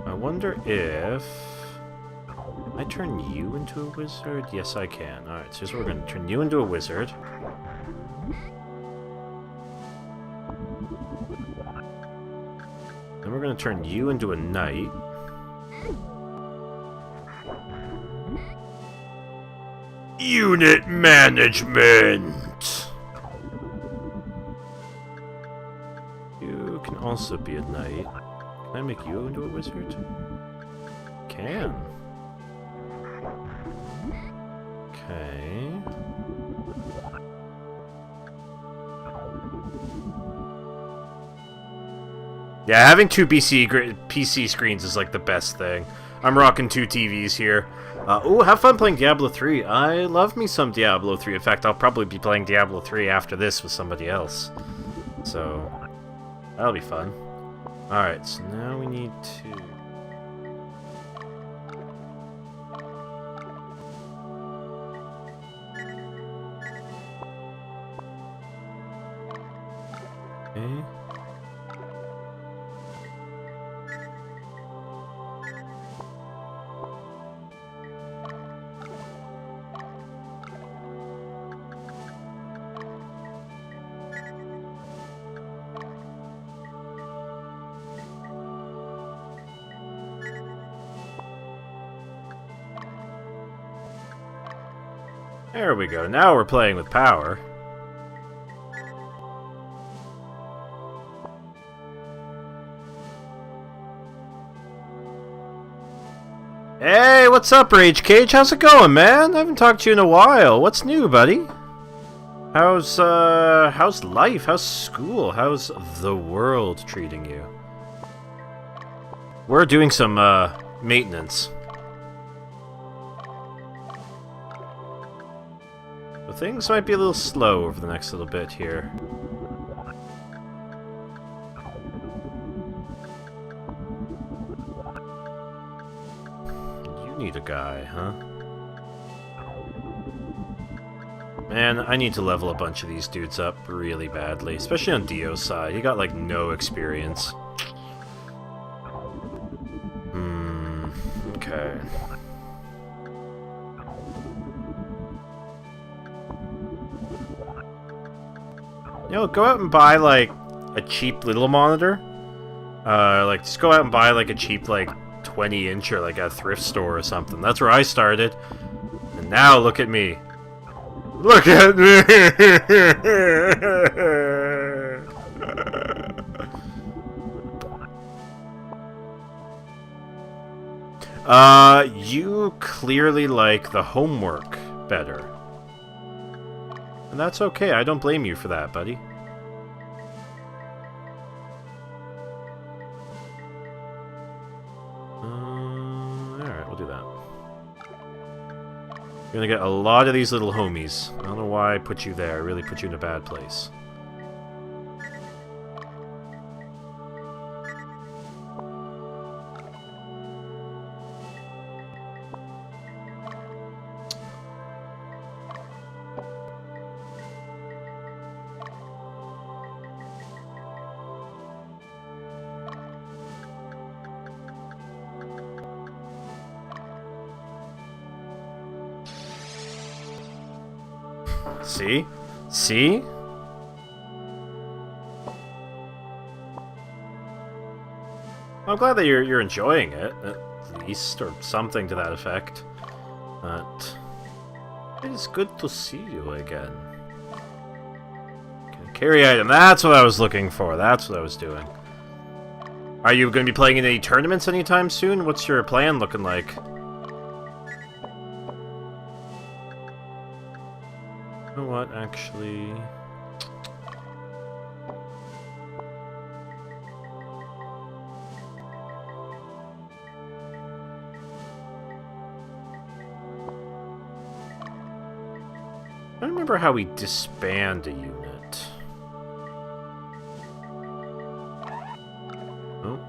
Speaker 1: I wonder if... Can I turn you into a wizard? Yes, I can. Alright, so here's what we're going to turn you into a wizard. Then we're going to turn you into a knight. Unit management! You can also be a knight. Can I make you into a wizard? Can. Okay. Yeah, having two PC screens is like the best thing. I'm rocking 2 TVs here. Ooh, have fun playing Diablo 3. I love me some Diablo 3. In fact, I'll probably be playing Diablo 3 after this with somebody else. So, that'll be fun. Alright, so now we need to... Okay. There we go. Now we're playing with power. Hey, what's up, Rage Cage? How's it going, man? I haven't talked to you in a while. What's new, buddy? How's life? How's school? How's the world treating you? We're doing some, maintenance. So things might be a little slow over the next little bit here. Need a guy, huh? Man, I need to level a bunch of these dudes up really badly, especially on Dio's side. He got like no experience. Alright. You know, go out and buy, like, a cheap little monitor. Like, just go out and buy, like, a cheap, like, 20-inch or, like, a thrift store or something. That's where I started. And now, look at me. Look at me! You clearly like the homework better. And that's okay, I don't blame you for that, buddy. Alright, we'll do that. You're gonna get a lot of these little homies. I don't know why I put you there, I really put you in a bad place. See? See? I'm glad that you're enjoying it, at least, or something to that effect. But it is good to see you again. Okay, carry item, that's what I was looking for, that's what I was doing. Are you going to be playing in any tournaments anytime soon? What's your plan looking like? You know what, actually... I don't remember how we disband a unit. Oh.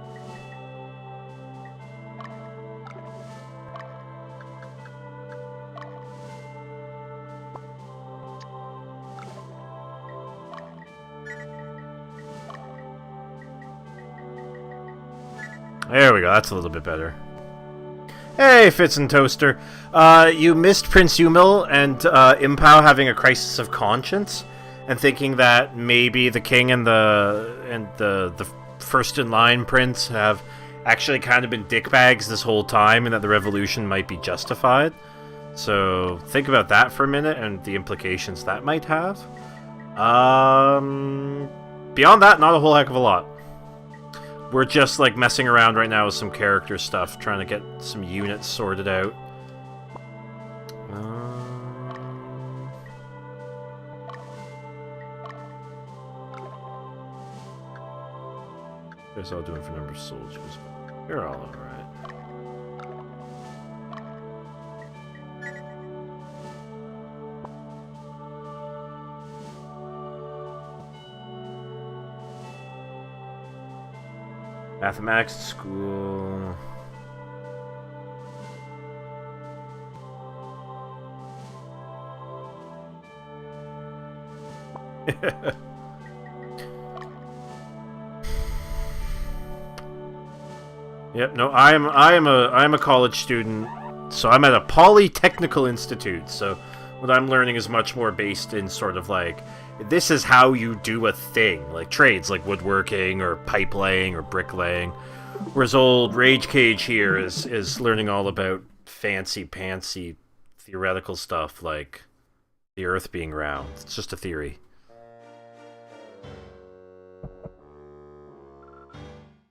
Speaker 1: There we go, that's a little bit better. Hey, Fitz and Toaster. You missed Prince Umil and Impao having a crisis of conscience, and thinking that maybe the king and the first in line prince have actually kind of been dickbags this whole time, and that the revolution might be justified. So think about that for a minute and the implications that might have. Beyond that, not a whole heck of a lot. We're just, like, messing around right now with some character stuff, trying to get some units sorted out. Guess all doing for number of soldiers. You're all alright. Mathematics school. Yep, no, I am a college student, so I'm at a polytechnical institute, so what I'm learning is much more based in sort of like, this is how you do a thing, like trades, like woodworking, or pipe laying, or bricklaying, whereas old Rage Cage here is learning all about fancy-pantsy theoretical stuff, like the Earth being round. It's just a theory.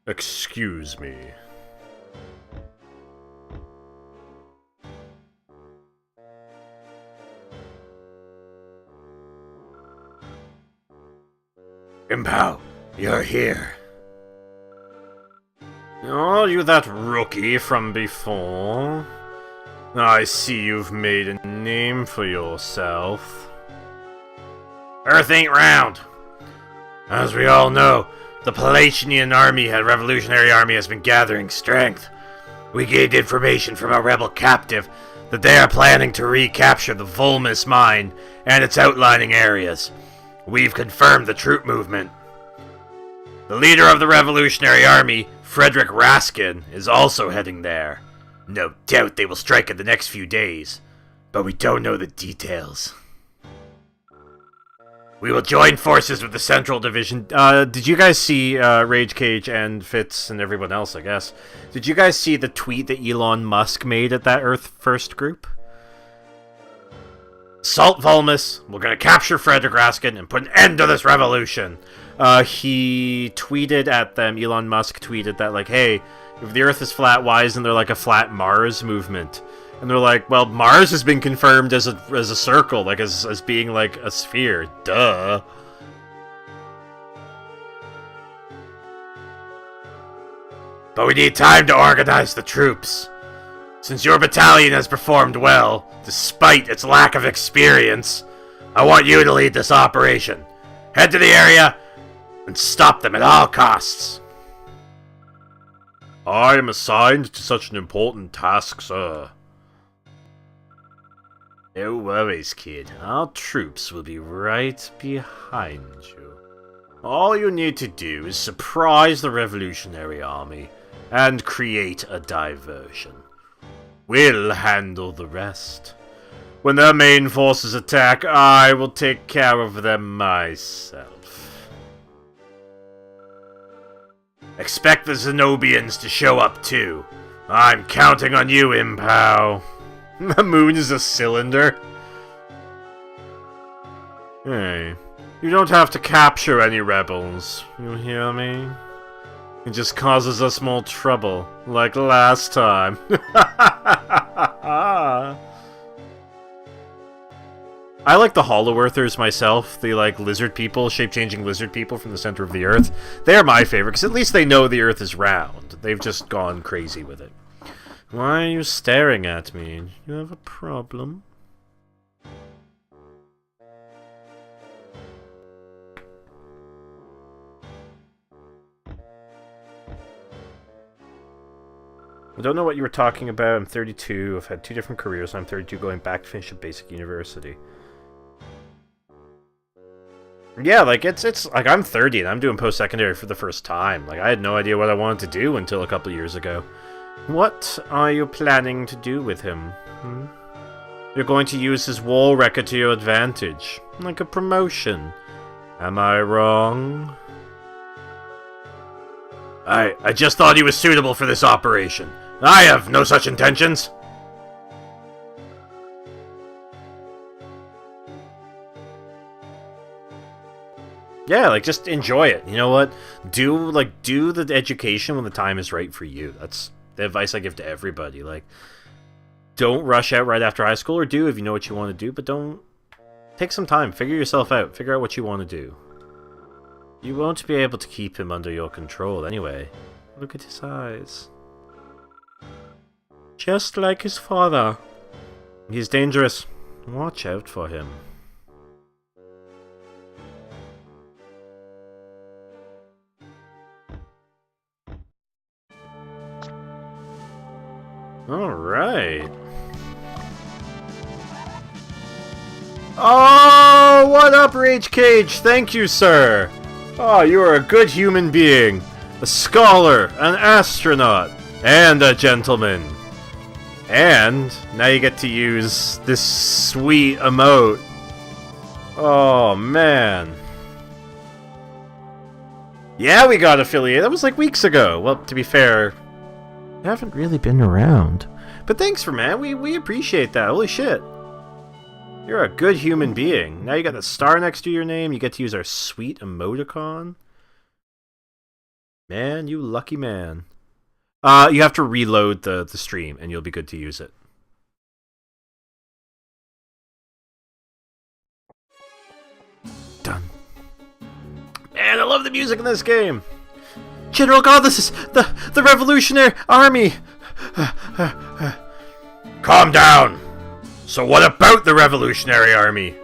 Speaker 1: Excuse me. Impao, you're here. Oh, you that rookie from before. I see you've made a name for yourself. Earth ain't round. As we all know, the revolutionary army has been gathering strength. We gained information from a rebel captive that they are planning to recapture the Volmus mine and its outlying areas. We've confirmed the troop movement. The leader of the Revolutionary Army, Frederick Raskin, is also heading there.
Speaker 4: No doubt they will strike in the next few days, but we don't know the details. We will join forces with the Central Division.
Speaker 1: Did you guys see, Rage Cage and Fitz and everyone else, I guess? Did you guys see the tweet that Elon Musk made at that Earth First group?
Speaker 4: Salt Volmus, we're gonna capture Frederick Raskin and put an end to this revolution.
Speaker 1: He tweeted at them, Elon Musk tweeted that, like, hey, if the Earth is flat, why isn't there, like, a flat Mars movement? And they're like, well, Mars has been confirmed as a circle, like, as being, like, a sphere. Duh.
Speaker 4: But we need time to organize the troops. Since your battalion has performed well, despite its lack of experience, I want you to lead this operation. Head to the area and stop them at all costs.
Speaker 1: I am assigned to such an important task, sir.
Speaker 4: No worries, kid. Our troops will be right behind you.
Speaker 1: All you need to do is surprise the Revolutionary Army and create a diversion. We'll handle the rest. When their main forces attack, I will take care of them myself.
Speaker 4: Expect the Zenobians to show up too. I'm counting on you, Impow.
Speaker 1: The moon is a cylinder. Hey, you don't have to capture any rebels. You hear me? It just causes us more trouble, like last time. I like the Hollow Earthers myself, the, like, lizard people, shape-changing lizard people from the center of the Earth. They're my favorite, because at least they know the Earth is round. They've just gone crazy with it. Why are you staring at me? You have a problem? I don't know what you were talking about. I'm 32. I've had 2 different careers. I'm 32 going back to finish a basic university. Yeah, like, it's like, I'm 30 and I'm doing post-secondary for the first time. Like, I had no idea what I wanted to do until a couple years ago. What are you planning to do with him? You're going to use his wall wrecker to your advantage. Like a promotion. Am I wrong?
Speaker 4: I just thought he was suitable for this operation. I have no such intentions.
Speaker 1: Yeah, like, just enjoy it. You know what? Do the education when the time is right for you. That's the advice I give to everybody. Like, don't rush out right after high school, or do if you know what you want to do, but don't... Take some time. Figure yourself out. Figure out what you want to do. You won't be able to keep him under your control anyway. Look at his eyes. Just like his father. He's dangerous. Watch out for him. Alright. Oh, what up, Rage Cage? Thank you, sir. Oh, you are a good human being. A scholar, an astronaut, and a gentleman. And now you get to use this sweet emote. Oh, man. Yeah, we got affiliated. That was like weeks ago. Well, to be fair, I haven't really been around. But thanks for, man. We appreciate that. Holy shit. You're a good human being. Now you got the star next to your name. You get to use our sweet emoticon. Man, you lucky man. You have to reload the stream, and you'll be good to use it. Done. Man, I love the music in this game. General God, this is the Revolutionary Army.
Speaker 4: Calm down. So what about the Revolutionary Army?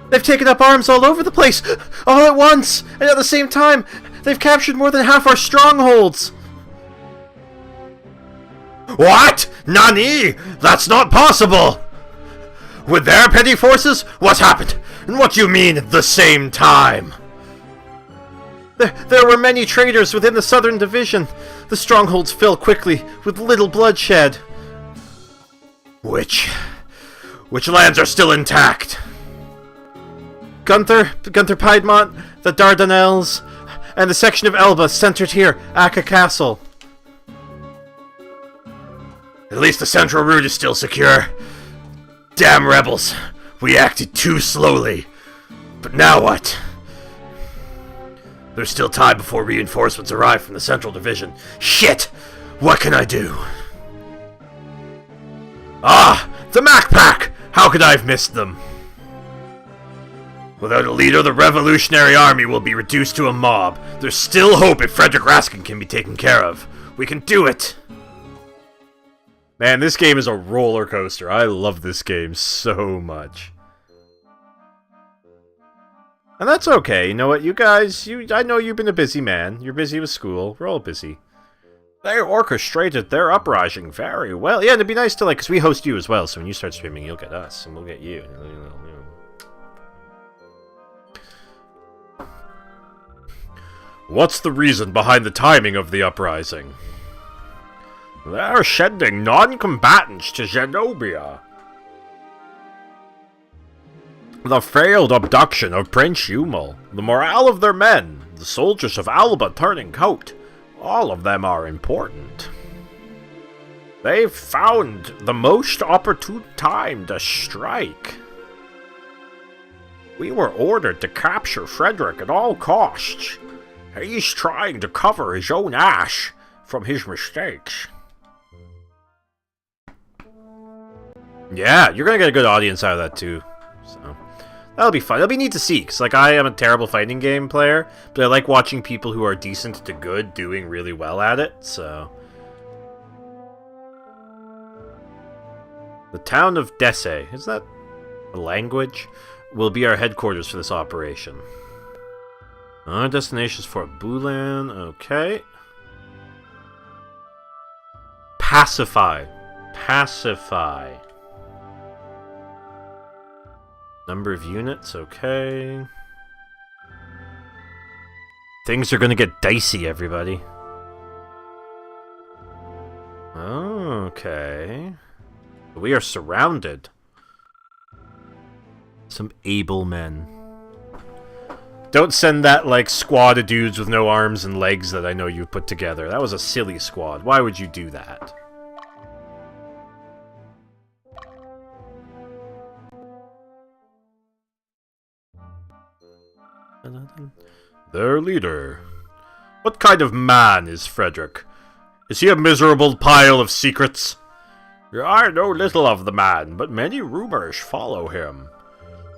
Speaker 1: They've taken up arms all over the place, all at once, and at the same time, they've captured more than half our strongholds.
Speaker 4: What? Nani? That's not possible! With their petty forces, what happened? And what do you mean at the same time?
Speaker 1: There were many traitors within the Southern Division. The strongholds fell quickly, with little bloodshed.
Speaker 4: Which lands are still intact?
Speaker 1: Gunther Piedmont, the Dardanelles, and the section of Elba centered here, Akka Castle.
Speaker 4: At least the central route is still secure. Damn rebels. We acted too slowly. But now what? There's still time before reinforcements arrive from the Central Division. Shit! What can I do? Ah! The MacPack! How could I have missed them? Without a leader, the Revolutionary Army will be reduced to a mob. There's still hope if Frederick Raskin can be taken care of. We can do it!
Speaker 1: Man, this game is a roller coaster. I love this game so much. And that's okay. You know what, you guys, I know you've been a busy man. You're busy with school. We're all busy. They orchestrated their uprising very well. Yeah, and it'd be nice to, like, because we host you as well, so when you start streaming, you'll get us, and we'll get you. What's the reason behind the timing of the uprising? They're sending non-combatants to Zenobia. The failed abduction of Prince Humel, the morale of their men, the soldiers of Alba turning coat, all of them are important. They've found the most opportune time to strike. We were ordered to capture Frederick at all costs. He's trying to cover his own ass from his mistakes. Yeah, you're gonna get a good audience out of that too. So that'll be fun. It'll be neat to see, because like, I am a terrible fighting game player, but I like watching people who are decent to good doing really well at it, so. The town of Desse, is that a language? Will be our headquarters for this operation. Our destination is Fort Bulan, okay. Pacify. Pacify. Number of units, okay. Things are gonna get dicey, everybody. Okay. We are surrounded. Some able men. Don't send that, like, squad of dudes with no arms and legs that I know you've put together. That was a silly squad. Why would you do that? Their leader. What kind of man is Frederick? Is he a miserable pile of secrets? I know little of the man, but many rumors follow him.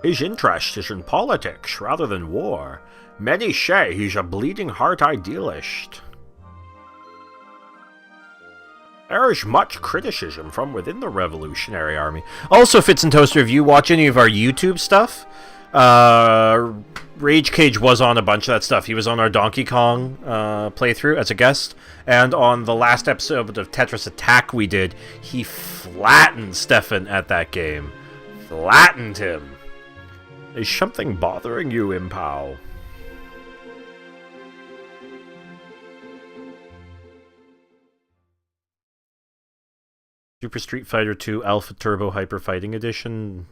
Speaker 1: His interest is in politics rather than war. Many say he's a bleeding heart idealist. There is much criticism from within the Revolutionary Army. Also, Fits and Toaster, if you watch any of our YouTube stuff, Rage Cage was on a bunch of that stuff. He was on our Donkey Kong playthrough as a guest, and on the last episode of Tetris Attack we did, he flattened Stefan at that game. Flattened him. Is something bothering you, Impow? Super Street Fighter 2 Alpha Turbo Hyper Fighting Edition.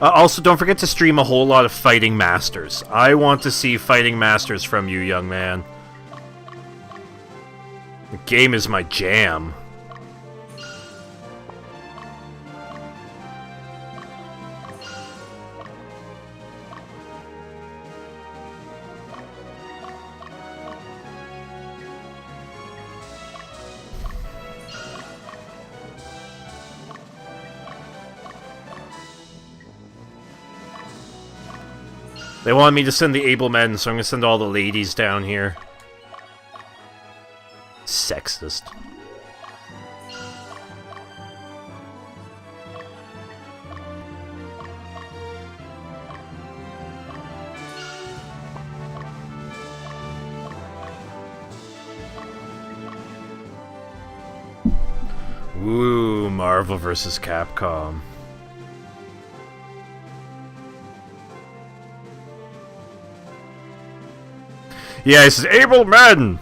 Speaker 1: Also, don't forget to stream a whole lot of Fighting Masters. I want to see Fighting Masters from you, young man. The game is my jam. They wanted me to send the able men, so I'm gonna send all the ladies down here. Sexist. Ooh, Marvel vs. Capcom. Yeah, he says, able men!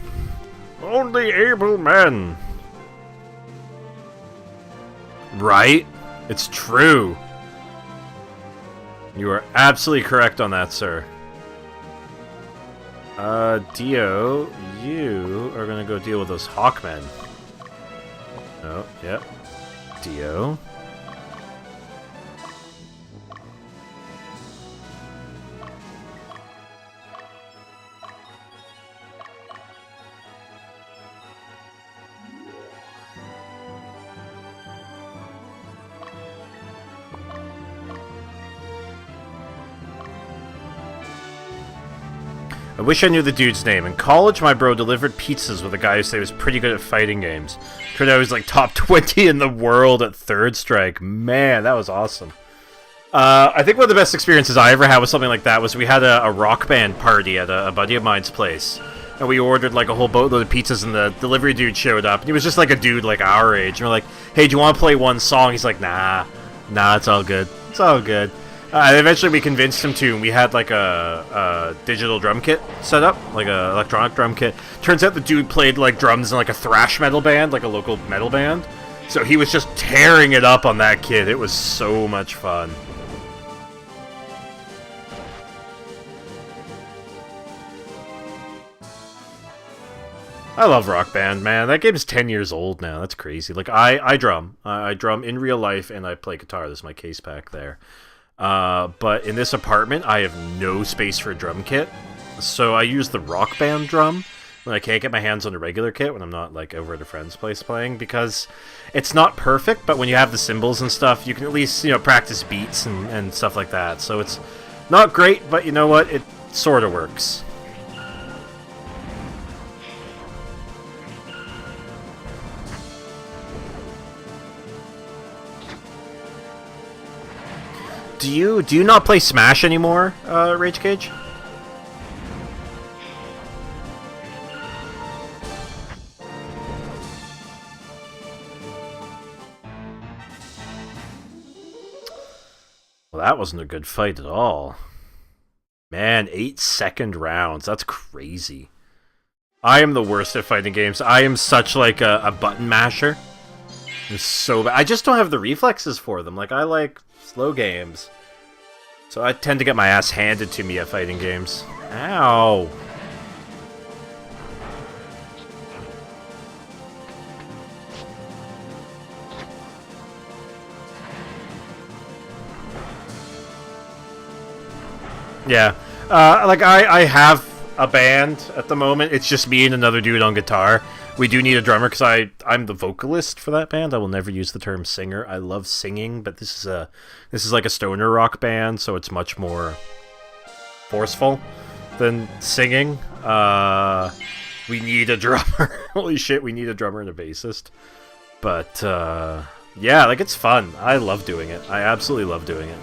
Speaker 1: Only able men! Right? It's true. You are absolutely correct on that, sir. Dio, you are gonna go deal with those Hawkmen. Oh, yep. Dio. I wish I knew the dude's name. In college, my bro delivered pizzas with a guy who said he was pretty good at fighting games. Turned out he was like top 20 in the world at Third Strike. Man, that was awesome. I think one of the best experiences I ever had with something like that was we had a rock band party at a buddy of mine's place. And we ordered like a whole boatload of pizzas and the delivery dude showed up. And he was just like a dude like our age. And we're like, hey, do you want to play one song? He's like, nah, it's all good. It's all good. And eventually we convinced him to, and we had like a digital drum kit set up, like a electronic drum kit. Turns out the dude played like drums in like a thrash metal band, like a local metal band. So he was just tearing it up on that kit. It was so much fun. I love Rock Band, man. That game's 10 years old now. That's crazy. Like, I drum. I drum in real life, and I play guitar. There's my case pack there. But in this apartment, I have no space for a drum kit. So I use the Rock Band drum when I can't get my hands on a regular kit, when I'm not, like, over at a friend's place playing, because it's not perfect, but when you have the cymbals and stuff, you can at least, you know, practice beats and stuff like that. So it's not great, but you know what? It sort of works. Do you not play Smash anymore, Rage Cage? Well, that wasn't a good fight at all. Man, 8-second rounds. That's crazy. I am the worst at fighting games. I am such like a button masher. It's so bad. I just don't have the reflexes for them. Like, I like slow games. So I tend to get my ass handed to me at fighting games. Ow. Yeah. Like, I have a band at the moment. It's just me and another dude on guitar. We do need a drummer because I'm the vocalist for that band. I will never use the term singer. I love singing, but this is like a stoner rock band, so it's much more forceful than singing. We need a drummer. Holy shit, we need a drummer and a bassist. But yeah, like, it's fun. I love doing it. I absolutely love doing it.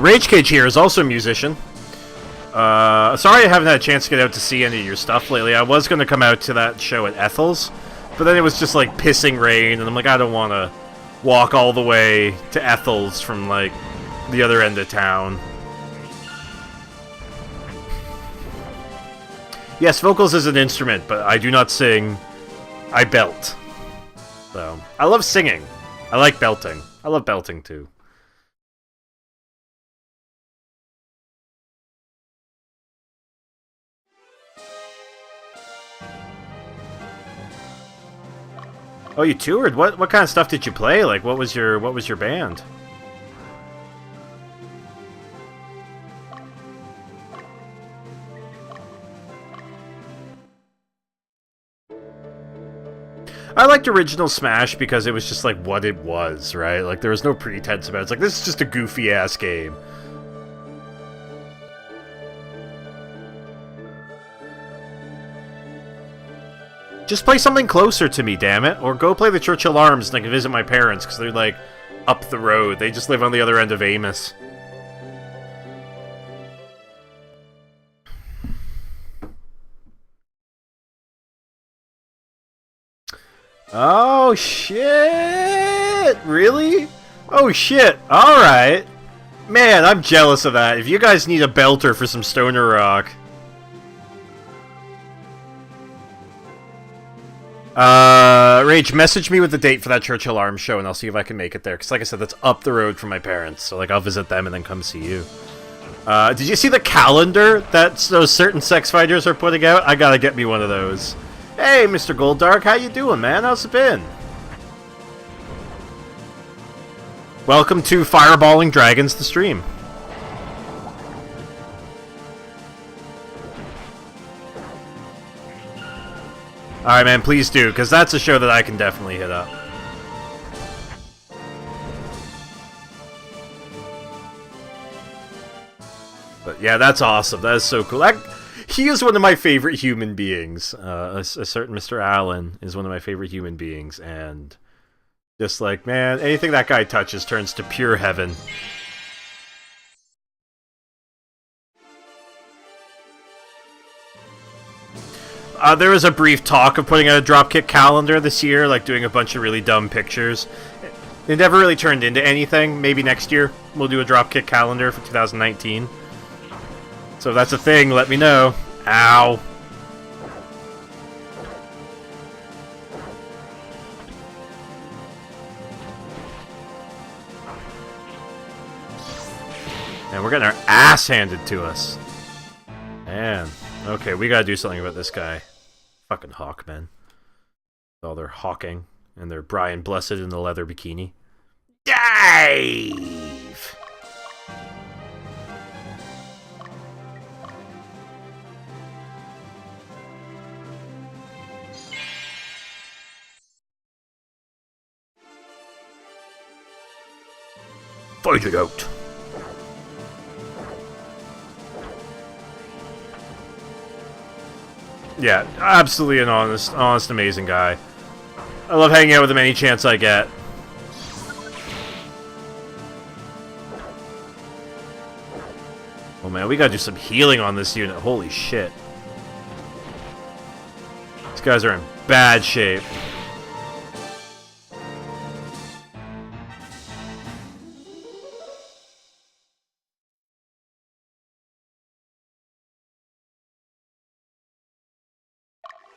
Speaker 1: Rage Cage here is also a musician. Sorry I haven't had a chance to get out to see any of your stuff lately. I was going to come out to that show at Ethel's, but then it was just like pissing rain, and I'm like, I don't want to walk all the way to Ethel's from like the other end of town. Yes, vocals is an instrument, but I do not sing. I belt. So, I love singing. I like belting. I love belting too. Oh, you toured? What kind of stuff did you play? Like, what was your band? I liked original Smash because it was just like what it was, right? Like, there was no pretense about it. It's like, this is just a goofy ass game. Just play something closer to me, damn it. Or go play the Churchill Arms and I can visit my parents, because they're, like, up the road. They just live on the other end of Amos. Oh, shit! Really? Oh, shit. Alright. Man, I'm jealous of that. If you guys need a belter for some stoner rock... Rage, message me with the date for that Churchill Arms show, and I'll see if I can make it there. Because, like I said, that's up the road from my parents. So, like, I'll visit them and then come see you. Did you see the calendar that those certain sex fighters are putting out? I gotta get me one of those. Hey, Mr. Goldark, how you doing, man? How's it been? Welcome to Fireballing Dragons, the stream. Alright, man, please do, because that's a show that I can definitely hit up. But yeah, that's awesome. That is so cool. He is one of my favorite human beings. A certain Mr. Allen is one of my favorite human beings, and just like, man, anything that guy touches turns to pure heaven. There was a brief talk of putting out a Dropkick calendar this year, like doing a bunch of really dumb pictures. It never really turned into anything. Maybe next year we'll do a Dropkick calendar for 2019. So if that's a thing, let me know. Ow. And we're getting our ass handed to us. Man. Okay, we gotta do something about this guy. Fucking Hawkmen. All their hawking and their Brian Blessed in the leather bikini. Dive! Fight it out. Yeah, absolutely an honest, amazing guy. I love hanging out with him any chance I get. Oh man, we gotta do some healing on this unit. Holy shit. These guys are in bad shape.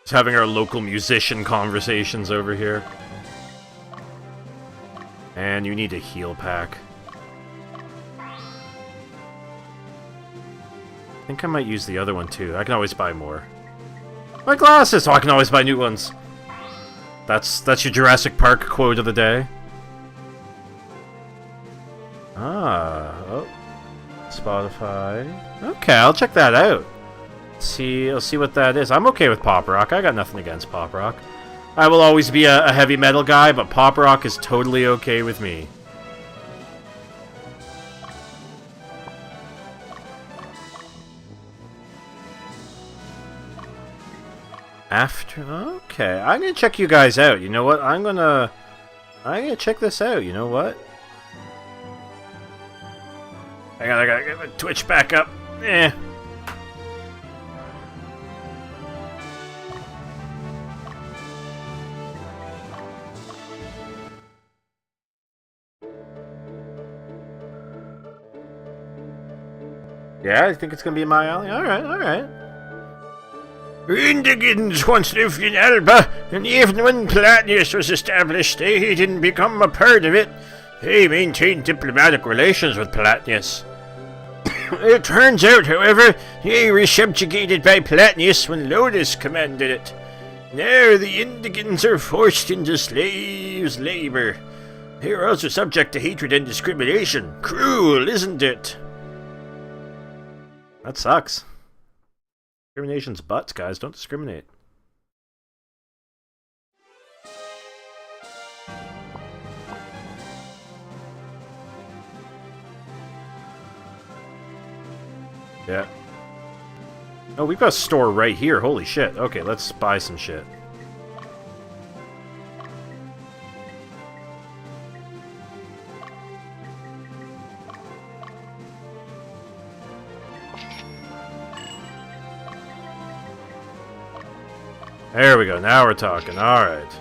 Speaker 1: Just having our local musician conversations over here. And you need a heal pack. I think I might use the other one too. I can always buy more. My glasses! Oh, I can always buy new ones. That's your Jurassic Park quote of the day. Oh. Spotify. Okay, I'll check that out. I'll see what that is. I'm okay with pop rock. I got nothing against pop rock. I will always be a heavy metal guy, but pop rock is totally okay with me. Okay, I'm gonna check you guys out. You know what? I'm gonna check this out. You know what? I gotta get my Twitch back up. Eh. Yeah, I think it's gonna be my alley. Alright, alright. Indigins once lived in Alba, and even when Platnius was established, they didn't become a part of it. They maintained diplomatic relations with Platnius. It turns out, however, they were subjugated by Platnius when Lodus commanded it. Now the Indigins are forced into slaves' labor. They are also subject to hatred and discrimination. Cruel, isn't it? That sucks. Discrimination's butts, guys. Don't discriminate. Yeah. Oh, we've got a store right here. Holy shit. Okay, let's buy some shit. There we go. Now we're talking. Alright.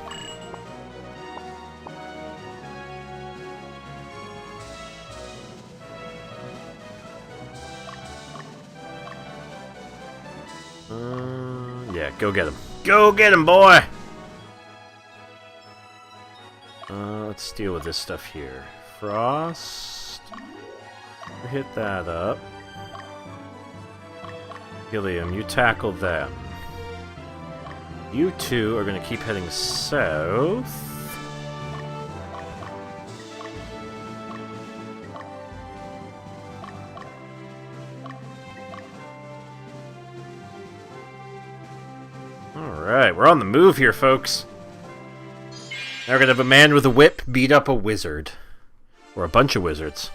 Speaker 1: Yeah, go get him. Go get him, boy! Let's deal with this stuff here. Frost. Hit that up. Helium, you tackle them. You two are going to keep heading south. Alright, we're on the move here, folks. Now we're going to have a man with a whip beat up a wizard. Or a bunch of wizards.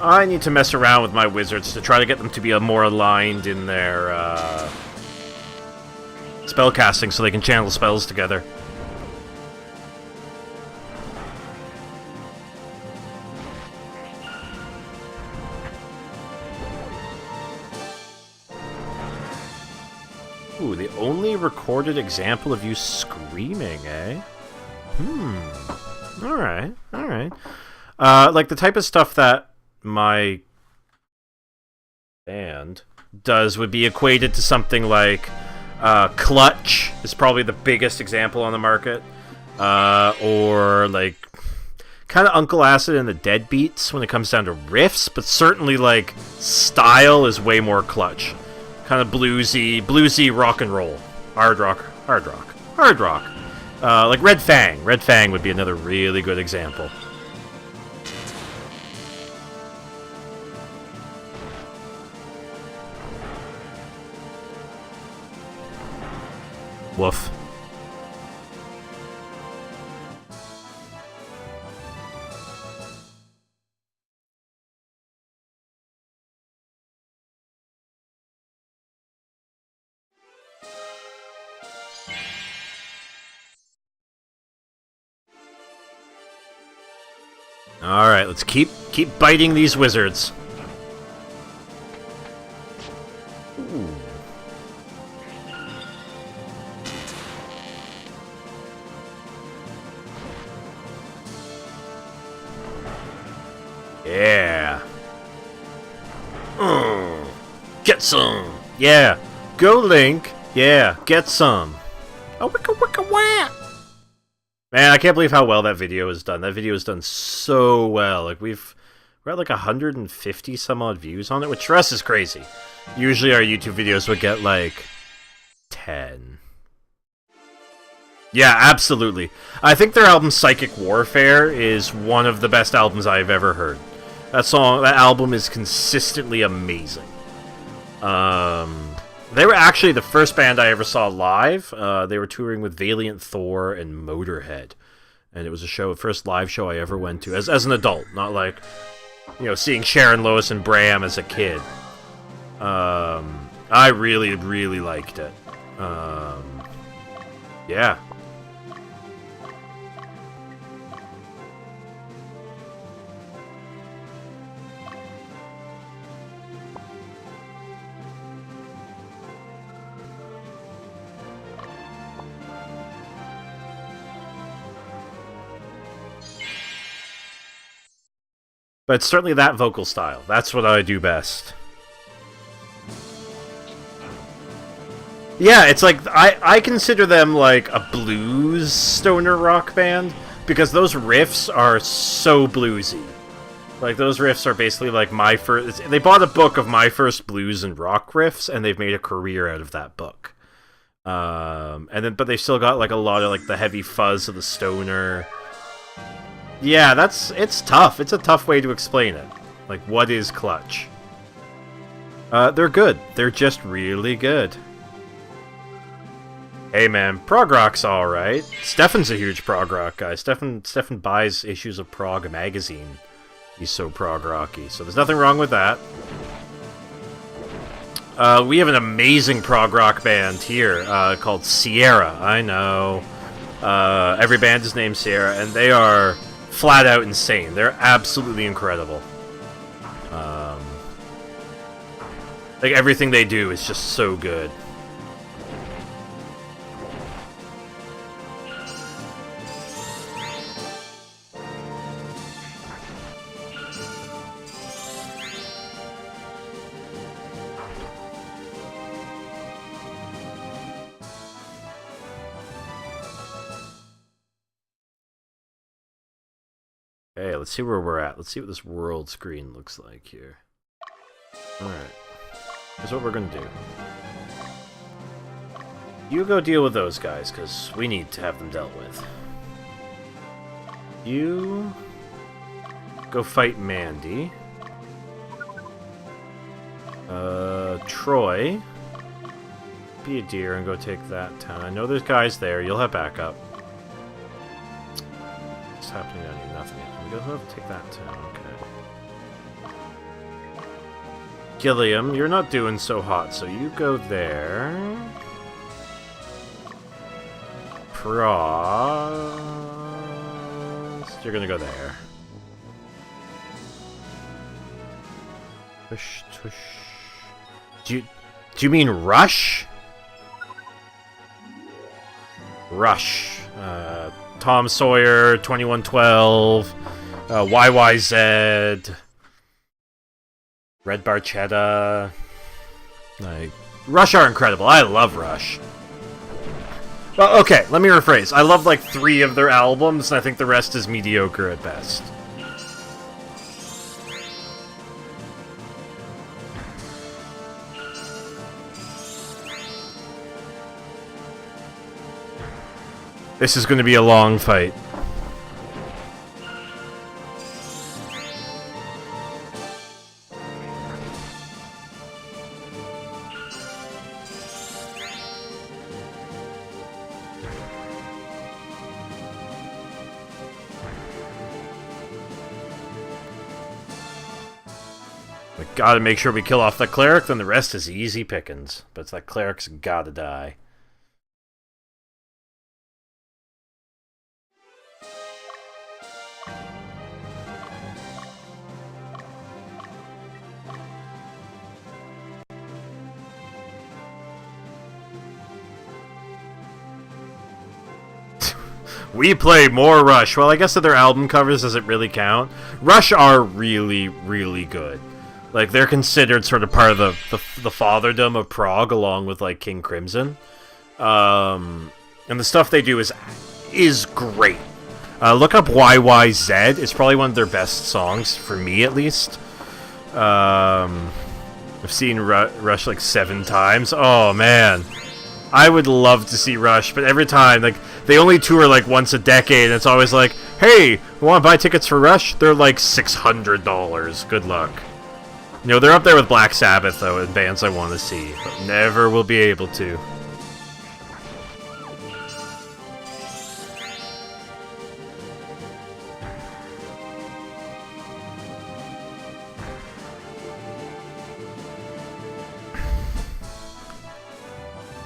Speaker 1: I need to mess around with my wizards to try to get them to be more aligned in their spellcasting so they can channel spells together. Ooh, the only recorded example of you screaming, eh? Alright, alright. Like the type of stuff that my band does would be equated to something like Clutch is probably the biggest example on the market. Or like kind of Uncle Acid and the Deadbeats when it comes down to riffs, but certainly like style is way more Clutch. Kind of bluesy rock and roll. Hard rock. Like Red Fang. Red Fang would be another really good example. Woof. Alright, let's keep biting these wizards. Ooh. Yeah. Get some. Yeah. Go, Link. Yeah. Get some. Oh, wicka wicka wah. Man, I can't believe how well that video is done. That video is done so well. Like we're at like 150 some odd views on it, which for us is crazy. Usually our YouTube videos would get like 10. Yeah, absolutely. I think their album Psychic Warfare is one of the best albums I've ever heard. That album is consistently amazing. They were actually the first band I ever saw live. They were touring with Valiant Thor and Motorhead. And it was first live show I ever went to, as an adult, not like, you know, seeing Sharon Lois and Bram as a kid. I really, really liked it. Yeah. But it's certainly that vocal style. That's what I do best. Yeah, it's like, I consider them like a blues stoner rock band, because those riffs are so bluesy. Like, those riffs are basically like my first... They bought a book of my first blues and rock riffs, and they've made a career out of that book. But they've still got like a lot of like the heavy fuzz of the stoner... Yeah, it's tough. It's a tough way to explain it. Like, what is Clutch? They're good. They're just really good. Hey man, prog rock's alright. Stefan's a huge prog rock guy. Stefan buys issues of Prog magazine. He's so prog rocky. So there's nothing wrong with that. We have an amazing prog rock band here called Sierra. I know. Every band is named Sierra, and they are... flat out insane. They're absolutely incredible. Like, everything they do is just so good. Okay, let's see where we're at. Let's see what this world screen looks like here. Alright. Here's what we're gonna do. You go deal with those guys, because we need to have them dealt with. You go fight Mandy. Troy, be a deer and go take that town. I know there's guys there. You'll have backup. What's happening down here? Nothing. We go have to take that town. Okay. Gilliam, you're not doing so hot, so you go there. Frost, you're gonna go there. Tush, tush. Do you mean Rush? Rush. Tom Sawyer, 2112, YYZ, Red Barchetta. Like, Rush are incredible. I love Rush. Well, okay, let me rephrase. I love like 3 of their albums, and I think the rest is mediocre at best. This is going to be a long fight. We gotta make sure we kill off that cleric, then the rest is easy pickings. But that cleric's gotta die. We play more Rush. Well, I guess that their album covers doesn't really count. Rush are really, really good. Like, they're considered sort of part of the fatherdom of prog, along with, like, King Crimson. And the stuff they do is great. Look up YYZ. It's probably one of their best songs, for me at least. I've seen Rush like 7 times. Oh, man. I would love to see Rush, but every time, like, they only tour like once a decade, and it's always like, hey, you want to buy tickets for Rush? They're like $600. Good luck. You know, they're up there with Black Sabbath, though, and bands I want to see, but never will be able to.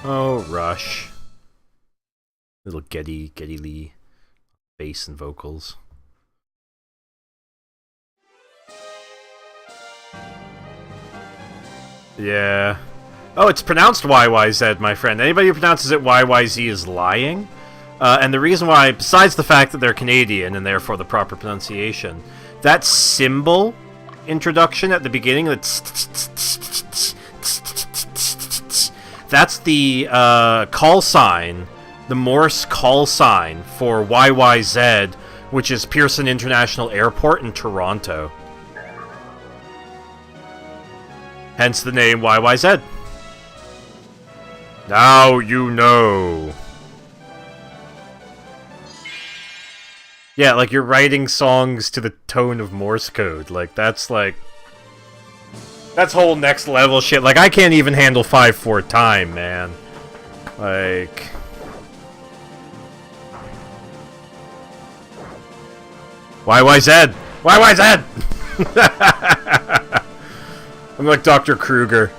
Speaker 1: Oh, Rush. Little Geddy Lee. Bass and vocals. Yeah. Oh, it's pronounced YYZ, my friend. Anybody who pronounces it YYZ is lying. And the reason why, besides the fact that they're Canadian and therefore the proper pronunciation, that symbol introduction at the beginning, that's the call sign, the Morse call sign for YYZ, which is Pearson International Airport in Toronto. Hence the name YYZ. Now you know. Yeah, like you're writing songs to the tone of Morse code. Like, that's whole next level shit. Like, I can't even handle 5/4 time, man. Like... YYZ! YYZ! I'm like Dr. Kruger.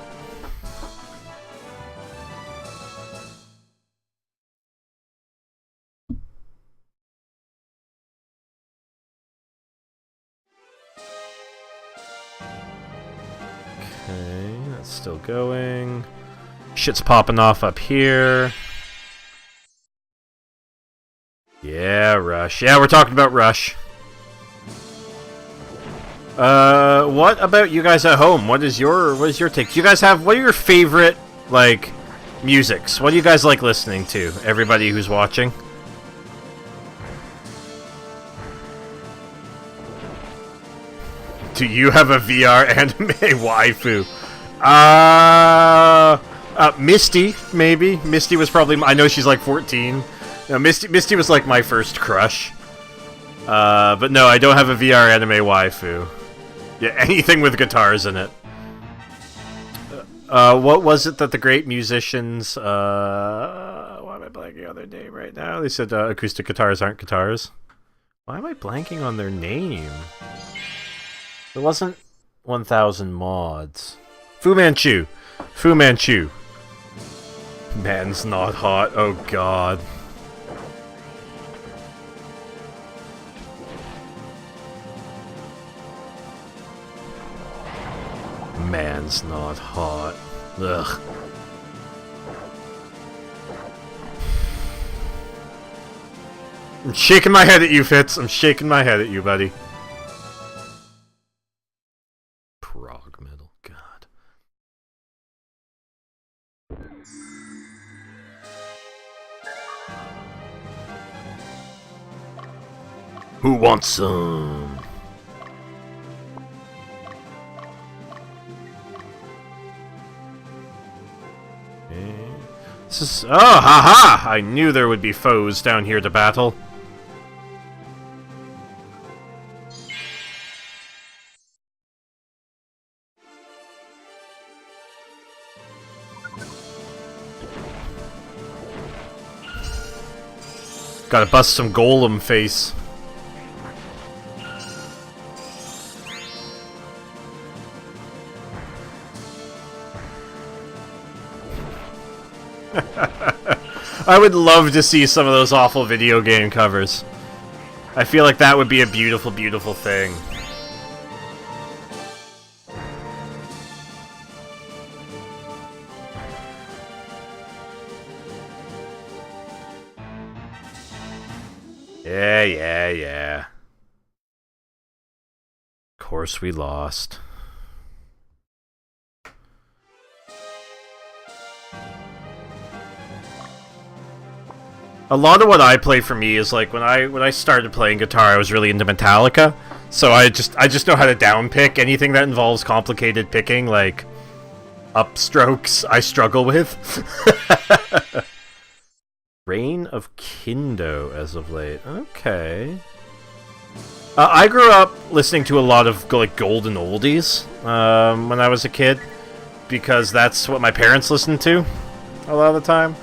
Speaker 1: Okay, that's still going. Shit's popping off up here. Yeah, Rush. Yeah, we're talking about Rush. What about you guys at home? What is your take? Do you guys have, what are your favorite, like, musics? What do you guys like listening to? Everybody who's watching? Do you have a VR anime waifu? Misty, maybe. Misty was probably... I know she's like 14. No, Misty was like my first crush. But no, I don't have a VR anime waifu. Yeah, anything with guitars in it. What was it that the great musicians... why am I blanking on their name right now? They said acoustic guitars aren't guitars. Why am I blanking on their name? It wasn't 1000 mods. Fu Manchu. Fu Manchu. Man's not hot. Oh god. Man's not hot. Ugh. I'm shaking my head at you, Fitz. I'm shaking my head at you, buddy. Prog metal, god. Who wants some? This is... Oh, haha! I knew there would be foes down here to battle. Gotta bust some golem face. I would love to see some of those awful video game covers. I feel like that would be a beautiful, beautiful thing. Yeah. Of course we lost. A lot of what I play for me is like when I started playing guitar, I was really into Metallica. So I just know how to downpick anything that involves complicated picking, like upstrokes. I struggle with. Reign of Kindo as of late. Okay. I grew up listening to a lot of like golden oldies when I was a kid, because that's what my parents listened to a lot of the time.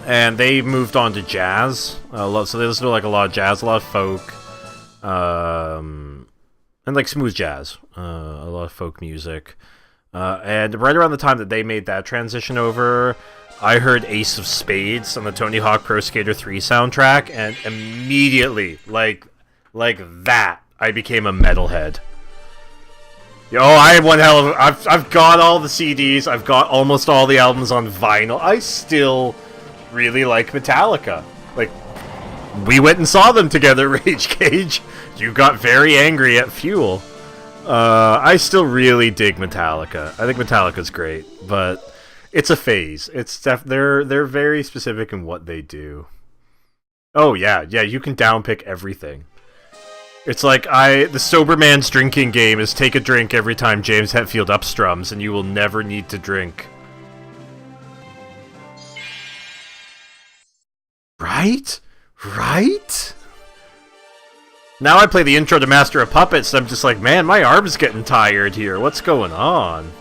Speaker 1: And they moved on to jazz a lot, so they listen to like a lot of jazz, a lot of folk, and like smooth jazz, a lot of folk music. And right around the time that they made that transition over, I heard Ace of Spades on the Tony Hawk Pro Skater 3 soundtrack, and immediately, like that, I became a metalhead. Yo, I have one hell of I've got all the CDs, I've got almost all the albums on vinyl. I still really like Metallica. Like, we went and saw them together, Rage Cage. You got very angry at Fuel. I still really dig Metallica. I think Metallica's great, but it's a phase. It's they're very specific in what they do. Oh yeah, you can downpick everything. It's like the sober man's drinking game is take a drink every time James Hetfield upstrums, and you will never need to drink. Right? Now I play the intro to Master of Puppets, and I'm just like, man, my arm's getting tired here. What's going on?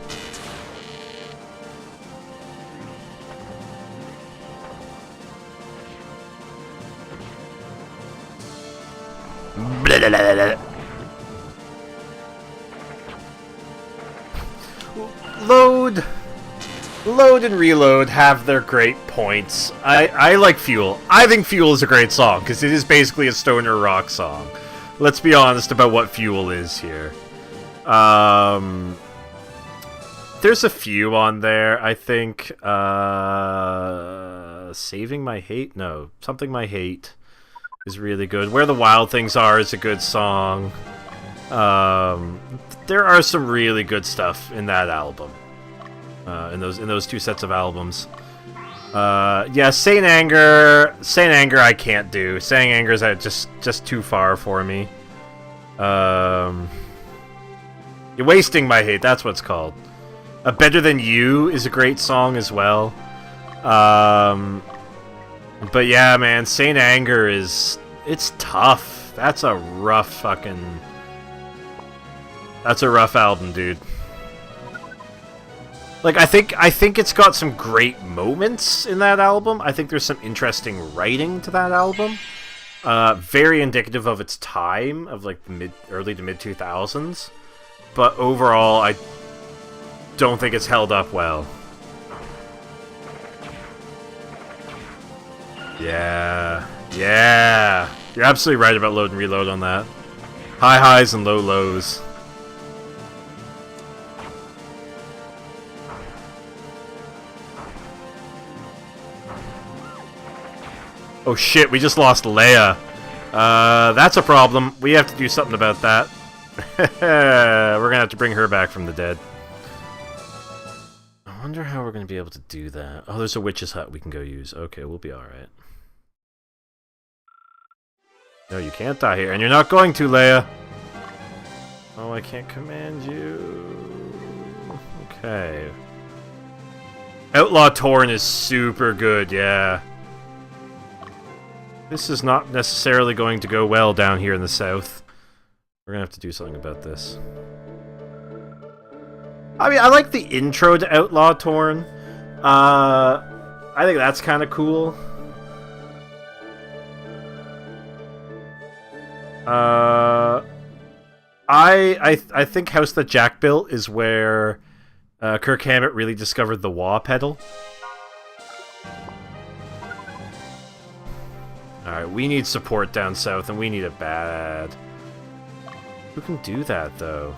Speaker 1: Load and Reload have their great points. I like Fuel. I think Fuel is a great song, because it is basically a stoner rock song. Let's be honest about what Fuel is here. There's a few on there, I think. Saving My Hate? No. Something My Hate is really good. Where the Wild Things Are is a good song. There are some really good stuff in that album. In those two sets of albums. Yeah, Saint Anger I can't do. Saint Anger is just too far for me. You're Wasting My Hate, that's what it's called. Better Than You is a great song as well. But yeah, man, Saint Anger is... It's tough. That's a rough fucking... That's a rough album, dude. Like, I think it's got some great moments in that album. I think there's some interesting writing to that album. Very indicative of its time, of like the early to mid 2000s. But overall, I don't think it's held up well. Yeah. Yeah. You're absolutely right about load and reload on that. High highs and low lows. Oh shit, we just lost Leia. That's a problem. We have to do something about that. We're gonna have to bring her back from the dead. I wonder how we're gonna be able to do that. Oh, there's a witch's hut we can go use. Okay, we'll be alright. No, you can't die here, and you're not going to, Leia. Oh, I can't command you. Okay. Outlaw Torn is super good, yeah. This is not necessarily going to go well down here in the south. We're gonna have to do something about this. I mean, I like the intro to Outlaw Torn. I think that's kind of cool. I think House That Jack Built is where Kirk Hammett really discovered the wah pedal. Alright, we need support down south, and we need it bad. Who can do that, though?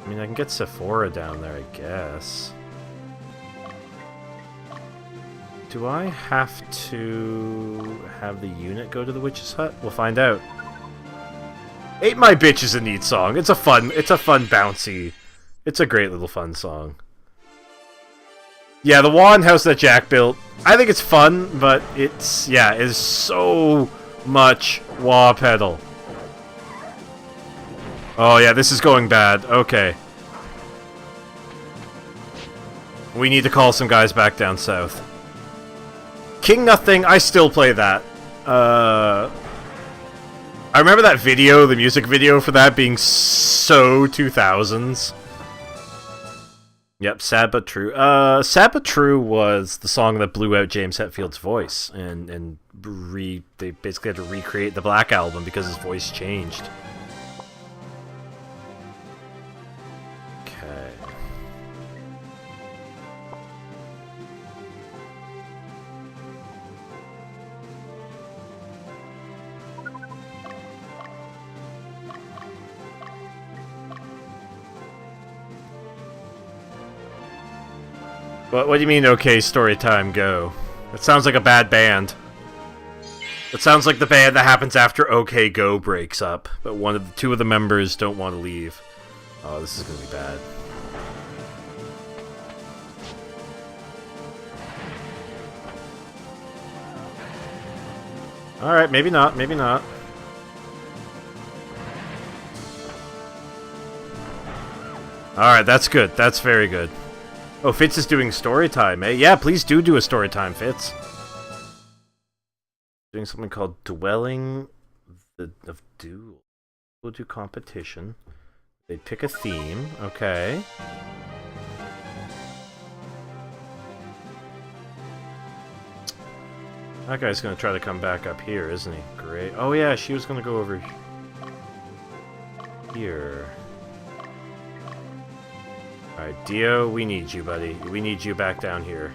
Speaker 1: I mean, I can get Sephora down there, I guess. Do I have to have the unit go to the witch's hut? We'll find out. Ain't My Bitch is a neat song. It's a fun bouncy. It's a great little fun song. Yeah, the wand house that Jack built, I think it's fun, but it's, yeah, is so much wah pedal. Oh yeah, this is going bad. Okay. We need to call some guys back down south. King Nothing, I still play that. I remember that video, the music video for that being so 2000s. Yep, Sad But True. Sad But True was the song that blew out James Hetfield's voice, and they basically had to recreate the Black Album because his voice changed. Okay. What do you mean, okay, story time, go? It sounds like a bad band. It sounds like the band that happens after OK Go breaks up, but two of the members don't want to leave. Oh, this is gonna be bad. Alright, maybe not, maybe not. Alright, that's good. That's very good. Oh, Fitz is doing story time, eh? Yeah, please do a story time, Fitz. Doing something called Dwelling of Duel. We'll do competition. They pick a theme, okay. That guy's gonna try to come back up here, isn't he? Great. Oh yeah, she was gonna go over here. Alright, Dio, we need you, buddy. We need you back down here.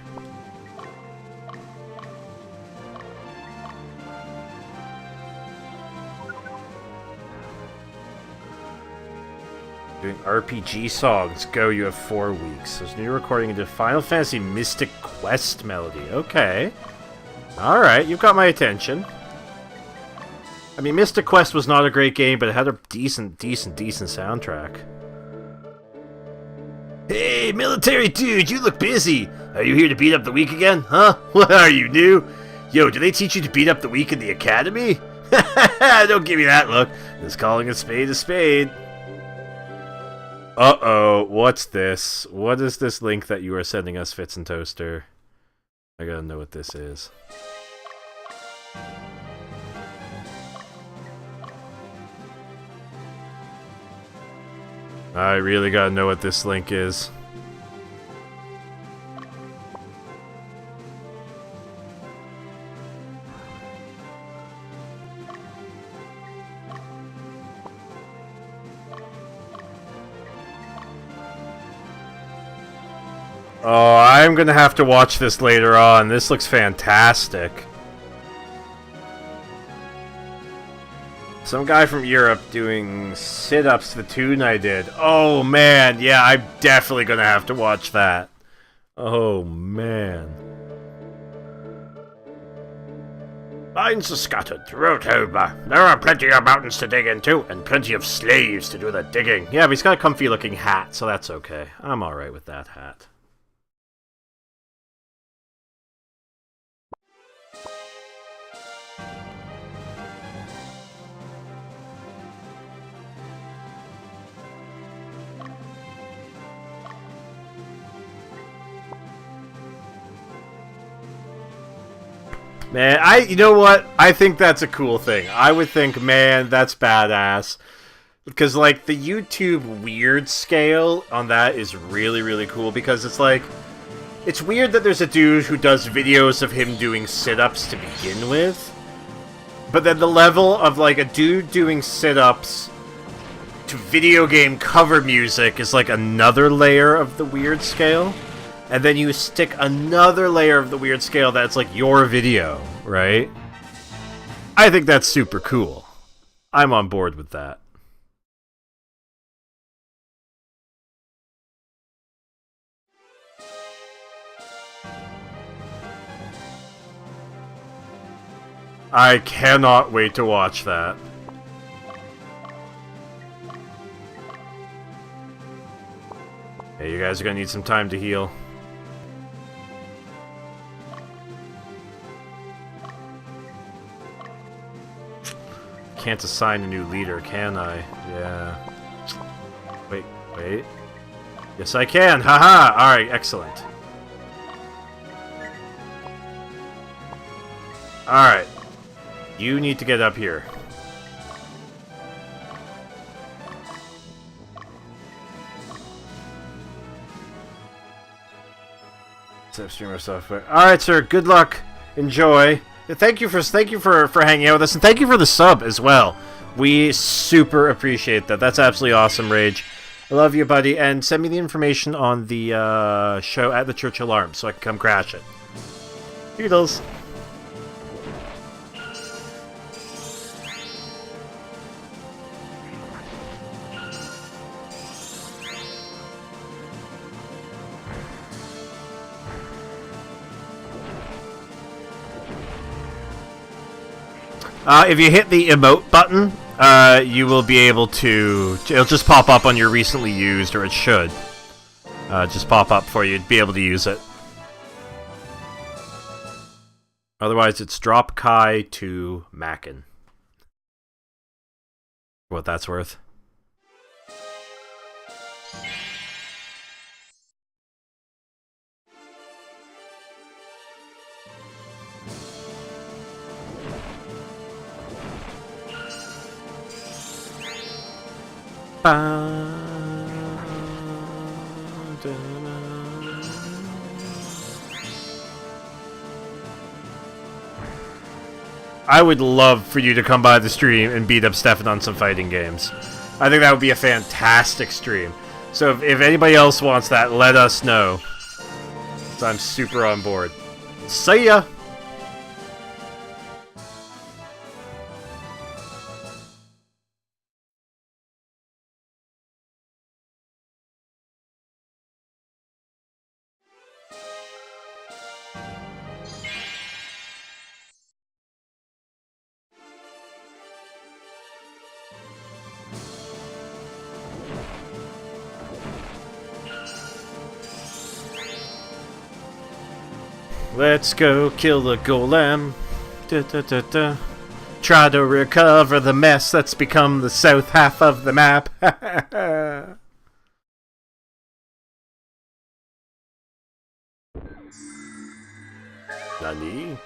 Speaker 1: Doing RPG songs. Go, you have 4 weeks. There's new recording into Final Fantasy Mystic Quest melody. Okay. Alright, you've got my attention. I mean, Mystic Quest was not a great game, but it had a decent soundtrack. Hey, military dude, you look busy. Are you here to beat up the weak again, huh? What are you, new? Yo, do they teach you to beat up the weak in the academy?
Speaker 4: Don't give me that look. Just calling a spade a spade.
Speaker 1: Uh-oh, what's this? What is this link that you are sending us, Fitz and Toaster? I gotta know what this is. I really gotta know what this link is. Oh, I'm gonna have to watch this later on. This looks fantastic. Some guy from Europe doing sit-ups to the tune I did. Oh man, yeah, I'm definitely gonna have to watch that. Oh man.
Speaker 4: Mines are scattered throughout Elba. There are plenty of mountains to dig into, and plenty of slaves to do the digging.
Speaker 1: Yeah, but he's got a comfy looking hat, so that's okay. I'm alright with that hat. Man, you know what? I think that's a cool thing. I would think, man, that's badass. Because, like, the YouTube weird scale on that is really, really cool. Because it's like, it's weird that there's a dude who does videos of him doing sit-ups to begin with. But then the level of, like, a dude doing sit-ups to video game cover music is, like, another layer of the weird scale. And then you stick another layer of the weird scale that's like your video, right? I think that's super cool. I'm on board with that. I cannot wait to watch that. Hey, you guys are gonna need some time to heal. Can't assign a new leader, can I? Yeah. Wait. Yes, I can! Haha! Alright, excellent. Alright. You need to get up here. Streamer software. Alright, sir, good luck. Enjoy. Thank you for hanging out with us, and thank you for the sub as well. We super appreciate that. That's absolutely awesome, Rage. I love you, buddy, and send me the information on the show at the Churchill Arms so I can come crash it. Doodles. If you hit the emote button, you will be able to... It'll just pop up on your recently used, or it should. Just pop up for you to be able to use it. Otherwise, it's drop Kai to Mackin. For what that's worth. I would love for you to come by the stream and beat up Stefan on some fighting games. I think that would be a fantastic stream. So if anybody else wants that, let us know. So I'm super on board. See ya! Let's go kill the golem. Da, da, da, da. try to recover the mess that's become the south half of the map. Nani?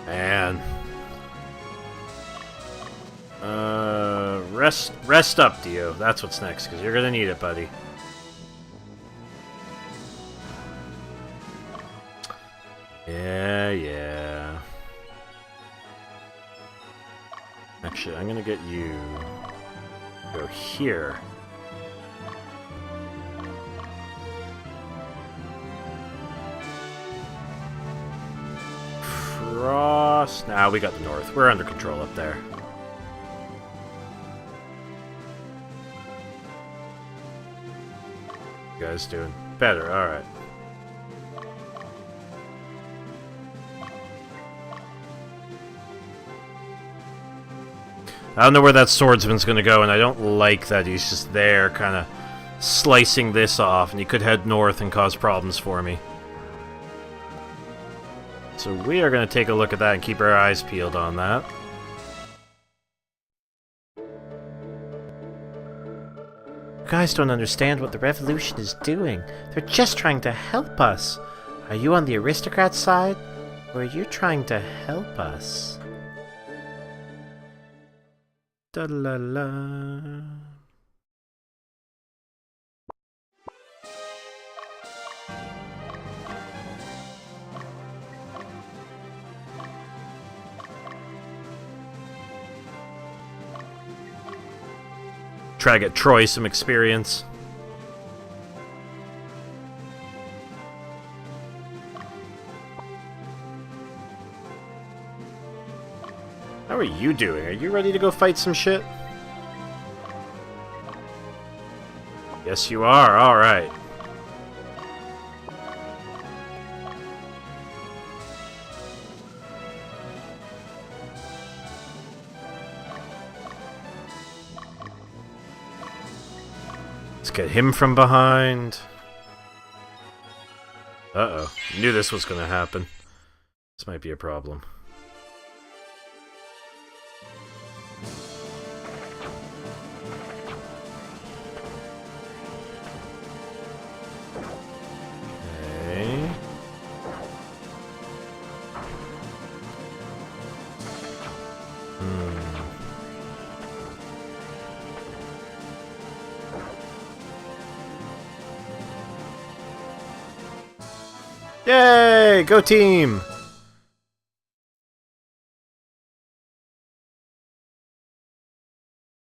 Speaker 1: Man. Rest up, Dio. That's what's next, because you're gonna need it, buddy. Yeah. Actually, I'm gonna get you... Go here. Cross. Nah, we got the north. We're under control up there. You guys doing better? Alright. I don't know where that swordsman's gonna go, and I don't like that he's just there, kind of slicing this off, and he could head north and cause problems for me. So we are going to take a look at that and keep our eyes peeled on that. You guys don't understand what the revolution is doing. They're just trying to help us. Are you on the aristocrat side, or are you trying to help us? Da-la-la. Try to get Troy some experience. How are you doing? Are you ready to go fight some shit? Yes, you are. Alright. Let's get him from behind. Uh-oh. Knew this was gonna happen. This might be a problem. Okay. Yay! Go team!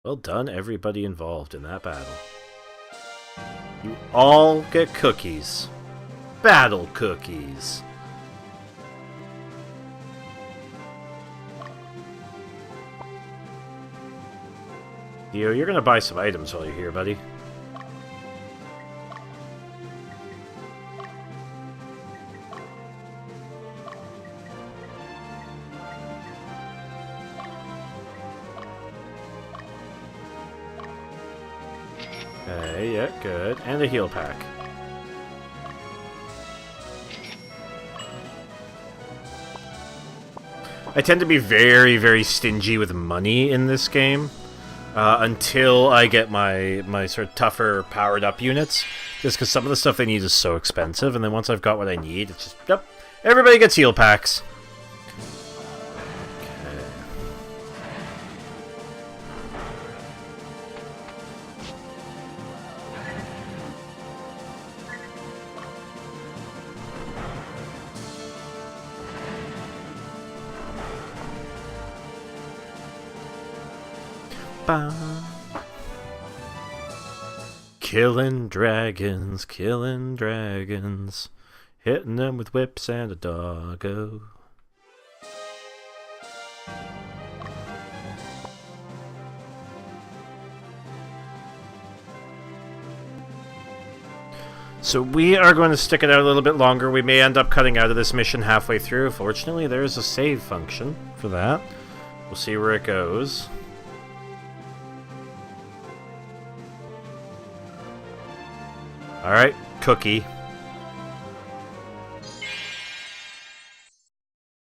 Speaker 1: Well done, everybody involved in that battle. You all get cookies. Battle cookies. Dio, you're gonna buy some items while you're here, buddy. Okay, yeah, good. And a heal pack. I tend to be very, very stingy with money in this game. Until I get my sort of tougher, powered-up units. Just because some of the stuff they need is so expensive, and then once I've got what I need, it's just, yep, everybody gets heal packs. Killing dragons, hitting them with whips and a doggo. So we are going to stick it out a little bit longer. We may end up cutting out of this mission halfway through. Fortunately, there is a save function for that. We'll see where it goes. Alright, Cookie.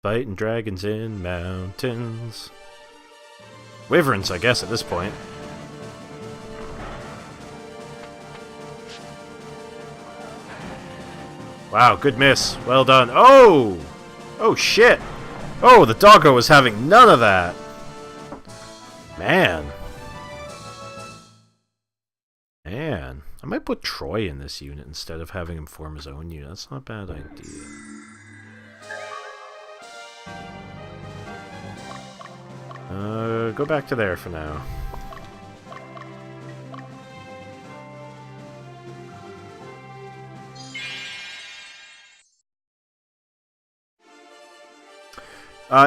Speaker 1: Fighting dragons in mountains. Wyverns, I guess, at this point. Wow, good miss. Well done. Oh! Oh, shit! Oh, the doggo was having none of that! Man. Man. I might put Troy in this unit instead of having him form his own unit. That's not a bad idea. Go back to there for now.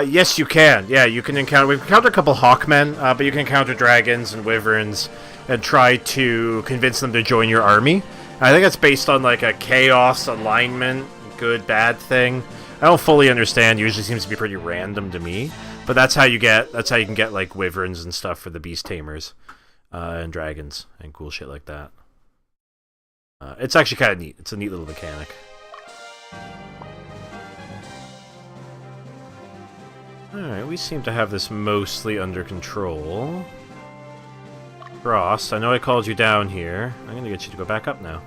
Speaker 1: Yes, you can. Yeah, you can encounter... We've encountered a couple Hawkmen, but you can encounter dragons and wyverns and try to convince them to join your army. I think that's based on, like, a chaos alignment, good, bad thing. I don't fully understand. Usually seems to be pretty random to me. But that's how you get... That's how you can get, like, wyverns and stuff for the beast tamers. And dragons and cool shit like that. It's actually kind of neat. It's a neat little mechanic. Alright, we seem to have this mostly under control. Frost, I know I called you down here. I'm gonna get you to go back up now.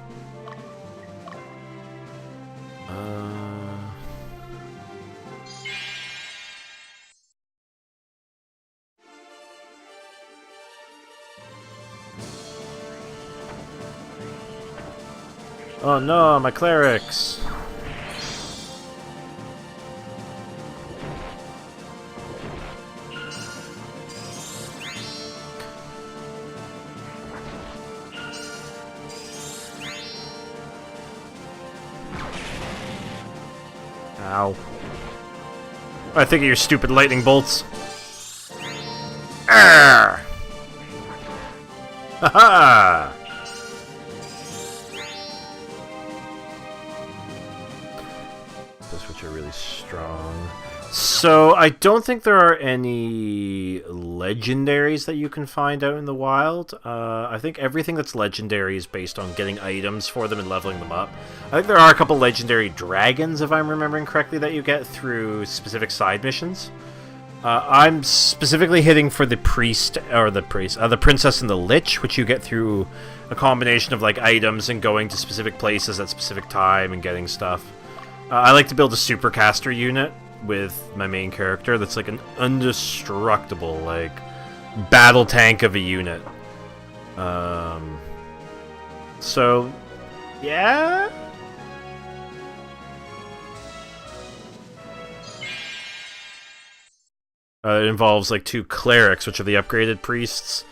Speaker 1: Oh no, my clerics! Ow. I think of your stupid lightning bolts. Arrgh! Haha! Those which are really strong. So, I don't think there are any legendaries that you can find out in the wild. I think everything that's legendary is based on getting items for them and leveling them up. I think there are a couple legendary dragons, if I'm remembering correctly, that you get through specific side missions. I'm specifically hitting for the priest, or the princess and the lich, which you get through a combination of like items and going to specific places at specific time and getting stuff. I like to build a supercaster unit with my main character that's like an indestructible, like, battle tank of a unit. So, yeah? It involves like 2 clerics, which are the upgraded priests,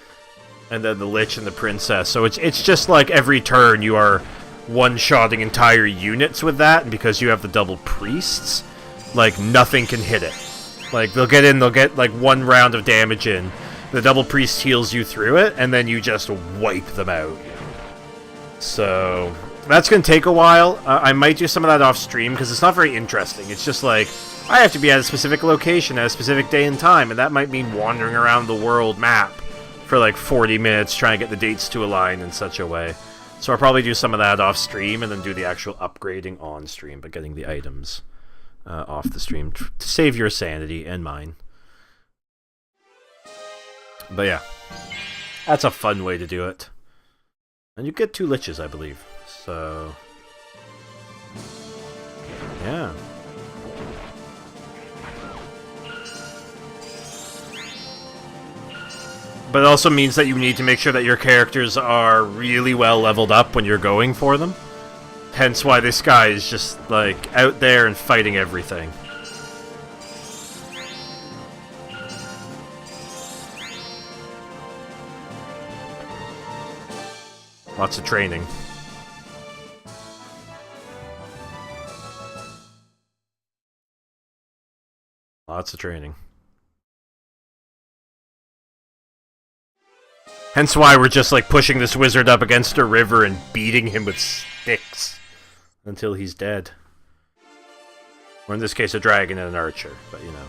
Speaker 1: and then the lich and the princess. So it's just like every turn you are one-shotting entire units with that, and because you have the double priests, like, nothing can hit it. Like, they'll get like 1 round of damage in, the double priest heals you through it, and then you just wipe them out. So, that's gonna take a while. I might do some of that off-stream, because it's not very interesting. It's just like, I have to be at a specific location at a specific day and time, and that might mean wandering around the world map for like 40 minutes trying to get the dates to align in such a way. So I'll probably do some of that off-stream, and then do the actual upgrading on-stream, but getting the items off the stream to save your sanity and mine. But yeah, that's a fun way to do it. And you get 2 liches, I believe. So, yeah. But it also means that you need to make sure that your characters are really well leveled up when you're going for them. Hence why this guy is just, like, out there and fighting everything. Lots of training. Lots of training. Hence why we're just, like, pushing this wizard up against a river and beating him with sticks. until he's dead. Or in this case, a dragon and an archer, but you know.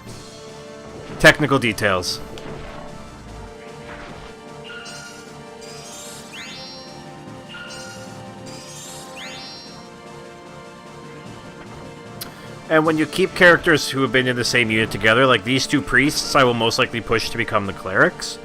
Speaker 1: Technical details. And when you keep characters who have been in the same unit together, like these two priests, I will most likely push to become the clerics.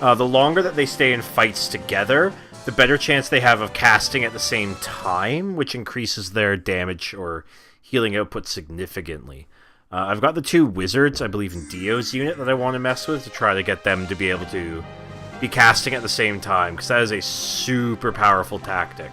Speaker 1: The longer that they stay in fights together, the better chance they have of casting at the same time, which increases their damage or healing output significantly. I've got the two wizards, I believe in Dio's unit, that I want to mess with to try to get them to be able to be casting at the same time, because that is a super powerful tactic.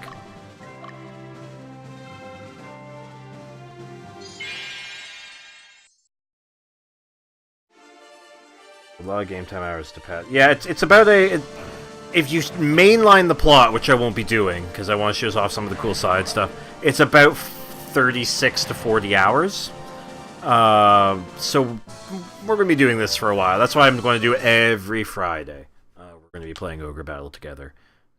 Speaker 1: A lot of game time hours to pass. Yeah, it's about if you mainline the plot, which I won't be doing, because I want to show off some of the cool side stuff, it's about 36 to 40 hours. So we're going to be doing this for a while. That's why I'm going to do it every Friday. We're going to be playing Ogre Battle together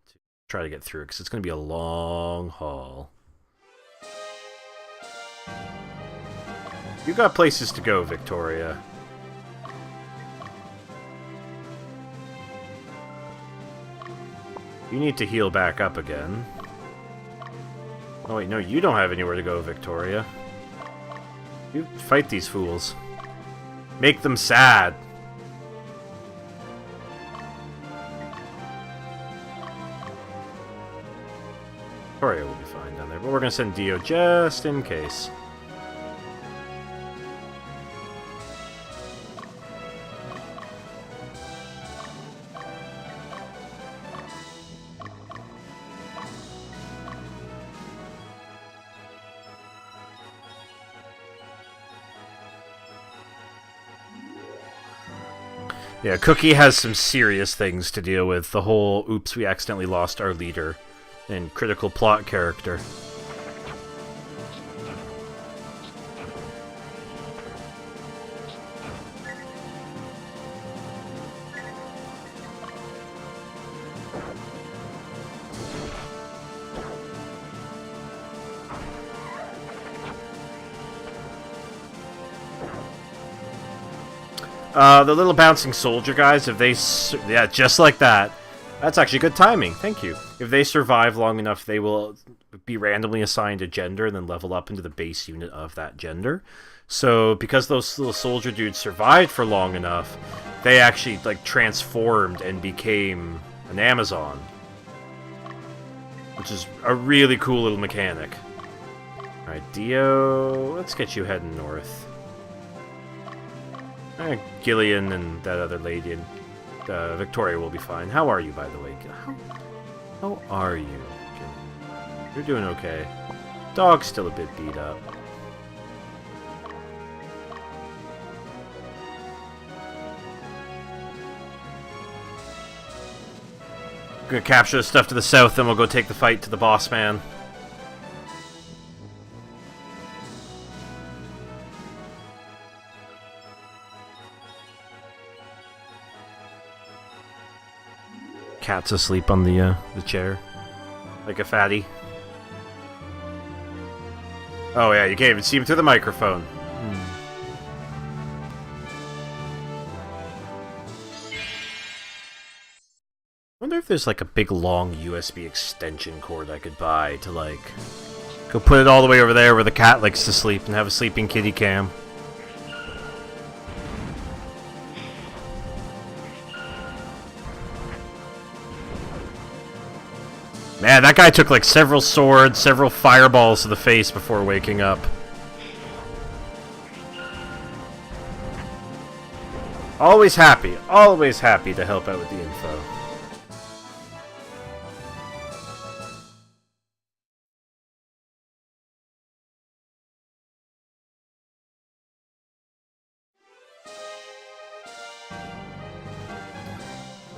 Speaker 1: to try to get through it, because it's going to be a long haul. You got places to go, Victoria. You need to heal back up again. Oh wait, no, you don't have anywhere to go, Victoria. You fight these fools. Make them sad. Victoria will be fine down there, but we're gonna send Dio just in case. Yeah, Cookie has some serious things to deal with. The whole, oops, we accidentally lost our leader and critical plot character. The little bouncing soldier guys, if they... yeah, just like that. That's actually good timing, thank you. If they survive long enough, they will be randomly assigned a gender and then level up into the base unit of that gender. So, because those little soldier dudes survived for long enough, they actually, like, transformed and became an Amazon. Which is a really cool little mechanic. Alright, Dio, let's get you heading north. Gillian and that other lady and Victoria will be fine. How are you, by the way? How are you, Gillian? You're doing okay. Dog's still a bit beat up. Gonna capture the stuff to the south, then we'll go take the fight to the boss man. Cat's asleep on the chair, like a fatty. Oh yeah, you can't even see him through the microphone. Wonder if there's like a big long USB extension cord I could buy to like go put it all the way over there where the cat likes to sleep and have a sleeping kitty cam. Man, that guy took like several swords, several fireballs to the face before waking up. Always happy to help out with the info.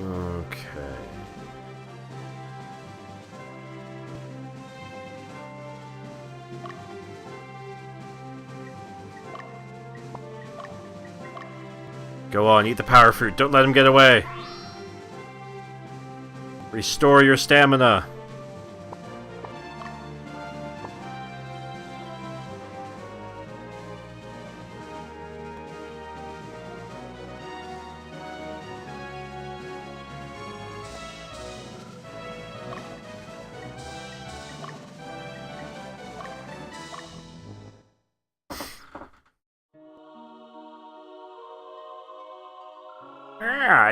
Speaker 1: Okay. Go on, eat the power fruit. Don't let him get away. Restore your stamina.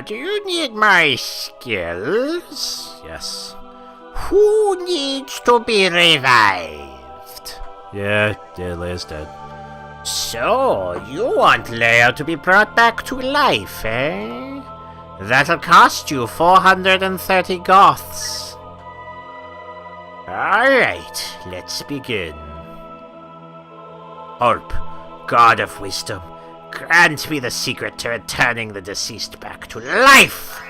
Speaker 4: Do you need my skills?
Speaker 1: Yes.
Speaker 4: Who needs to be revived?
Speaker 1: Yeah, Leia's dead.
Speaker 4: So, you want Leia to be brought back to life, eh? That'll cost you 430 Goths. Alright, let's begin. Orp, God of Wisdom, grant me the secret to returning the deceased back to life!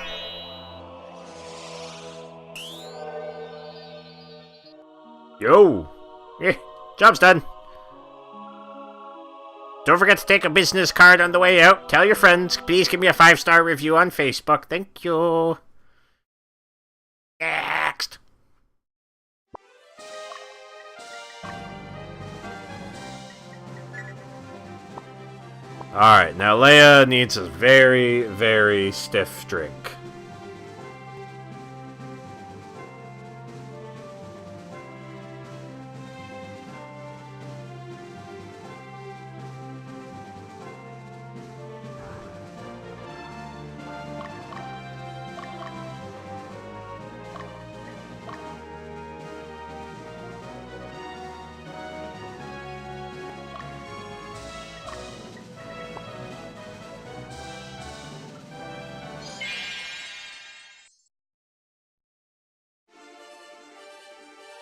Speaker 1: Yo!
Speaker 4: Job's done. Don't forget to take a business card on the way out. Tell your friends. Please give me a 5-star review on Facebook. Thank you. Next.
Speaker 1: Alright, now Leia needs a very, very stiff drink.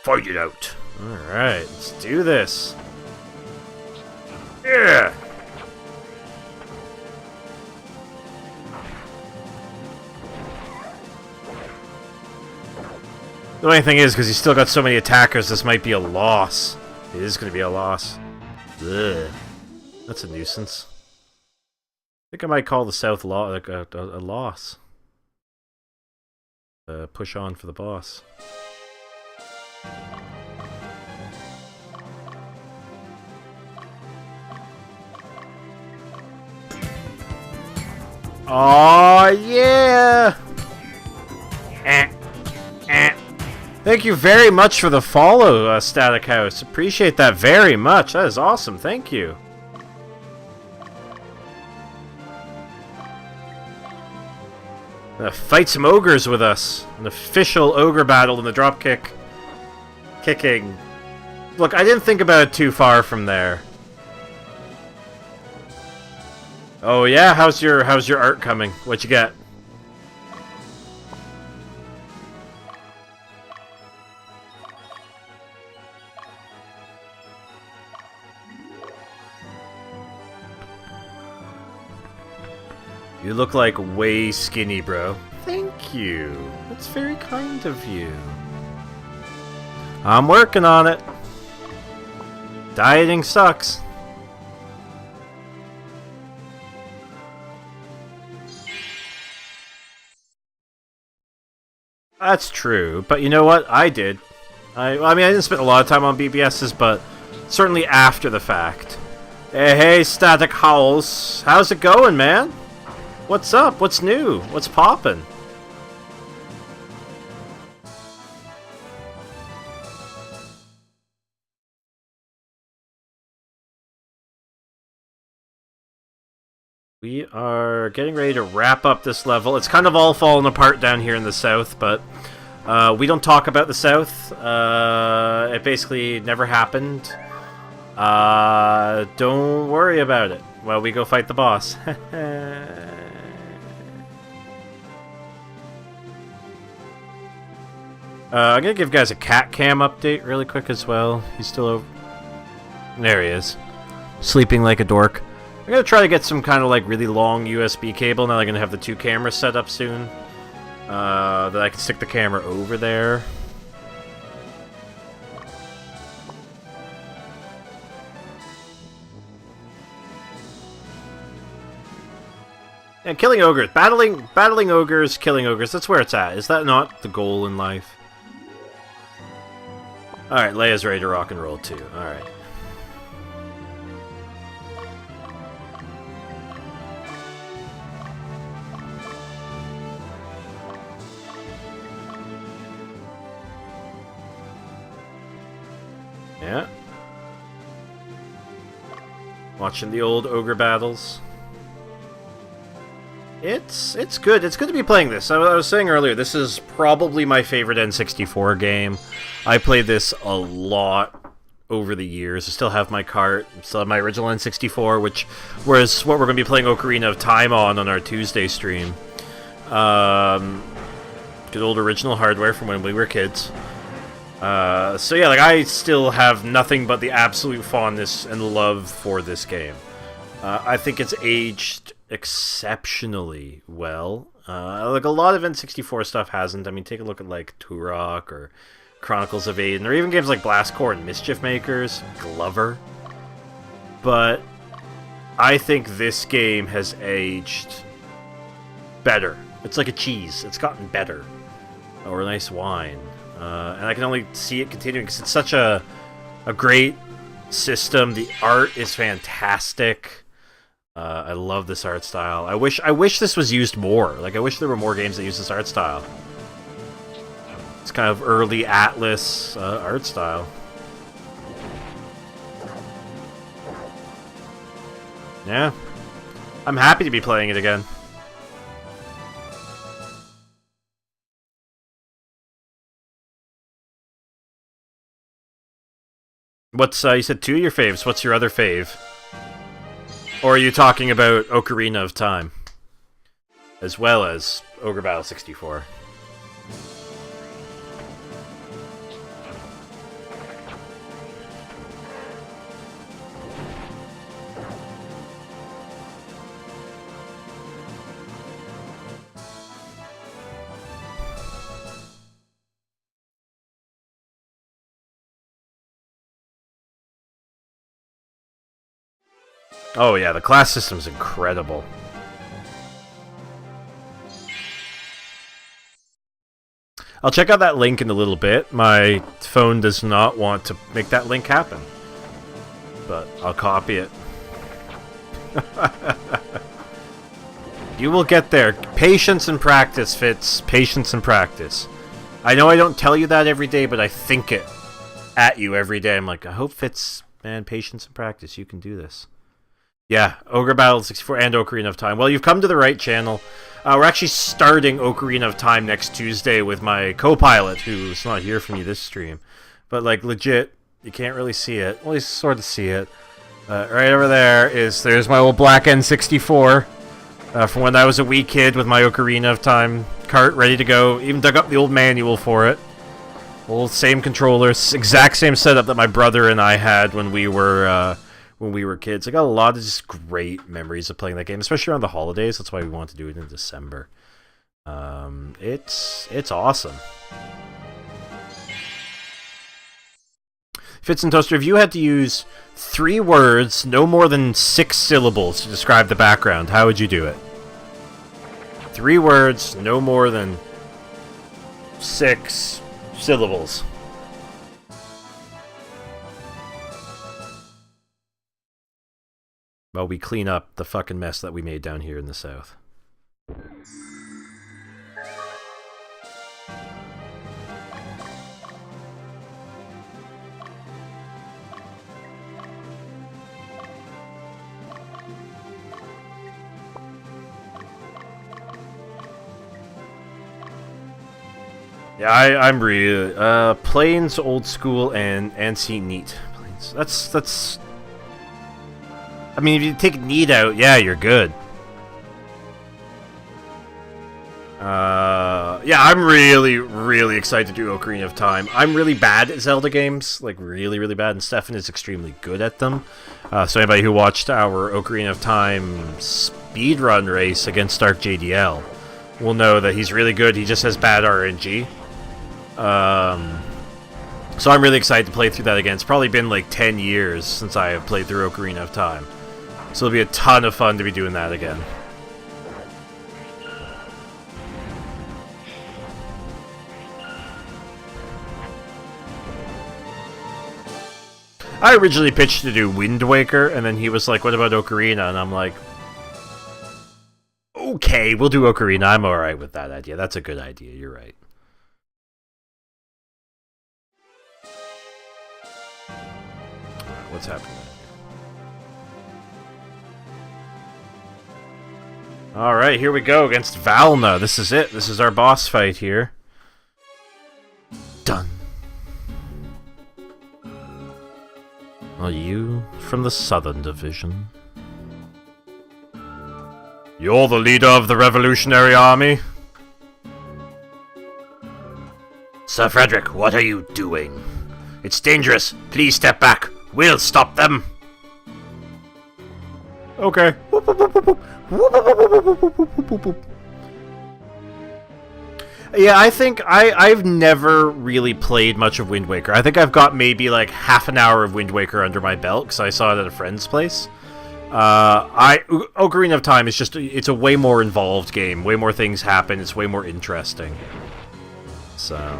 Speaker 4: Fight it out.
Speaker 1: Alright, let's do this.
Speaker 4: Yeah.
Speaker 1: The only thing is, because he's still got so many attackers, this might be a loss. It is going to be a loss. Ugh. That's a nuisance. I think I might call the South like a loss. Push on for the boss. Oh yeah! Thank you very much for the follow, Static House. Appreciate that very much. That is awesome. Thank you. Fight some ogres with us. An official ogre battle in the Dropkick. Kicking. Look, I didn't think about it too far from there. Oh yeah, how's your art coming? What you got? You look like way skinny, bro. Thank you. That's very kind of you. I'm working on it. Dieting sucks. That's true, but you know what? I did. I mean, I didn't spend a lot of time on BBSs, but certainly after the fact. Hey, Static Howls. How's it going, man? What's up? What's new? What's poppin'? We are getting ready to wrap up this level. It's kind of all falling apart down here in the south, but we don't talk about the south. It basically never happened. Don't worry about it while we go fight the boss. I'm gonna give guys a cat cam update really quick as well. He's still over. There he is. Sleeping like a dork. I'm gonna try to get some kind of like really long USB cable. Now I'm gonna have the 2 cameras set up soon. That I can stick the camera over there. And killing ogres. Battling ogres, killing ogres. That's where it's at. Is that not the goal in life? Alright, Leia's ready to rock and roll too. Alright. Yeah. Watching the old ogre battles. It's good. It's good to be playing this. I was saying earlier, this is probably my favorite N64 game. I played this a lot over the years. I still have my cart. I still have my original N64, which was what we're going to be playing Ocarina of Time on our Tuesday stream. Good old original hardware from when we were kids. So yeah, like I still have nothing but the absolute fondness and love for this game. I think it's aged exceptionally well. Like a lot of N64 stuff hasn't. I mean, take a look at like Turok or Chronicles of Aiden, or even games like Blast Corps and Mischief Makers, Glover. But I think this game has aged better. It's like a cheese. It's gotten better. Or a nice wine. And I can only see it continuing because it's such a great system. The art is fantastic. I love this art style. I wish this was used more. Like, I wish there were more games that use this art style. It's kind of early Atlas art style. Yeah. I'm happy to be playing it again. What's, you said 2 of your faves. What's your other fave? Or are you talking about Ocarina of Time? As well as Ogre Battle 64? Oh yeah, the class system's incredible. I'll check out that link in a little bit. My phone does not want to make that link happen. But I'll copy it. You will get there. Patience and practice, Fitz. Patience and practice. I know I don't tell you that every day, but I think it at you every day. I'm like, I hope Fitz, man, patience and practice. You can do this. Yeah, Ogre Battle 64 and Ocarina of Time. Well, you've come to the right channel. We're actually starting Ocarina of Time next Tuesday with my co-pilot, who's not here for me this stream. But, like, legit, you can't really see it. Well, you sort of see it. Right over there's my old black N64 from when I was a wee kid with my Ocarina of Time cart ready to go. Even dug up the old manual for it. Old same controllers, exact same setup that my brother and I had when we were kids. I got a lot of just great memories of playing that game, especially around the holidays. That's why we want to do it in December. It's awesome. Fitz and Toaster, if you had to use 3 words, no more than 6 syllables to describe the background, how would you do it? 3 words, no more than 6 syllables. Well, we clean up the fucking mess that we made down here in the south. Yeah, I'm really Plains, old school, and antsy neat. Plains. That's. I mean, if you take neat out, yeah, you're good. Yeah, I'm really, really excited to do Ocarina of Time. I'm really bad at Zelda games, like really, really bad, and Stefan is extremely good at them. So anybody who watched our Ocarina of Time speedrun race against Dark JDL will know that he's really good. He just has bad RNG. So I'm really excited to play through that again. It's probably been like 10 years since I have played through Ocarina of Time. So it'll be a ton of fun to be doing that again. I originally pitched to do Wind Waker, and then he was like, what about Ocarina? And I'm like, okay, we'll do Ocarina. I'm alright with that idea. That's a good idea. You're right. What's happening? Alright, here we go against Valna. This is it. This is our boss fight here. Done. Are you from the Southern Division? You're the leader of the Revolutionary Army?
Speaker 4: Sir Frederick, what are you doing? It's dangerous. Please step back. We'll stop them.
Speaker 1: Okay. Yeah, I think I've never really played much of Wind Waker. I think I've got maybe like half an hour of Wind Waker under my belt because I saw it at a friend's place. Ocarina of Time is just, it's a way more involved game. Way more things happen. It's way more interesting. So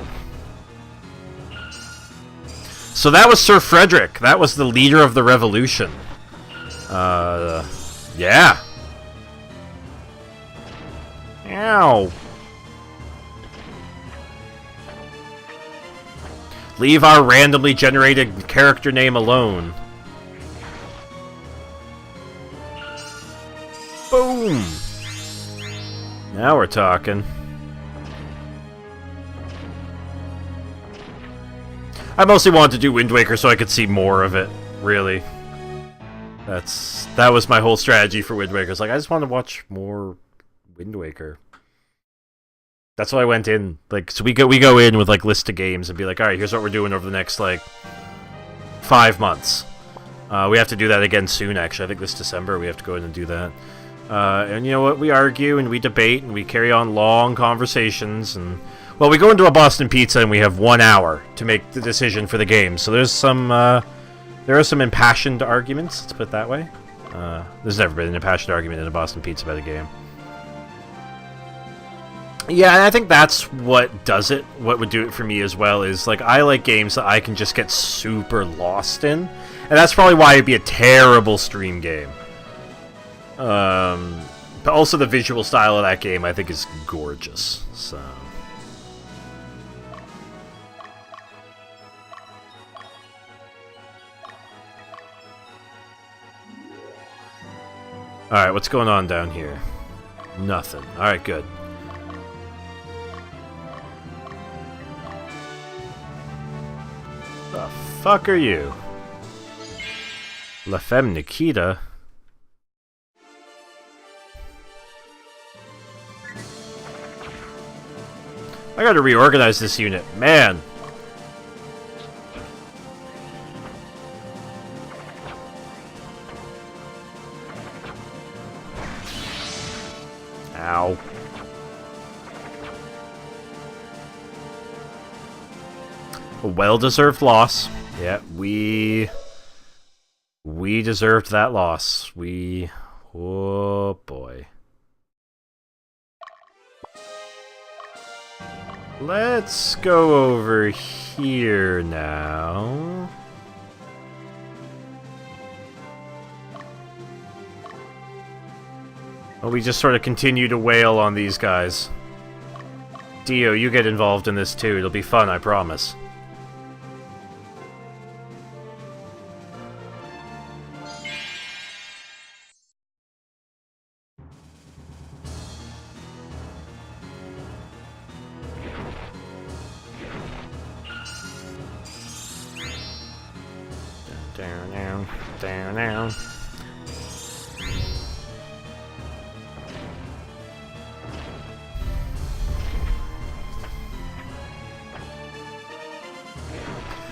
Speaker 1: that was Sir Frederick. That was the leader of the revolution. Yeah. Ow. Leave our randomly generated character name alone. Boom! Now we're talking. I mostly wanted to do Wind Waker so I could see more of it, really. That was my whole strategy for Wind Waker. It's like, I just want to watch more Wind Waker. That's why I went in. Like, so we go in with like list of games and be like, all right, here's what we're doing over the next like 5 months. We have to do that again soon. Actually, I think this December we have to go in and do that. And you know what? We argue and we debate and we carry on long conversations and well, we go into a Boston Pizza and we have 1 hour to make the decision for the game. So there's some there are some impassioned arguments. Let's put it that way. There's never been an impassioned argument in a Boston Pizza about a game. Yeah, and I think that's what does it. What would do it for me as well is, like, I like games that I can just get super lost in. And that's probably why it'd be a terrible stream game. But also the visual style of that game, I think, is gorgeous. So... Alright, what's going on down here? Nothing. Alright, good. The fuck are you? La Femme Nikita? I gotta reorganize this unit. Man! Ow. A well-deserved loss. Yeah, we deserved that loss. Oh boy. Let's go over here now. Well, we just sort of continue to wail on these guys. Dio, you get involved in this too. It'll be fun, I promise. Down.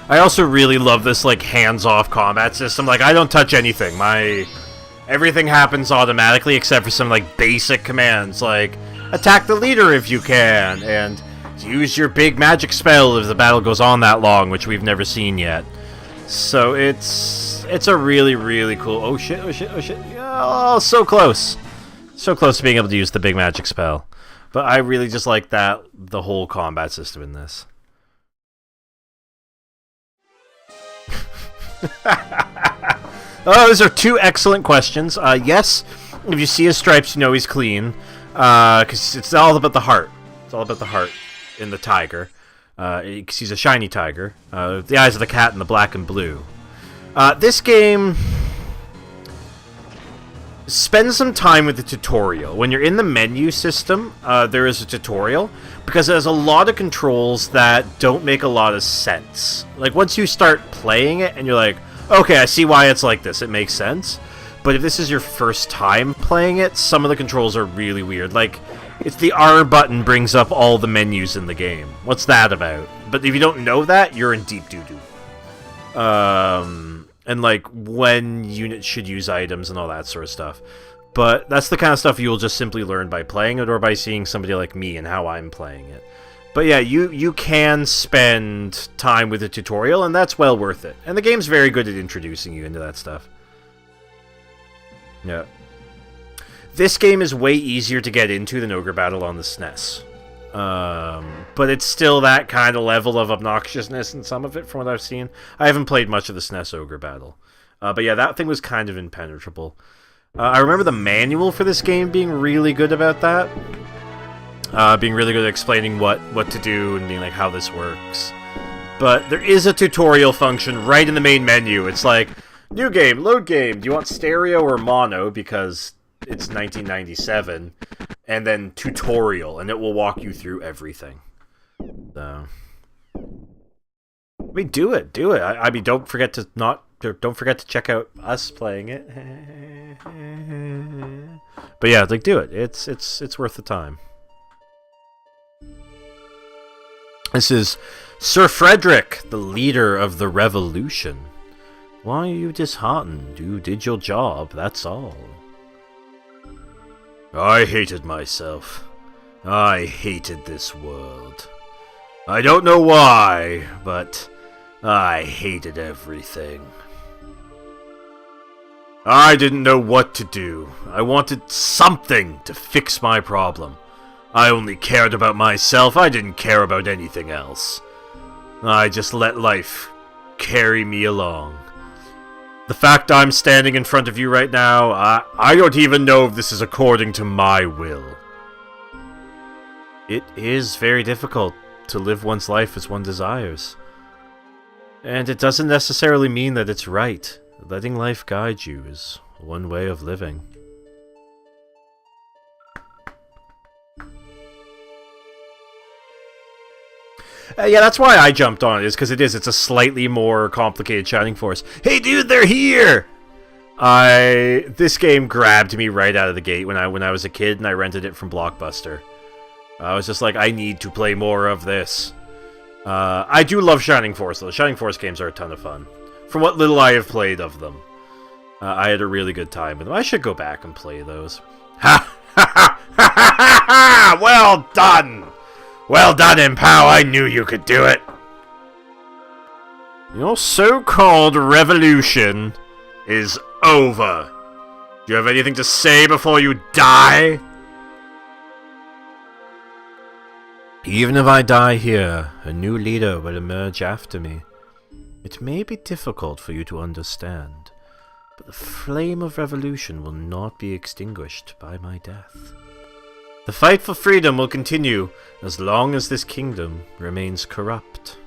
Speaker 1: I also really love this, like, hands-off combat system. Like, I don't touch anything. Everything happens automatically except for some, like, basic commands, like, attack the leader if you can, and use your big magic spell if the battle goes on that long, which we've never seen yet. So it's a really, really cool... Oh shit, oh shit, oh shit. Oh, so close. So close to being able to use the big magic spell. But I really just like the whole combat system in this. Oh, those are two excellent questions. Yes, if you see his stripes, you know he's clean. Because it's all about the heart. It's all about the heart in the tiger. Because he's a shiny tiger. The eyes of the cat in the black and blue. This game spend some time with the tutorial. When you're in the menu system, there is a tutorial, because there's a lot of controls that don't make a lot of sense. Like, once you start playing it, and you're like, okay, I see why it's like this, it makes sense. But if this is your first time playing it, some of the controls are really weird. Like, it's the R button brings up all the menus in the game. What's that about? But if you don't know that, you're in deep doo-doo. And like when units should use items and all that sort of stuff. But that's the kind of stuff you'll just simply learn by playing it or by seeing somebody like me and how I'm playing it. But yeah, you can spend time with the tutorial, and that's well worth it. And the game's very good at introducing you into that stuff. Yeah. This game is way easier to get into than Ogre Battle on the SNES. But it's still that kind of level of obnoxiousness in some of it, from what I've seen. I haven't played much of the SNES Ogre Battle. But yeah, that thing was kind of impenetrable. I remember the manual for this game being really good about that. Being really good at explaining what to do and being like how this works. But there is a tutorial function right in the main menu. It's like, new game, load game, do you want stereo or mono? Because it's 1997. And then tutorial, and it will walk you through everything. So, I mean, do it. I mean, don't forget to check out us playing it. But yeah, like, do it. It's worth the time. This is Sir Frederick, the leader of the revolution. Why are you disheartened? You did your job, that's all. I hated myself. I hated this world. I don't know why, but I hated everything. I didn't know what to do. I wanted something to fix my problem. I only cared about myself. I didn't care about anything else. I just let life carry me along. The fact I'm standing in front of you right now, I don't even know if this is according to my will. It is very difficult to live one's life as one desires. And it doesn't necessarily mean that it's right. Letting life guide you is one way of living. Yeah, that's why I jumped on it, is because it's a slightly more complicated Shining Force. Hey dude, they're here! This game grabbed me right out of the gate when I was a kid and I rented it from Blockbuster. I was just like, I need to play more of this. I do love Shining Force, though. Shining Force games are a ton of fun. From what little I have played of them, I had a really good time with them. I should go back and play those. Ha! Ha ha ha ha ha! Well done! Well done, Impow. I knew you could do it. Your so-called revolution is over. Do you have anything to say before you die? Even if I die here, a new leader will emerge after me. It may be difficult for you to understand, but the flame of revolution will not be extinguished by my death. The fight for freedom will continue as long as this kingdom remains corrupt.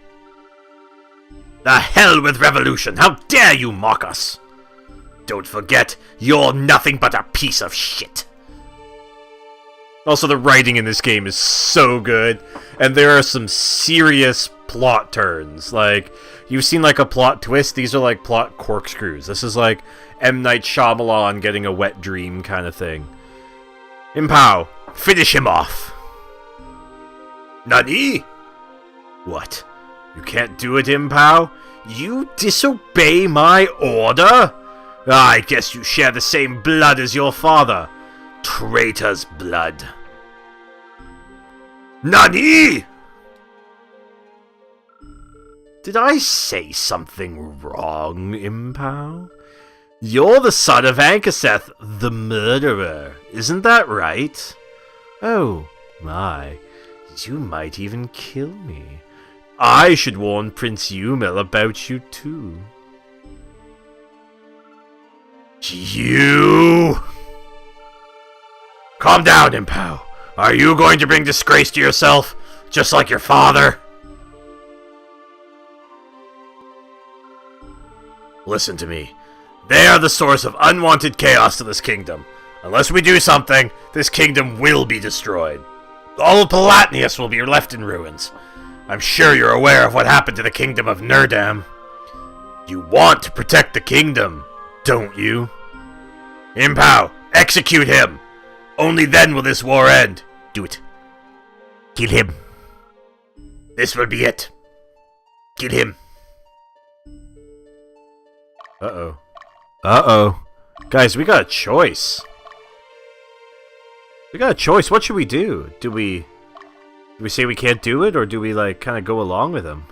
Speaker 1: The hell with revolution! How dare you mock us! Don't forget, you're nothing but a piece of shit! Also, the writing in this game is so good, and there are some serious plot turns. Like, you've seen like a plot twist, these are like plot corkscrews. This is like M. Night Shyamalan getting a wet dream kind of thing. Impow, finish him off! Nani? What? You can't do it, Impow? You disobey my order? I guess you share the same blood as your father. Traitor's blood. Nani? Did I say something wrong, Impow? You're the son of Ankaseth, the murderer. Isn't that right? Oh, my. You might even kill me. I should warn Prince Yumel about you, too. You... Calm down, Impow. Are you going to bring disgrace to yourself, just like your father? Listen to me.
Speaker 4: They are the source of unwanted chaos to this kingdom. Unless we do something, this kingdom will be destroyed. All of Palatnius will be left in ruins. I'm sure you're aware of what happened to the kingdom of Nerdam. You want to protect the kingdom, don't you? Impow, execute him! Only then will this war end. Do it. Kill him. This will be it. Kill him.
Speaker 1: Uh-oh. Uh-oh. Guys, we got a choice. We got a choice. What should we do? Do we say we can't do it, or do we, like, kind of go along with him?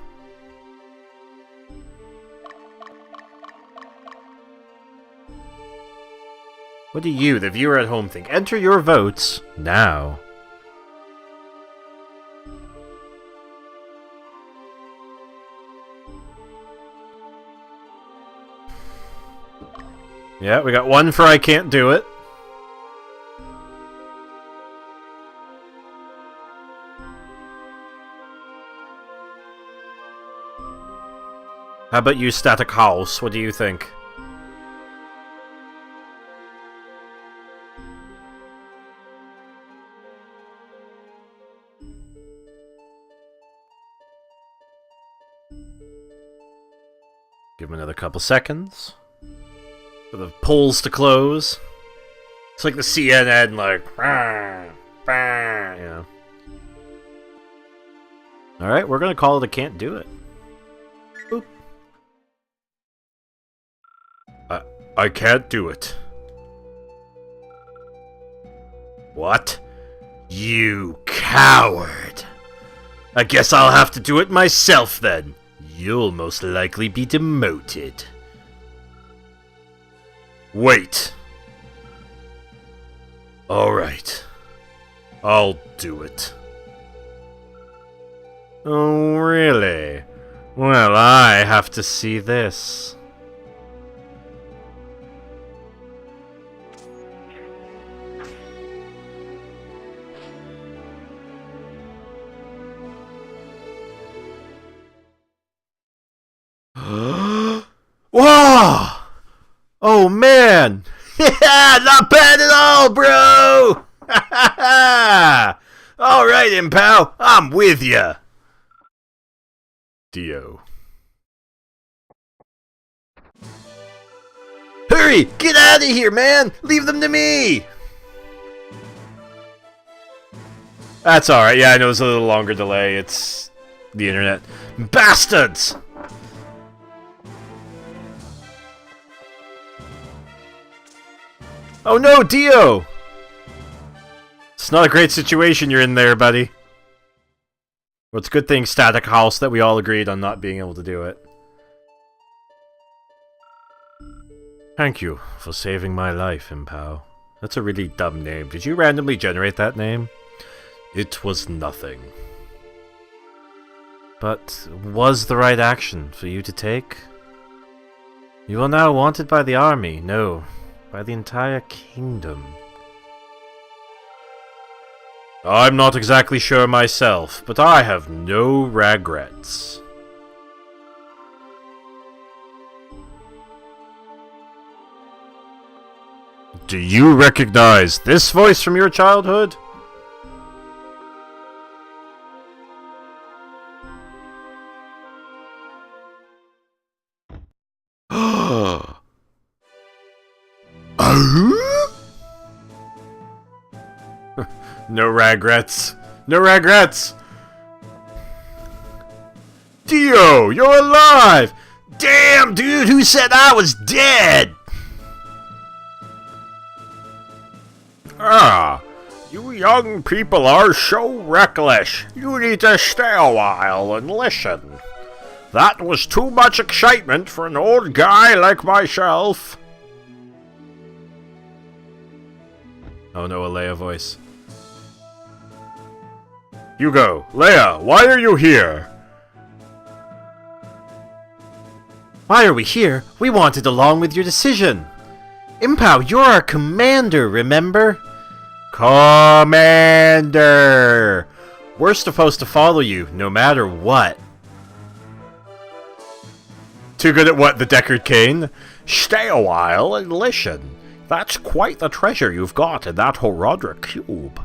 Speaker 1: What do you, the viewer at home, think? Enter your votes now. Yeah, we got one for I can't do it. How about you, Static House? What do you think? Give him another couple seconds for the polls to close. It's like the CNN, like, you know. Alright, we're gonna call it a can't do it. Boop. I can't do it. What? You coward. I guess I'll have to do it myself then. You'll most likely be demoted. Wait. Alright. I'll do it. Oh, really? Well, I have to see this. Whoa! Oh man! Yeah, not bad at all, bro! Alright, Impow, I'm with ya! Dio. Hurry! Get out of here, man! Leave them to me! That's alright, yeah, I know it's a little longer delay. It's the internet. Bastards! Oh no, Dio! It's not a great situation you're in there, buddy. Well, it's a good thing, Static House, that we all agreed on not being able to do it. Thank you for saving my life, Impow. That's a really dumb name. Did you randomly generate that name? It was nothing. But was the right action for you to take? You are now wanted by the army. No. By the entire kingdom. I'm not exactly sure myself, but I have no regrets. Do you recognize this voice from your childhood? No regrets. No regrets. Dio, you're alive! Damn, dude, who said I was dead? Ah, you young people are so reckless. You need to stay a while and listen. That was too much excitement for an old guy like myself. Oh no, a Leia voice. Hugo, Leia, why are you here? Why are we here? We wanted along with your decision. Impow, you're our commander, remember? Commander! We're supposed to follow you, no matter what. Too good at what, the Deckard Cain?
Speaker 4: Stay a while and listen. That's quite the treasure you've got in that Horodric cube.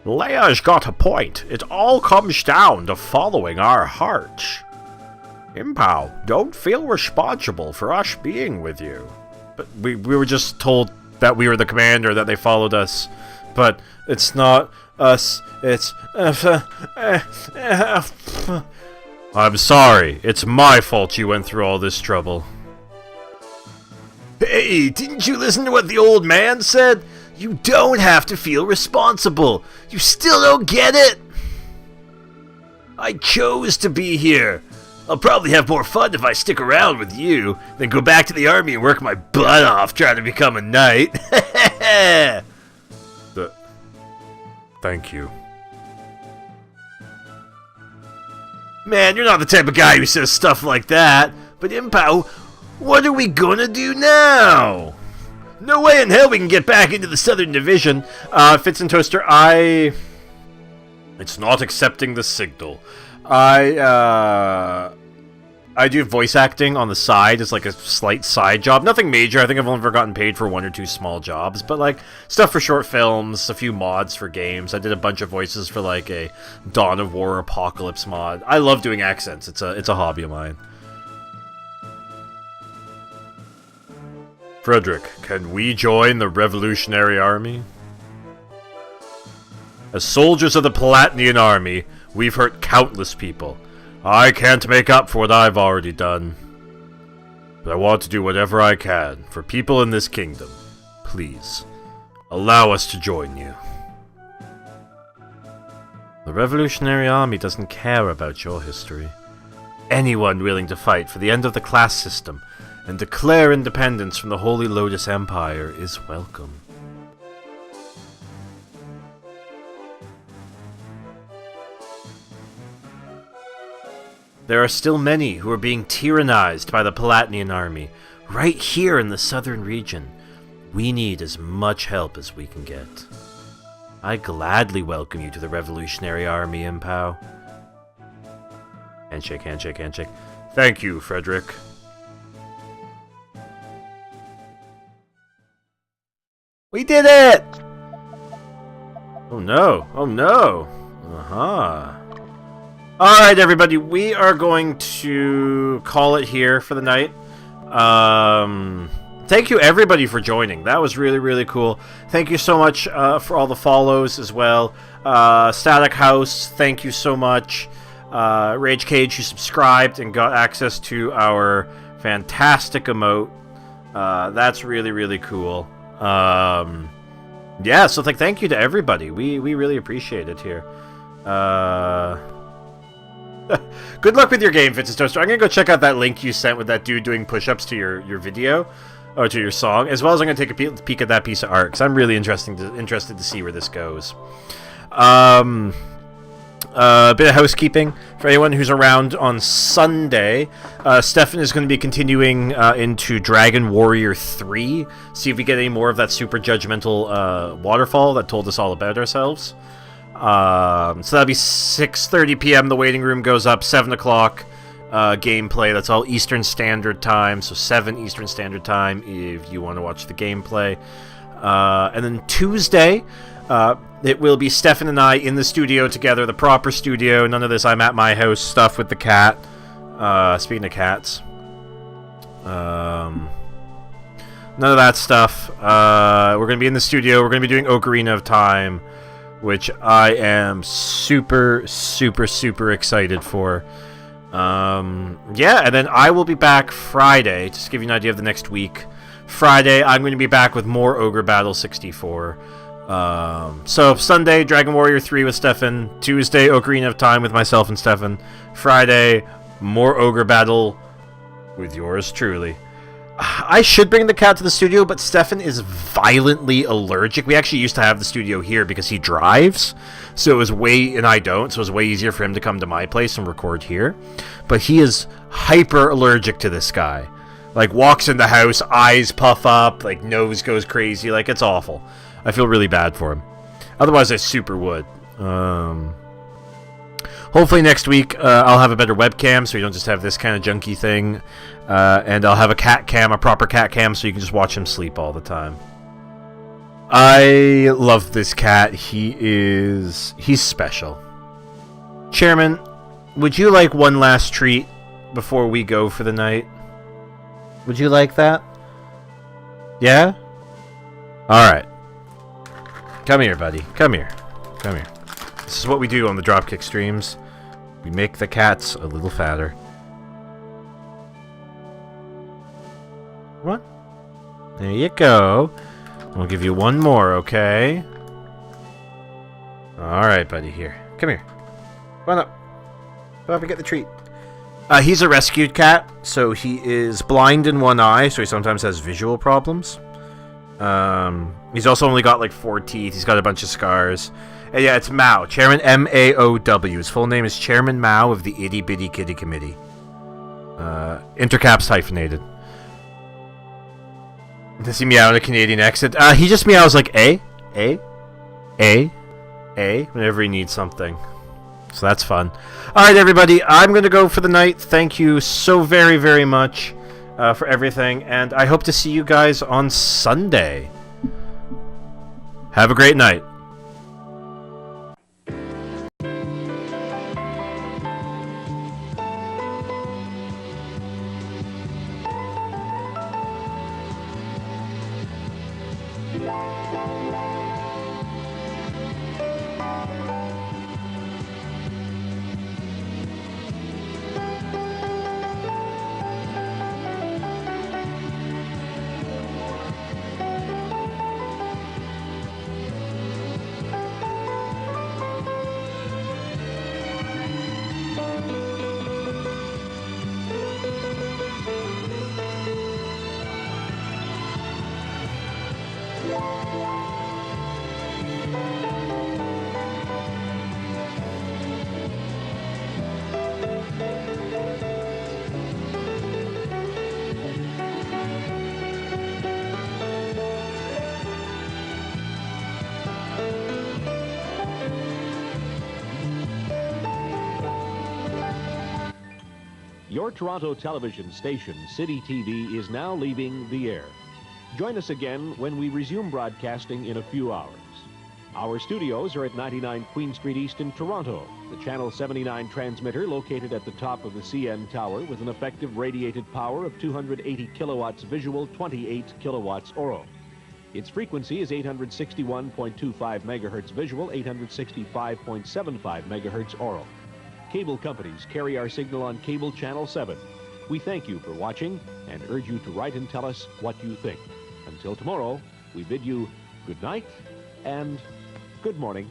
Speaker 4: Leia's got a point. It all comes down to following our hearts. Impow, don't feel responsible for us being with you.
Speaker 1: But we were just told that we were the commander, that they followed us. But it's not us, it's... I'm sorry. It's my fault you went through all this trouble.
Speaker 4: Hey, didn't you listen to what the old man said? You don't have to feel responsible. You still don't get it? I chose to be here. I'll probably have more fun if I stick around with you than go back to the army and work my butt off trying to become a knight.
Speaker 1: Thank you.
Speaker 4: Man, you're not the type of guy who says stuff like that. But Impow, what are we gonna do now? No way in hell we can get back into the Southern Division.
Speaker 1: Fitz and Toaster, It's not accepting the signal. I do voice acting on the side as like a slight side job. Nothing major. I think I've only ever gotten paid for 1 or 2 small jobs, but like stuff for short films, a few mods for games. I did a bunch of voices for like a Dawn of War Apocalypse mod. I love doing accents. It's a hobby of mine. Frederick, can we join the Revolutionary Army? As soldiers of the Palatinian Army, we've hurt countless people. I can't make up for what I've already done. But I want to do whatever I can for people in this kingdom. Please, allow us to join you. The Revolutionary Army doesn't care about your history. Anyone willing to fight for the end of the class system and declare independence from the Holy Lotus Empire is welcome. There are still many who are being tyrannized by the Palatinian army, right here in the southern region. We need as much help as we can get. I gladly welcome you to the Revolutionary Army, Impow. Handshake, handshake, handshake. Thank you, Frederick. We did it! Oh no, oh no. Uh-huh. Alright, everybody, we are going to call it here for the night. Thank you, everybody, for joining. That was really, really cool. Thank you so much for all the follows as well. Static House, thank you so much. Rage Cage, who subscribed and got access to our fantastic emote. That's really, really cool. Yeah, so thank you to everybody. We really appreciate it here. Good luck with your game, Fitz and Toaster. I'm gonna go check out that link you sent with that dude doing push-ups to your video, or to your song, as well as I'm gonna take a peek at that piece of art, because I'm really interested to see where this goes. A bit of housekeeping for anyone who's around on Sunday. Stefan is going to be continuing into Dragon Warrior 3. See if we get any more of that super judgmental waterfall that told us all about ourselves. So that'll be 6:30 p.m. The waiting room goes up. 7 o'clock gameplay. That's all Eastern Standard Time. So 7 Eastern Standard Time if you want to watch the gameplay. And then Tuesday, it will be Stefan and I in the studio together, the proper studio. None of this I'm at my house stuff with the cat. Speaking of cats. None of that stuff. We're going to be in the studio. We're going to be doing Ocarina of Time, which I am super, super, super excited for. Yeah, and then I will be back Friday, just to give you an idea of the next week. Friday, I'm going to be back with more Ogre Battle 64. So Sunday, Dragon Warrior 3 with Stefan. Tuesday, Ocarina of Time with myself and Stefan. Friday, more Ogre Battle with yours truly. I should bring the cat to the studio, but Stefan is violently allergic. We actually used to have the studio here because he drives, so it was and I don't, so it was way easier for him to come to my place and record here. But he is hyper allergic to this guy. Like, walks in the house, eyes puff up, like, nose goes crazy, like, it's awful. I feel really bad for him. Otherwise, I super would. Hopefully next week I'll have a better webcam, so you don't just have this kind of junky thing. And I'll have a cat cam, a proper cat cam, so you can just watch him sleep all the time. I love this cat. He's special. Chairman, would you like one last treat before we go for the night? Would you like that? Yeah? Alright. Come here, buddy. Come here. Come here. This is what we do on the Dropkick streams. We make the cats a little fatter. Come on. There you go. I'll give you one more, okay? Alright, buddy. Here. Come here. Come on up. Come up and get the treat. He's a rescued cat, so he is blind in one eye, so he sometimes has visual problems. He's also only got like 4 teeth. He's got a bunch of scars. And yeah, it's Mao. Chairman M-A-O-W. His full name is Chairman Mao of the Itty Bitty Kitty Committee. Intercaps hyphenated. Does he meow in a Canadian accent? He just meows like A, whenever he needs something. So that's fun. Alright, everybody. I'm going to go for the night. Thank you so very, very much for everything. And I hope to see you guys on Sunday. Have a great night.
Speaker 5: Your Toronto television station, City TV, is now leaving the air. Join us again when we resume broadcasting in a few hours. Our studios are at 99 Queen Street East in Toronto, the Channel 79 transmitter located at the top of the CN Tower with an effective radiated power of 280 kilowatts visual, 28 kilowatts oral. Its frequency is 861.25 megahertz visual, 865.75 megahertz oral. Cable companies carry our signal on Cable Channel 7. We thank you for watching and urge you to write and tell us what you think. Until tomorrow, we bid you good night and good morning.